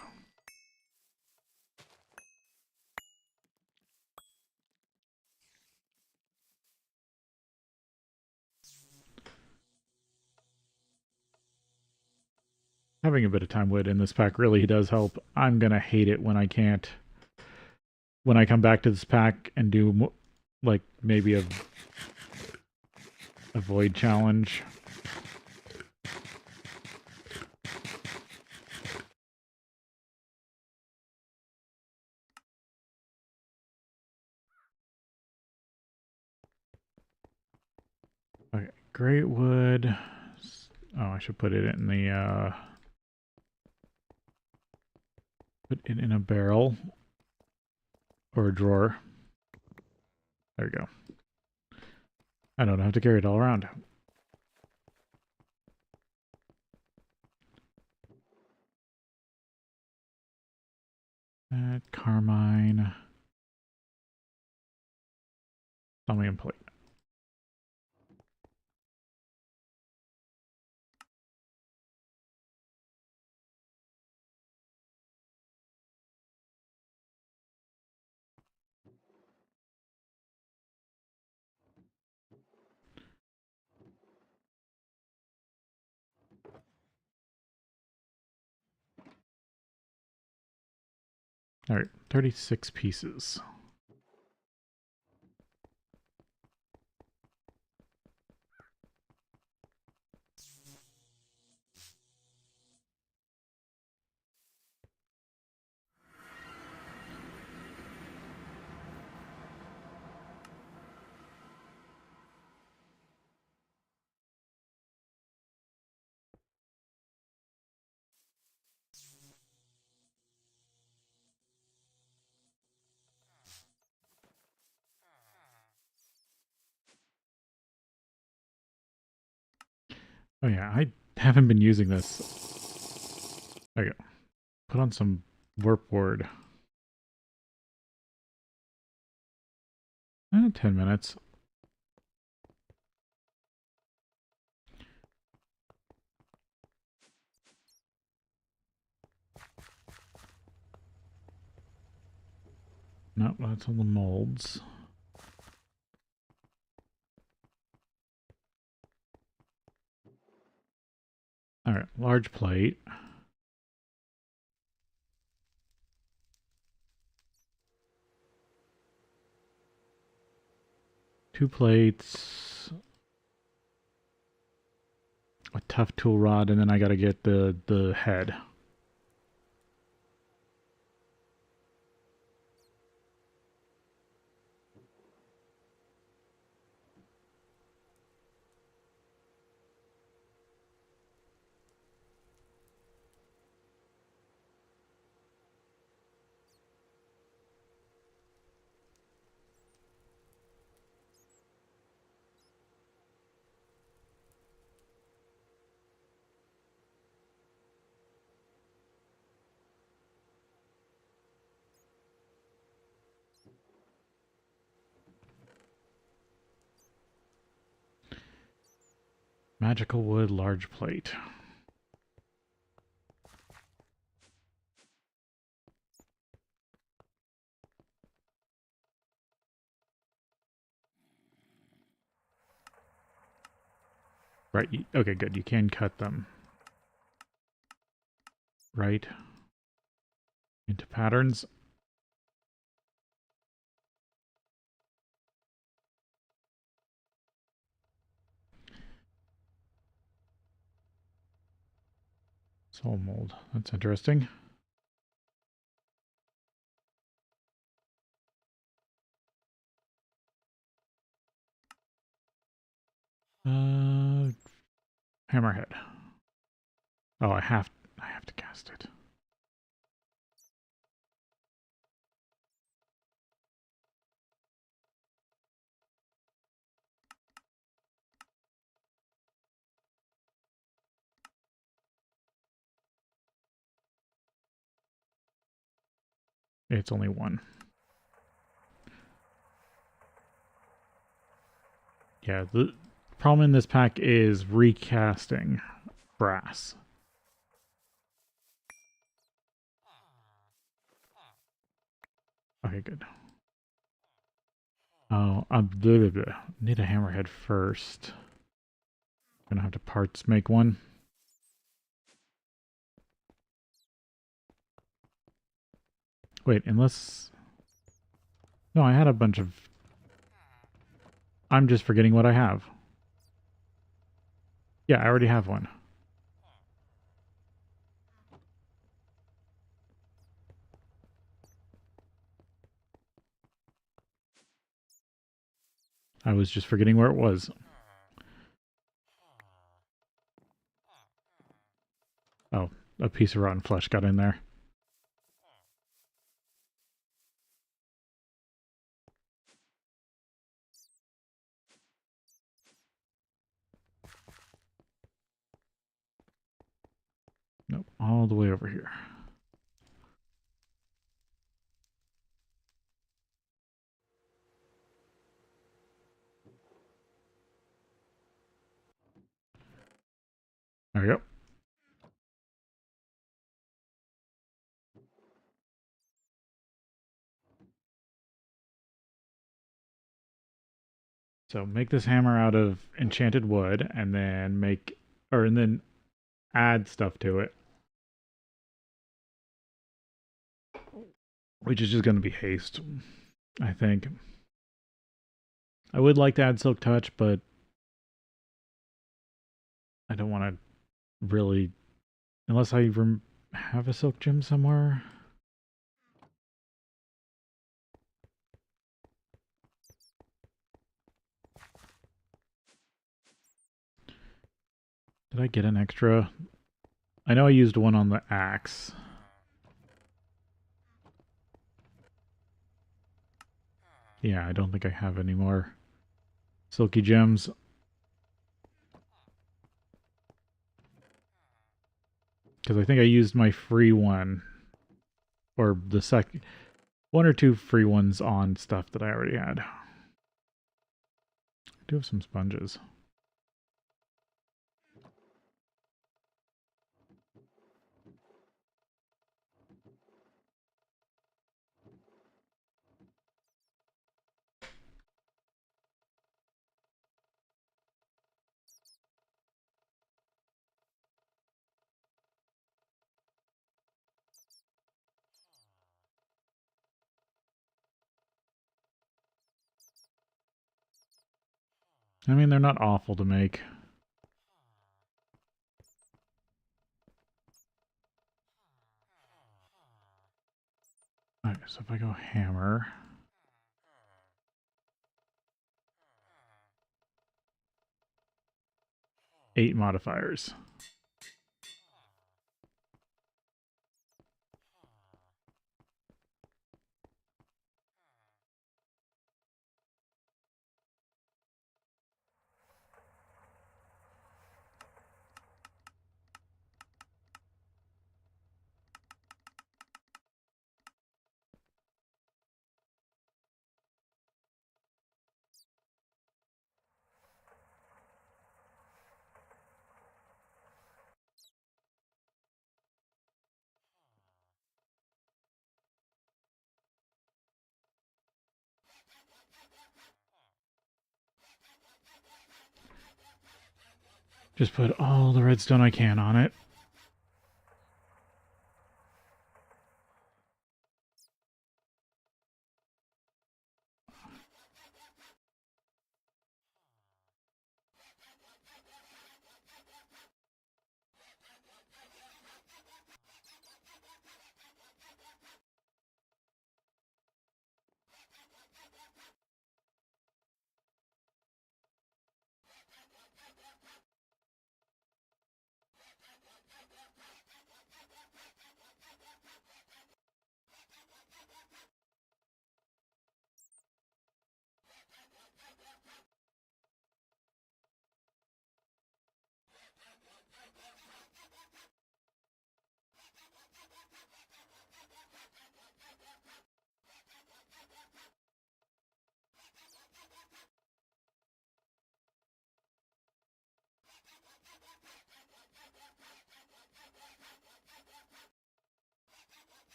Having a bit of time wood in this pack really does help. I'm gonna hate it when I can't... When I come back to this pack and do, like, maybe a void challenge. Okay, great wood. Oh, I should put it in the, put it in a barrel. Or a drawer. There we go. I don't have to carry it all around. Carmine. Thaumium plate. All right, 36 pieces. Oh yeah, I haven't been using this. There you go. Put on some warp ward. 10 minutes. Nope, that's on the molds. All right, large plate. Two plates. A tough tool rod, and then I gotta get the head. Magical wood, large plate. Right, okay, good. You can cut them. Right. Into patterns. Soul mold. That's interesting. Hammerhead. Oh, I have to cast it. It's only one. Yeah, the problem in this pack is recasting brass. Okay, good. Oh, need a hammerhead first. I'm gonna have to parts make one. Wait, unless... No, I had a bunch of... I'm just forgetting what I have. Yeah, I already have one. I was just forgetting where it was. Oh, a piece of rotten flesh got in there. Nope, all the way over here. There we go. So make this hammer out of enchanted wood and then and then add stuff to it. Which is just going to be haste, I think. I would like to add Silk Touch, but I don't want to really... Unless I have a Silk Gem somewhere. Did I get an extra? I know I used one on the axe. Yeah, I don't think I have any more Silky Gems. Because I think I used my free one. Or the one or two free ones on stuff that I already had. I do have some sponges. I mean, they're not awful to make. Alright, so if I go hammer... 8 modifiers. Just put all the redstone I can on it.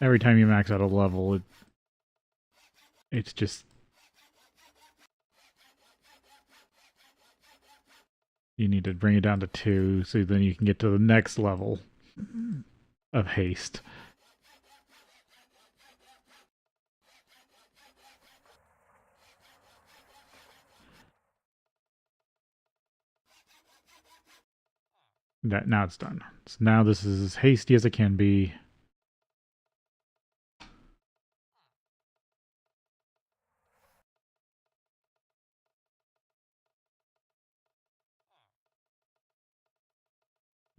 Every time you max out a level, it's just... You need to bring it down to 2, so then you can get to the next level of haste. Now it's done. So now this is as hasty as it can be.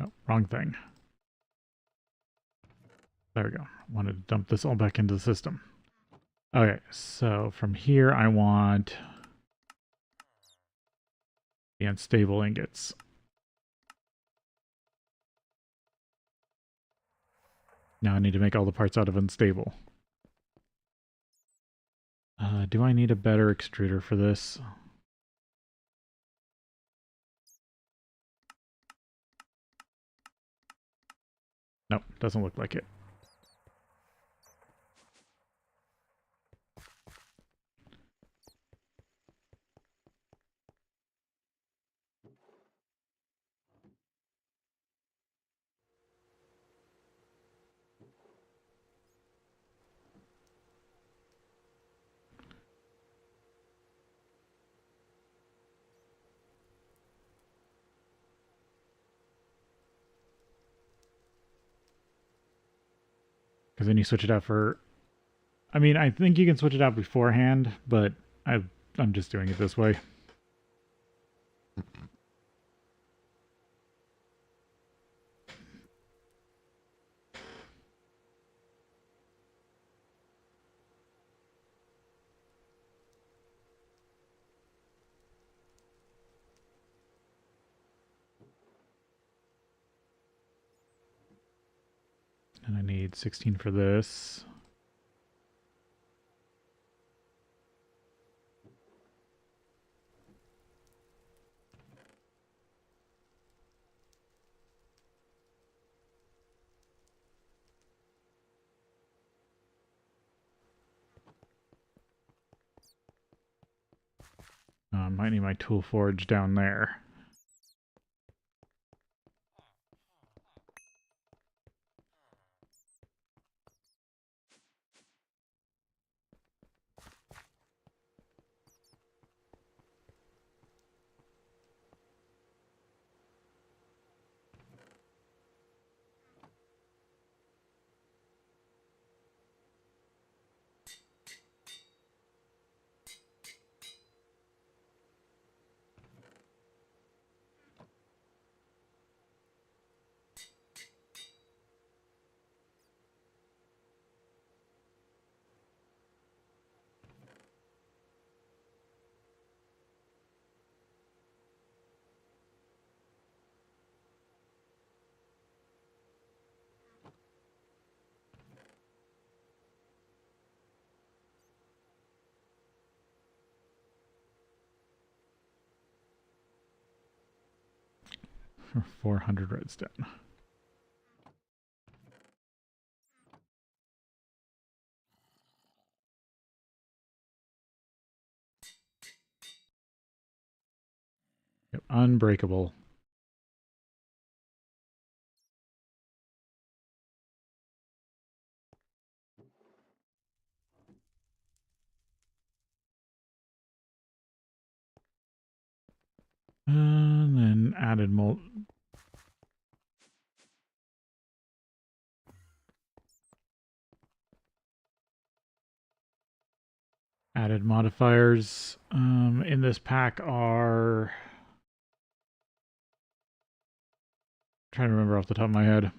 Oh, wrong thing. There we go. I wanted to dump this all back into the system. Okay, so from here I want the unstable ingots. Now I need to make all the parts out of unstable. Do I need a better extruder for this? Nope, doesn't look like it. Because then you switch it out for... I mean, I think you can switch it out beforehand, but I'm just doing it this way. And I need 16 for this. I might need my tool forge down there. For 400 redstone. Yep, unbreakable. And then added added modifiers. In this pack are, trying to remember off the top of my head.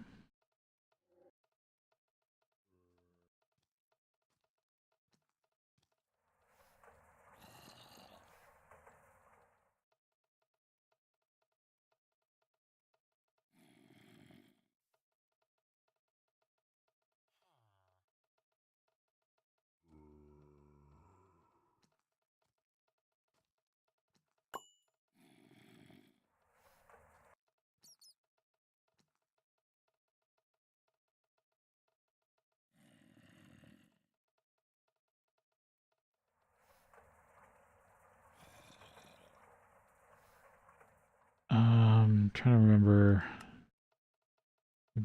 Trying to remember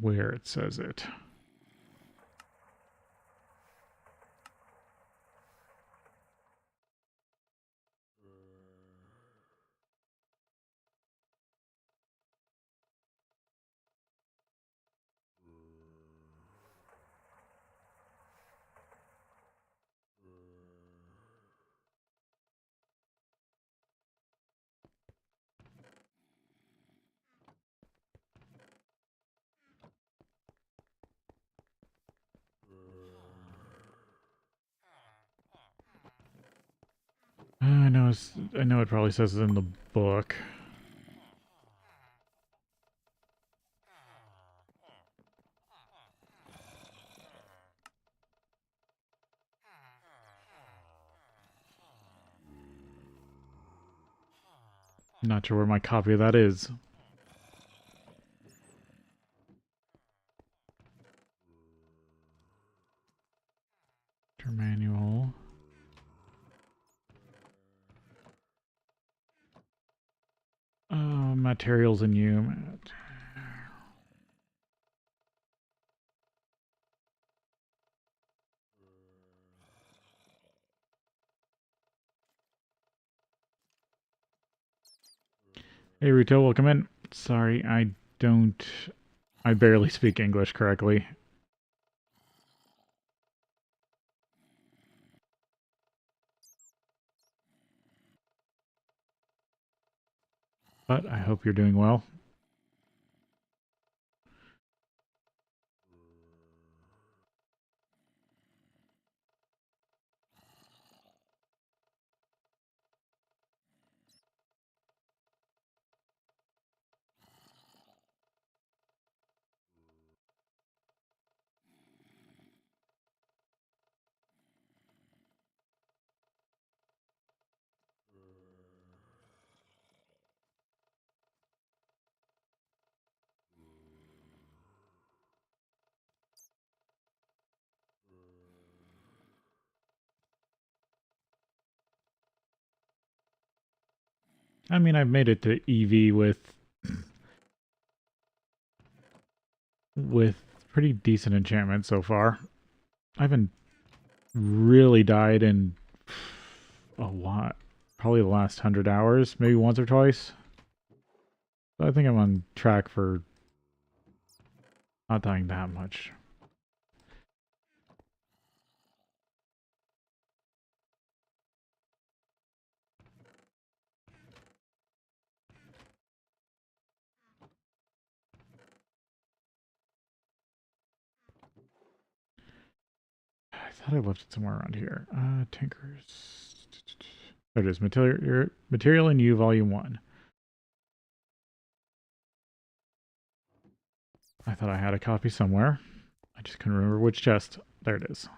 where it says it. I know it probably says it in the book. I'm not sure where my copy of that is. Manual. Materials in you. Hey Rito, welcome in. Sorry, I barely speak English correctly. But I hope you're doing well. I mean, I've made it to EV with pretty decent enchantment so far. I haven't really died in a lot. Probably the last 100 hours, maybe once or twice. So I think I'm on track for not dying that much. I thought I left it somewhere around here. Tinkers. There it is. Material in You, Volume 1. I thought I had a copy somewhere. I just couldn't remember which chest. There it is.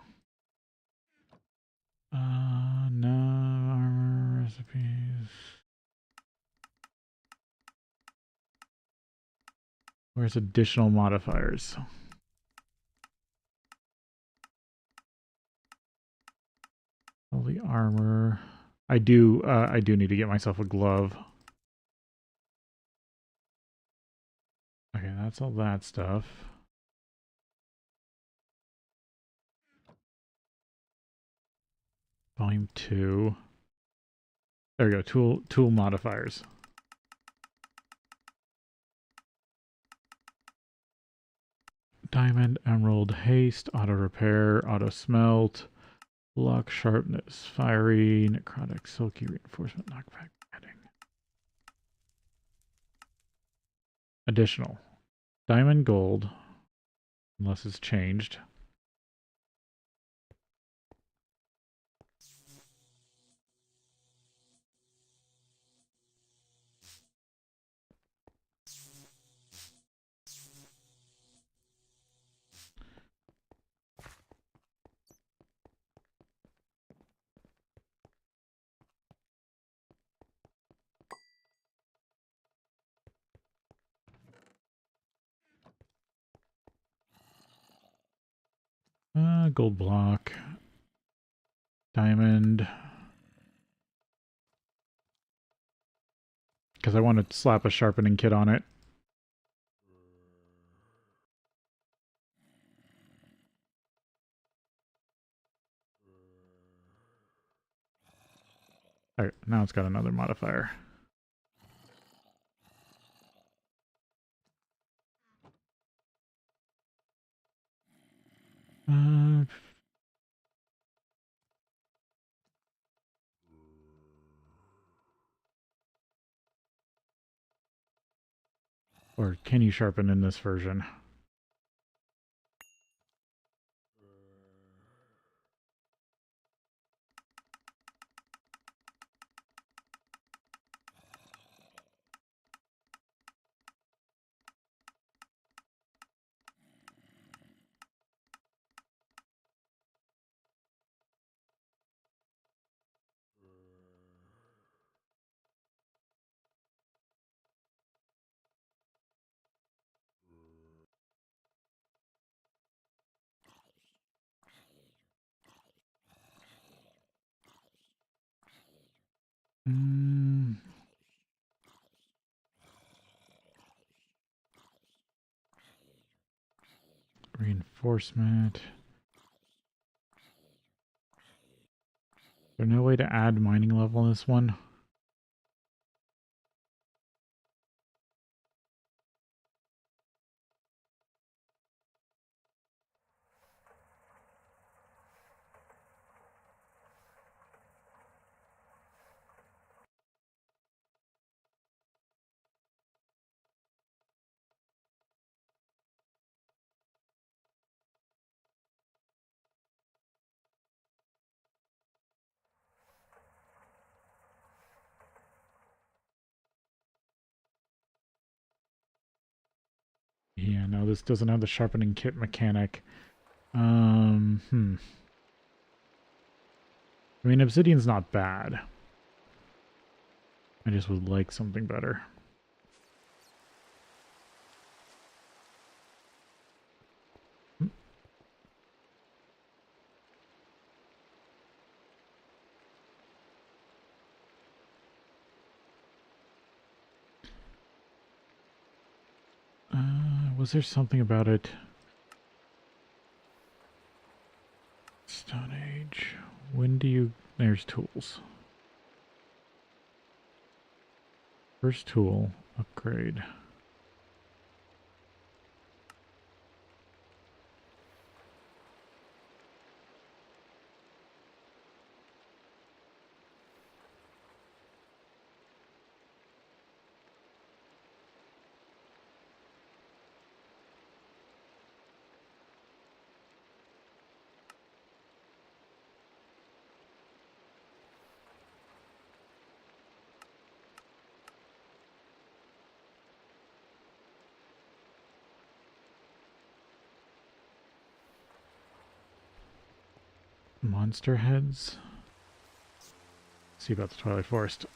No armor recipes. Where's additional modifiers? All the armor. I do need to get myself a glove. Okay, that's all that stuff. Volume 2. There we go. Tool modifiers. Diamond, emerald, haste, auto repair, auto smelt, luck, sharpness, fiery, necrotic, silky, reinforcement, knockback, padding. Additional. Diamond, gold, unless it's changed. Gold block. Diamond. Because I want to slap a sharpening kit on it. Alright, now it's got another modifier. Or can you sharpen in this version? Reinforcement. Is there no way to add mining level in this one? Yeah, no, this doesn't have the sharpening kit mechanic. I mean, obsidian's not bad. I just would like something better. Was there something about it? Stone Age. When do you... There's tools. First tool. Upgrade. Monster heads. See about the Twilight Forest.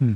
Hmm.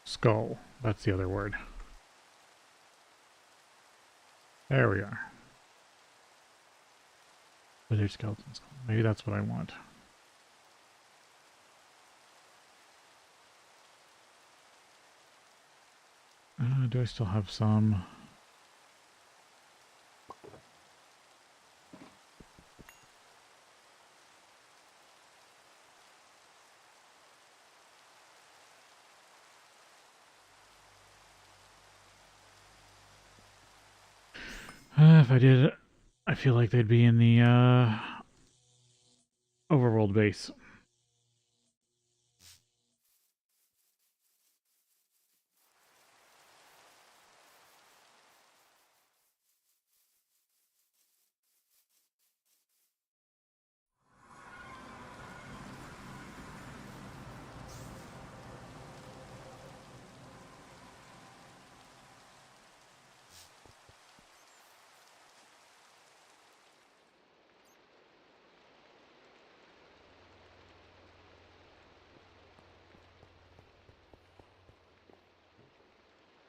Skull. That's the other word. There we are. Wizard skeleton skull. Maybe that's what I want. Do I still have some? If I did, I feel like they'd be in the overworld base.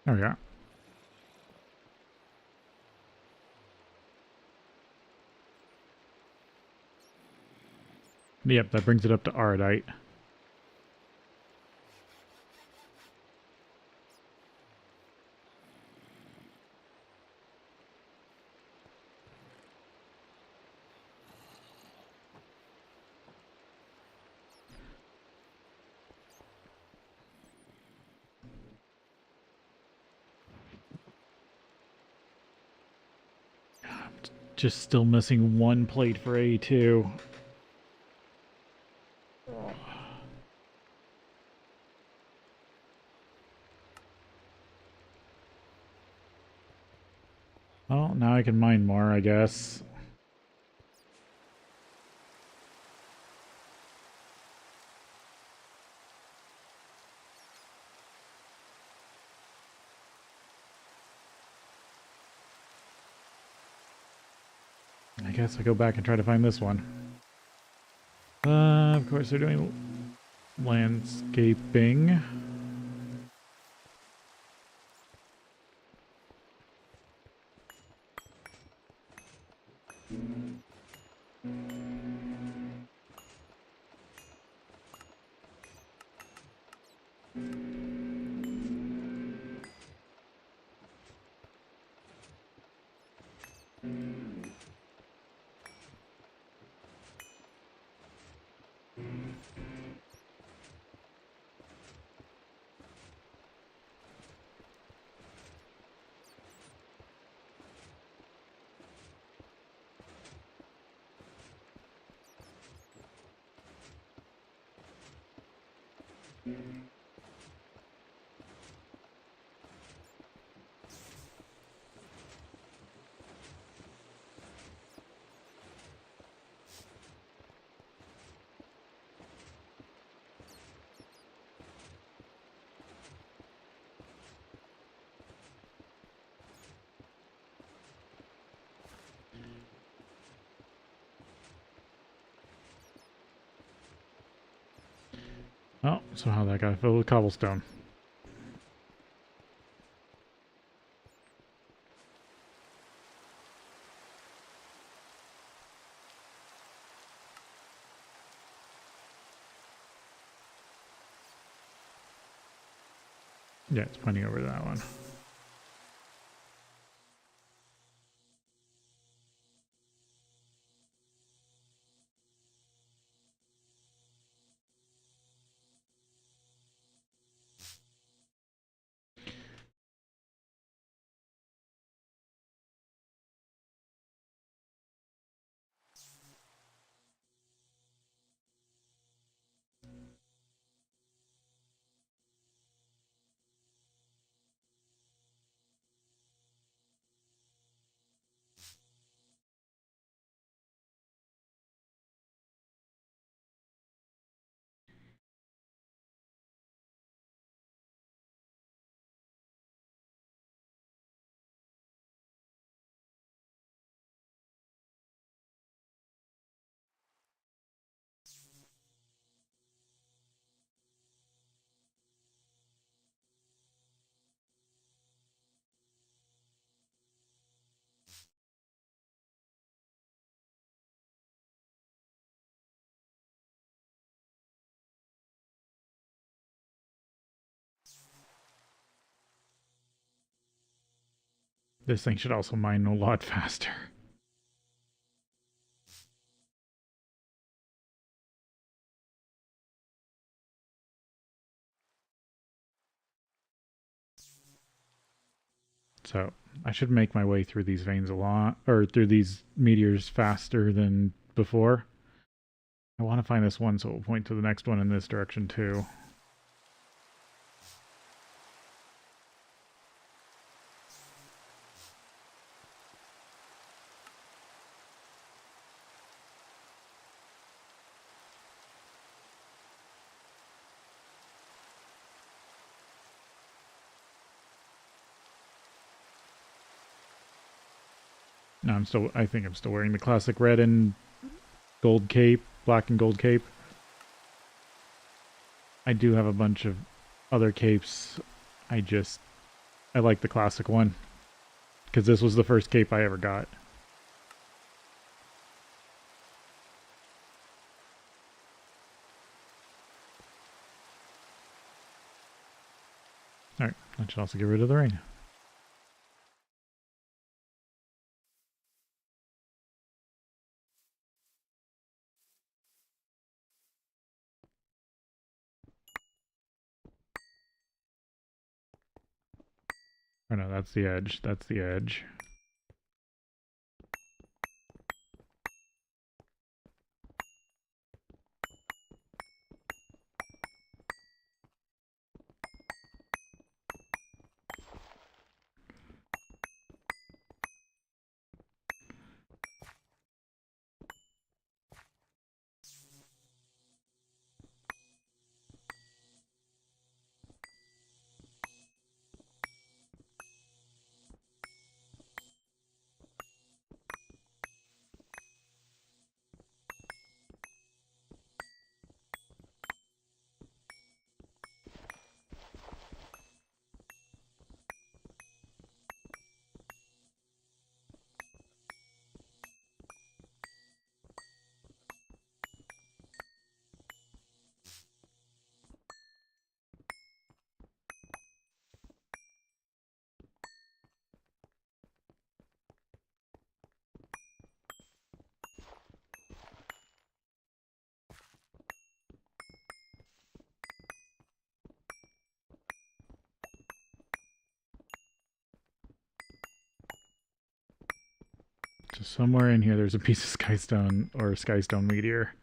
There we are. Yep, that brings it up to Ardite. Just still missing one plate for AE2. Well, now I can mine more, I guess. I guess I go back and try to find this one. Of course, they're doing landscaping. Oh, somehow that got filled with cobblestone. Yeah, it's pointing over that one. This thing should also mine a lot faster. So I should make my way through these veins a lot, or through these meteors faster than before. I want to find this one so it will point to the next one in this direction too. No, I think I'm still wearing the classic red and gold cape, black and gold cape. I do have a bunch of other capes. I like the classic one. Because this was the first cape I ever got. Alright, that should also get rid of the rain. Oh no, that's the edge. That's the edge. So somewhere in here there's a piece of skystone or a skystone meteor.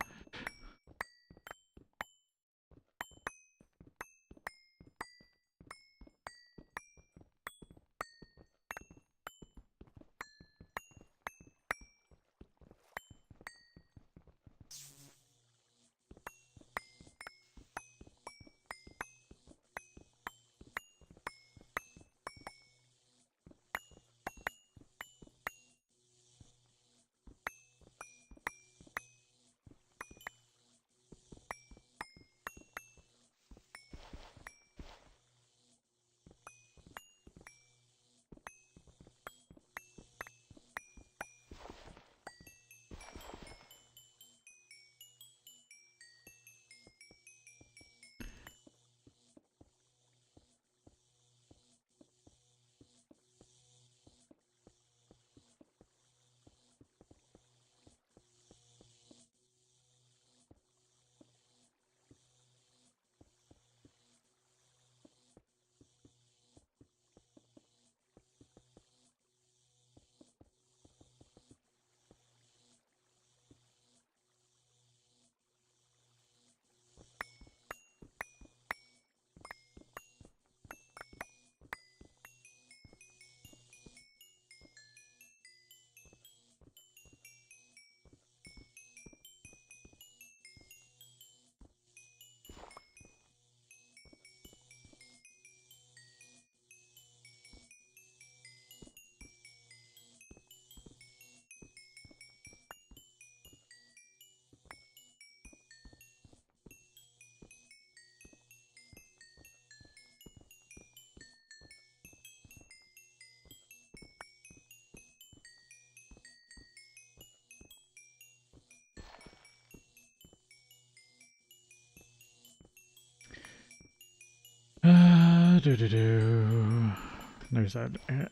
There's that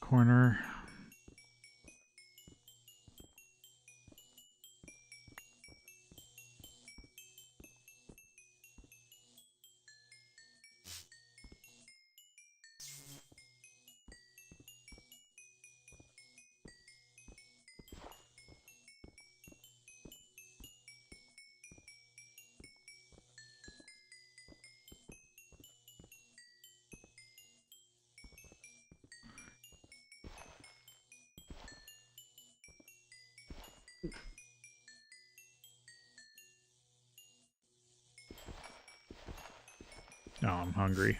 corner. Oh, I'm hungry.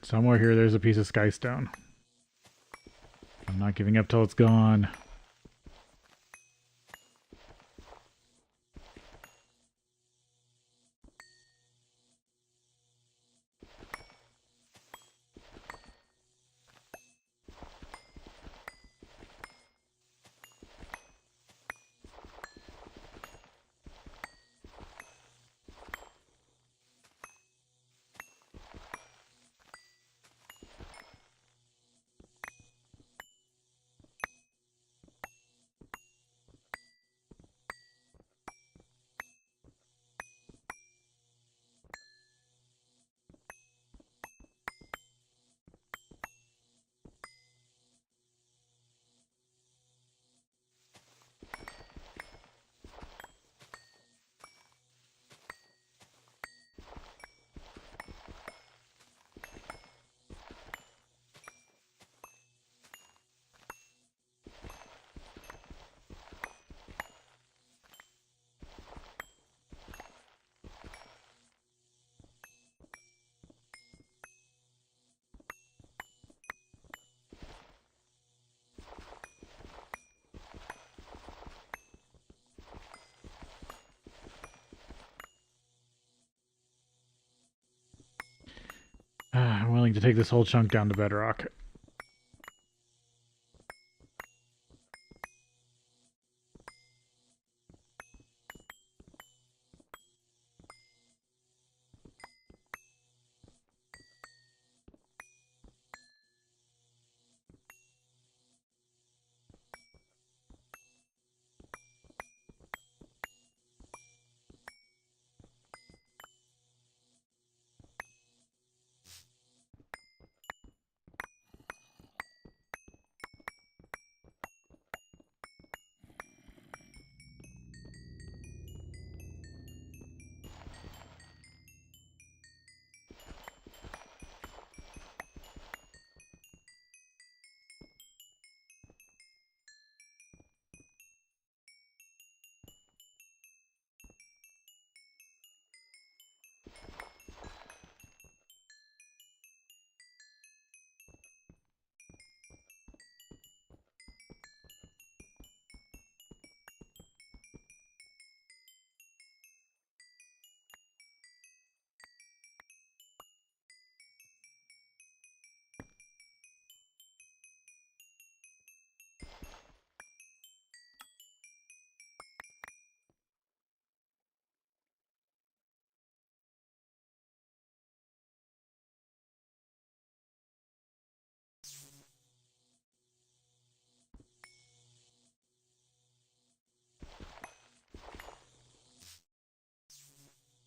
Somewhere here there's a piece of skystone. I'm not giving up till it's gone. I'm willing to take this whole chunk down to bedrock.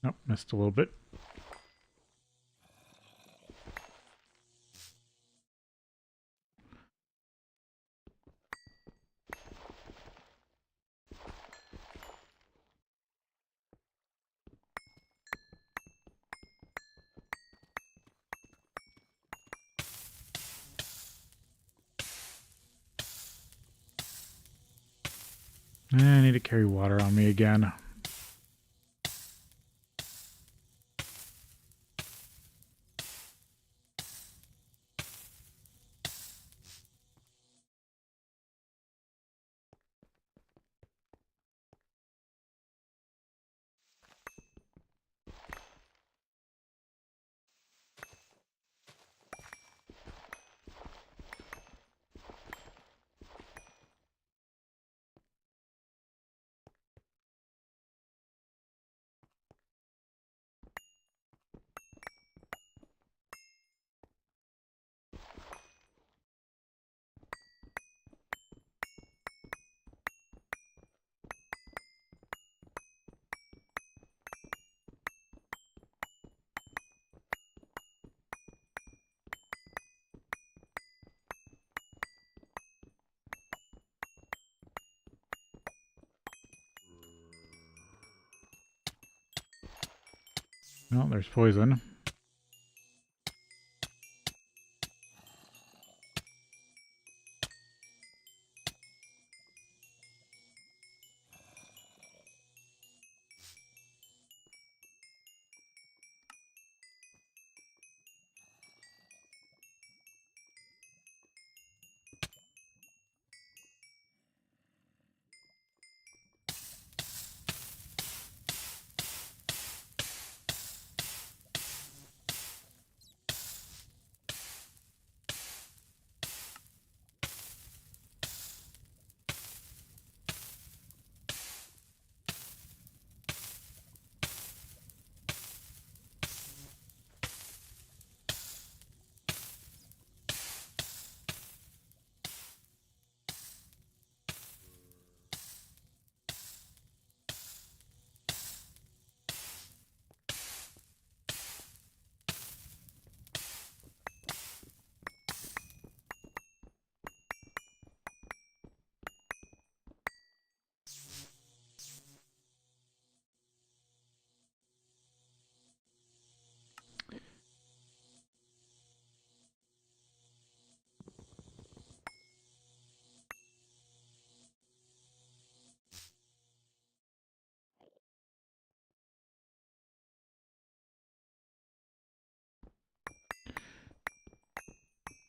Oh, missed a little bit. I need to carry water on me again. Oh, there's poison.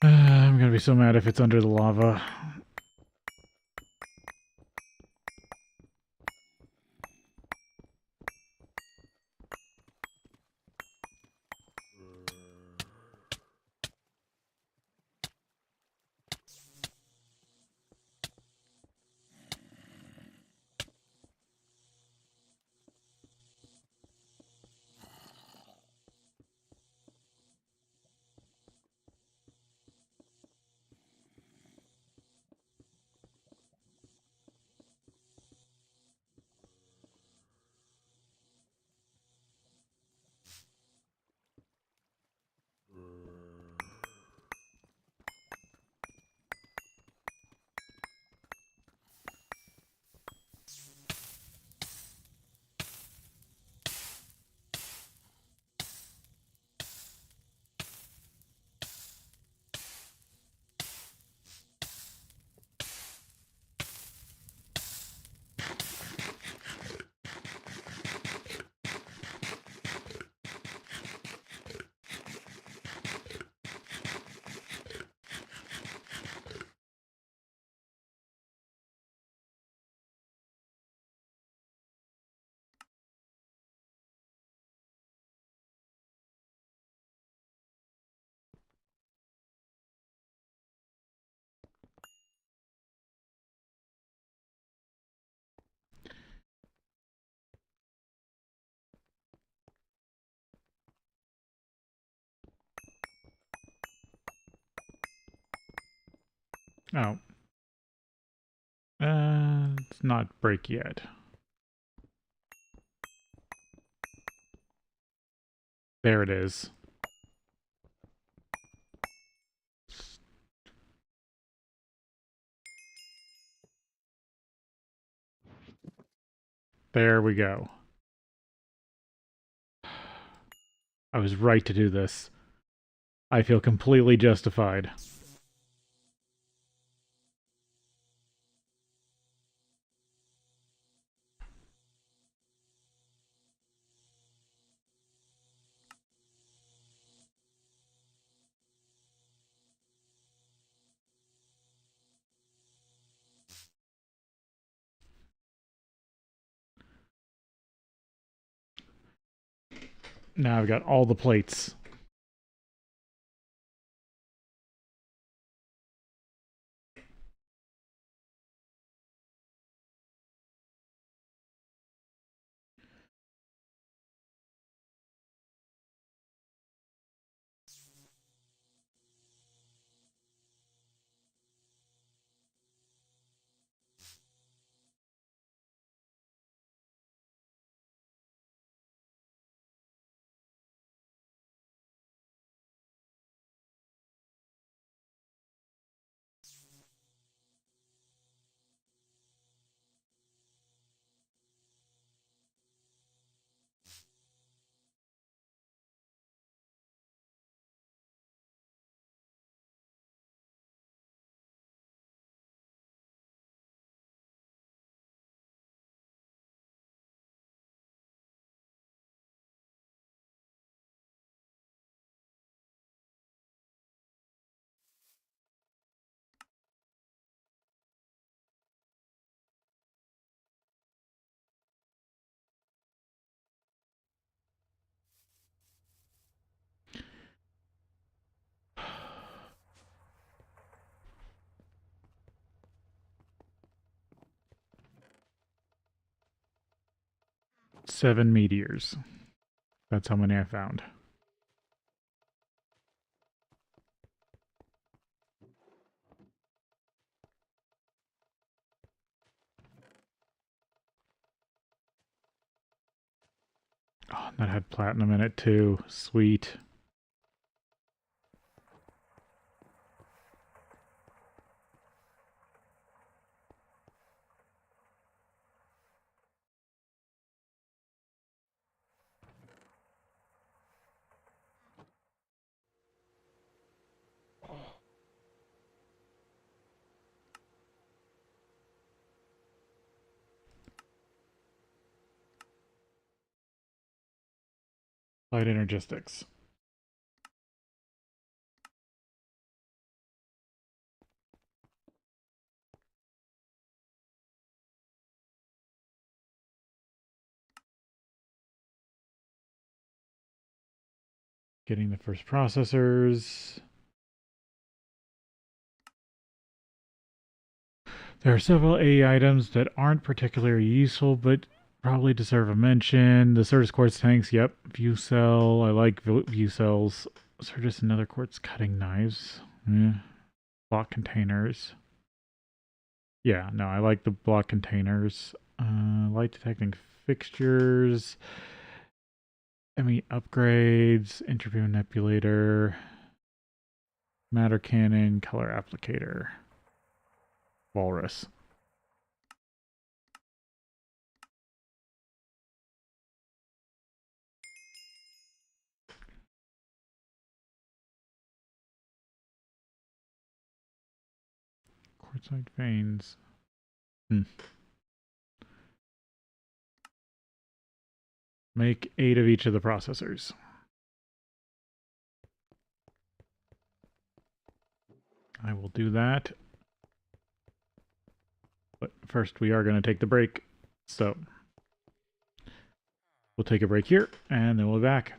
I'm gonna be so mad if it's under the lava. Oh. It's not break yet. There it is. There we go. I was right to do this. I feel completely justified. Now I've got all the plates. Seven meteors. That's how many I found. Oh, that had platinum in it too. Sweet. Light energistics. Getting the first processors. There are several AE items that aren't particularly useful, but probably deserve a mention. The Certus quartz tanks, yep. View cell, I like view cells. Certus and other quartz cutting knives. Block containers. Yeah, no, I like the block containers. Light detecting fixtures. ME upgrades. Interview manipulator. Matter cannon. Color applicator. Walrus. Quartzite veins. Make 8 of each of the processors. I will do that. But first we are going to take the break. So we'll take a break here and then we'll be back.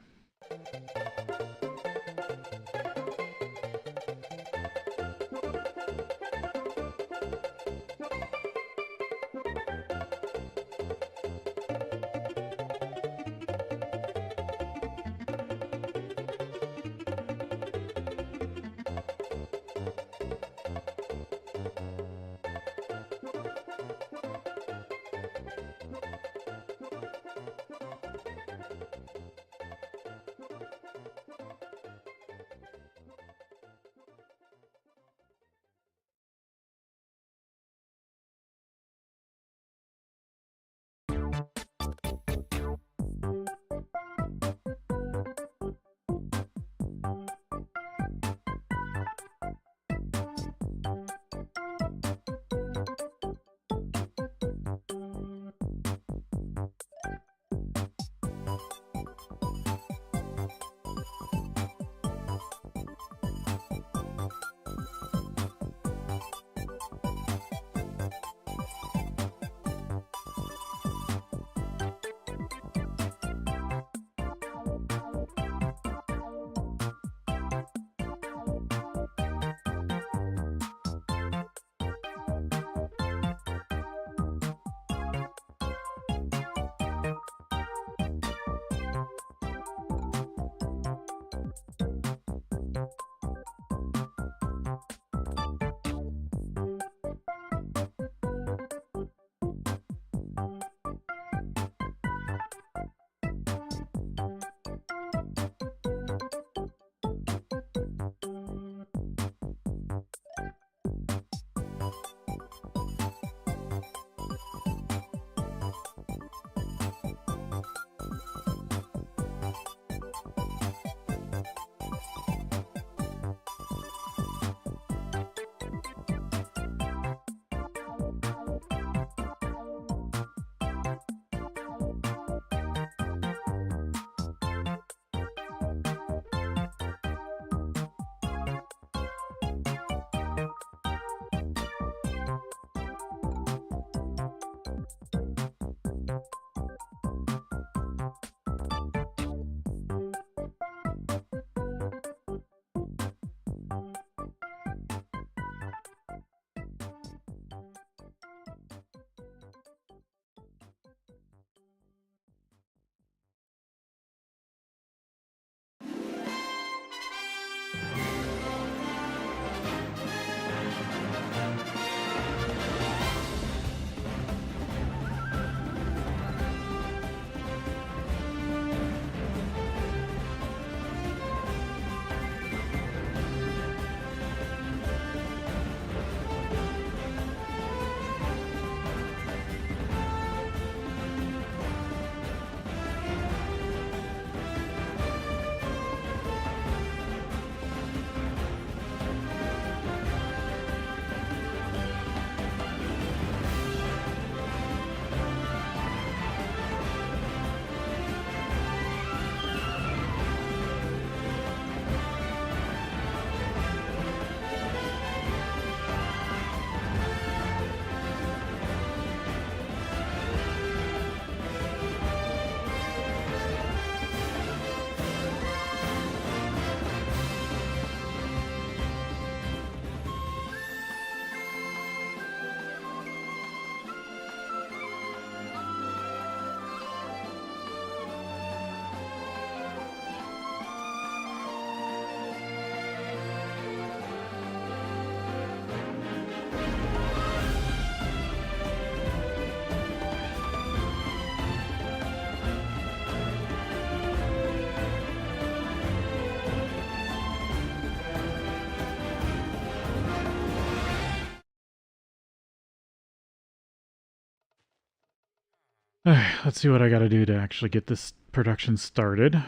Alright, let's see what I gotta do to actually get this production started.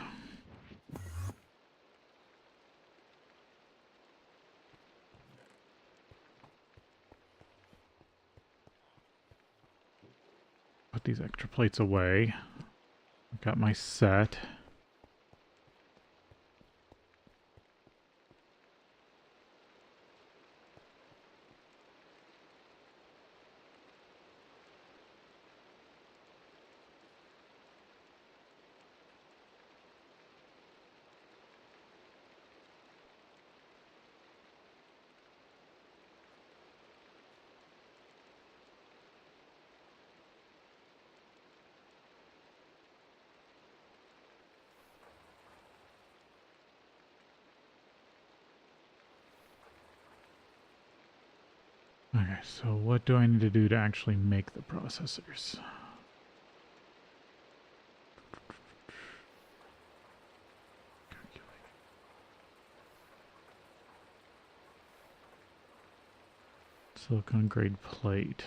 Put these extra plates away. Got my set. Okay, so what do I need to do to actually make the processors? Silicon grade plate.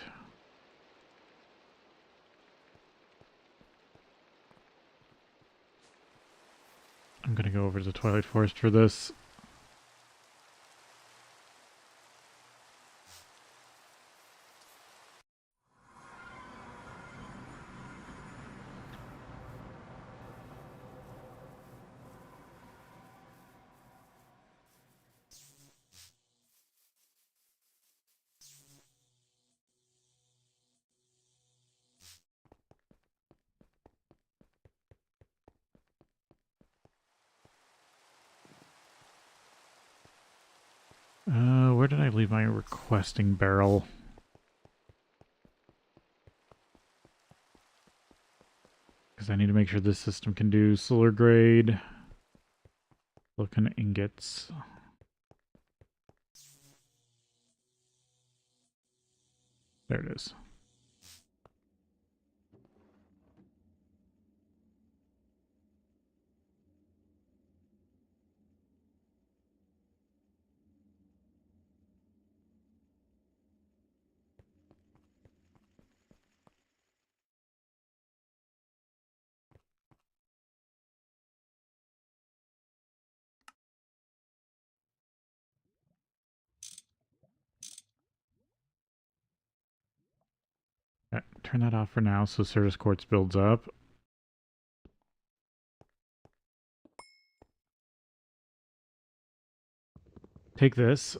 I'm gonna go over to the Twilight Forest for this. Where did I leave my requesting barrel? Because I need to make sure this system can do solar grade silicon ingots. There it is. Okay, turn that off for now so Certus Quartz builds up. Take this.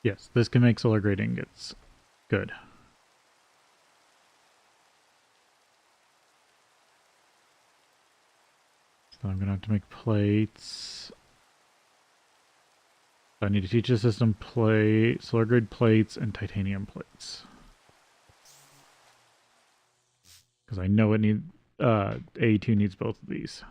Yes, this can make solar grade ingots. Good. So I'm gonna have to make plates. I need to teach the system solar grade plates and titanium plates. Because I know AE2 needs both of these.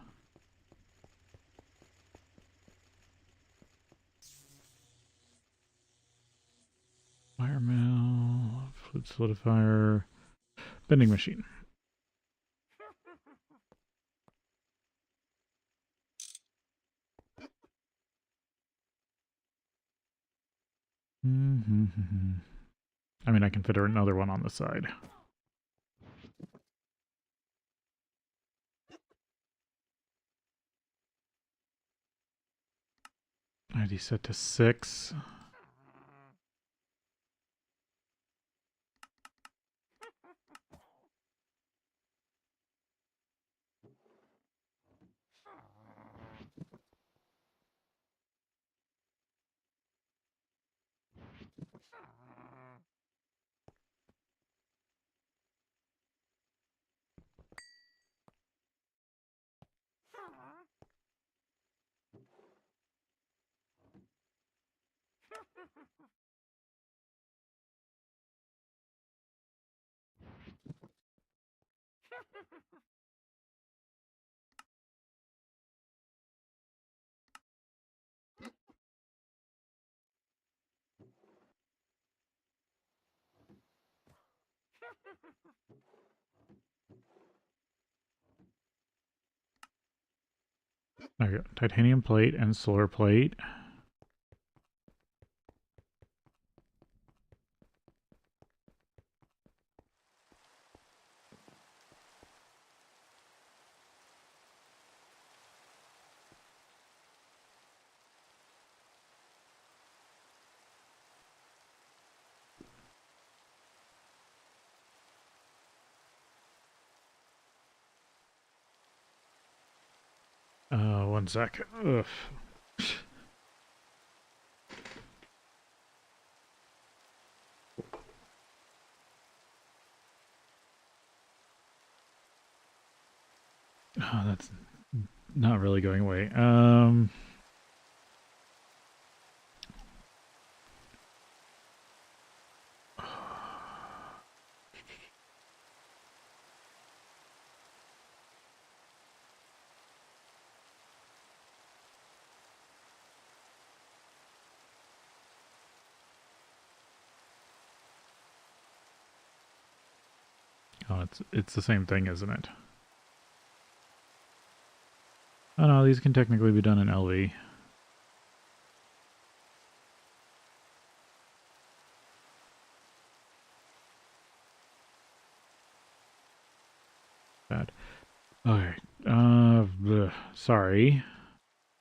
Fire mill, fluid solidifier, bending machine. I mean, I can fit another one on the side. ID set to 6. There we go. Titanium plate and solar plate. One sec. Ugh. Oh, that's not really going away. Oh, it's the same thing, isn't it? Oh no, these can technically be done in LV. Bad. Okay. Sorry.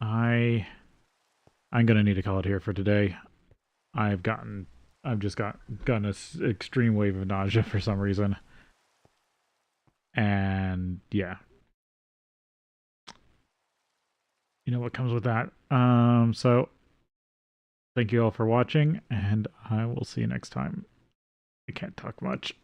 I'm gonna need to call it here for today. I've just gotten this extreme wave of nausea for some reason. And yeah, you know what comes with that. So thank you all for watching, and I will see you next time. I can't talk much.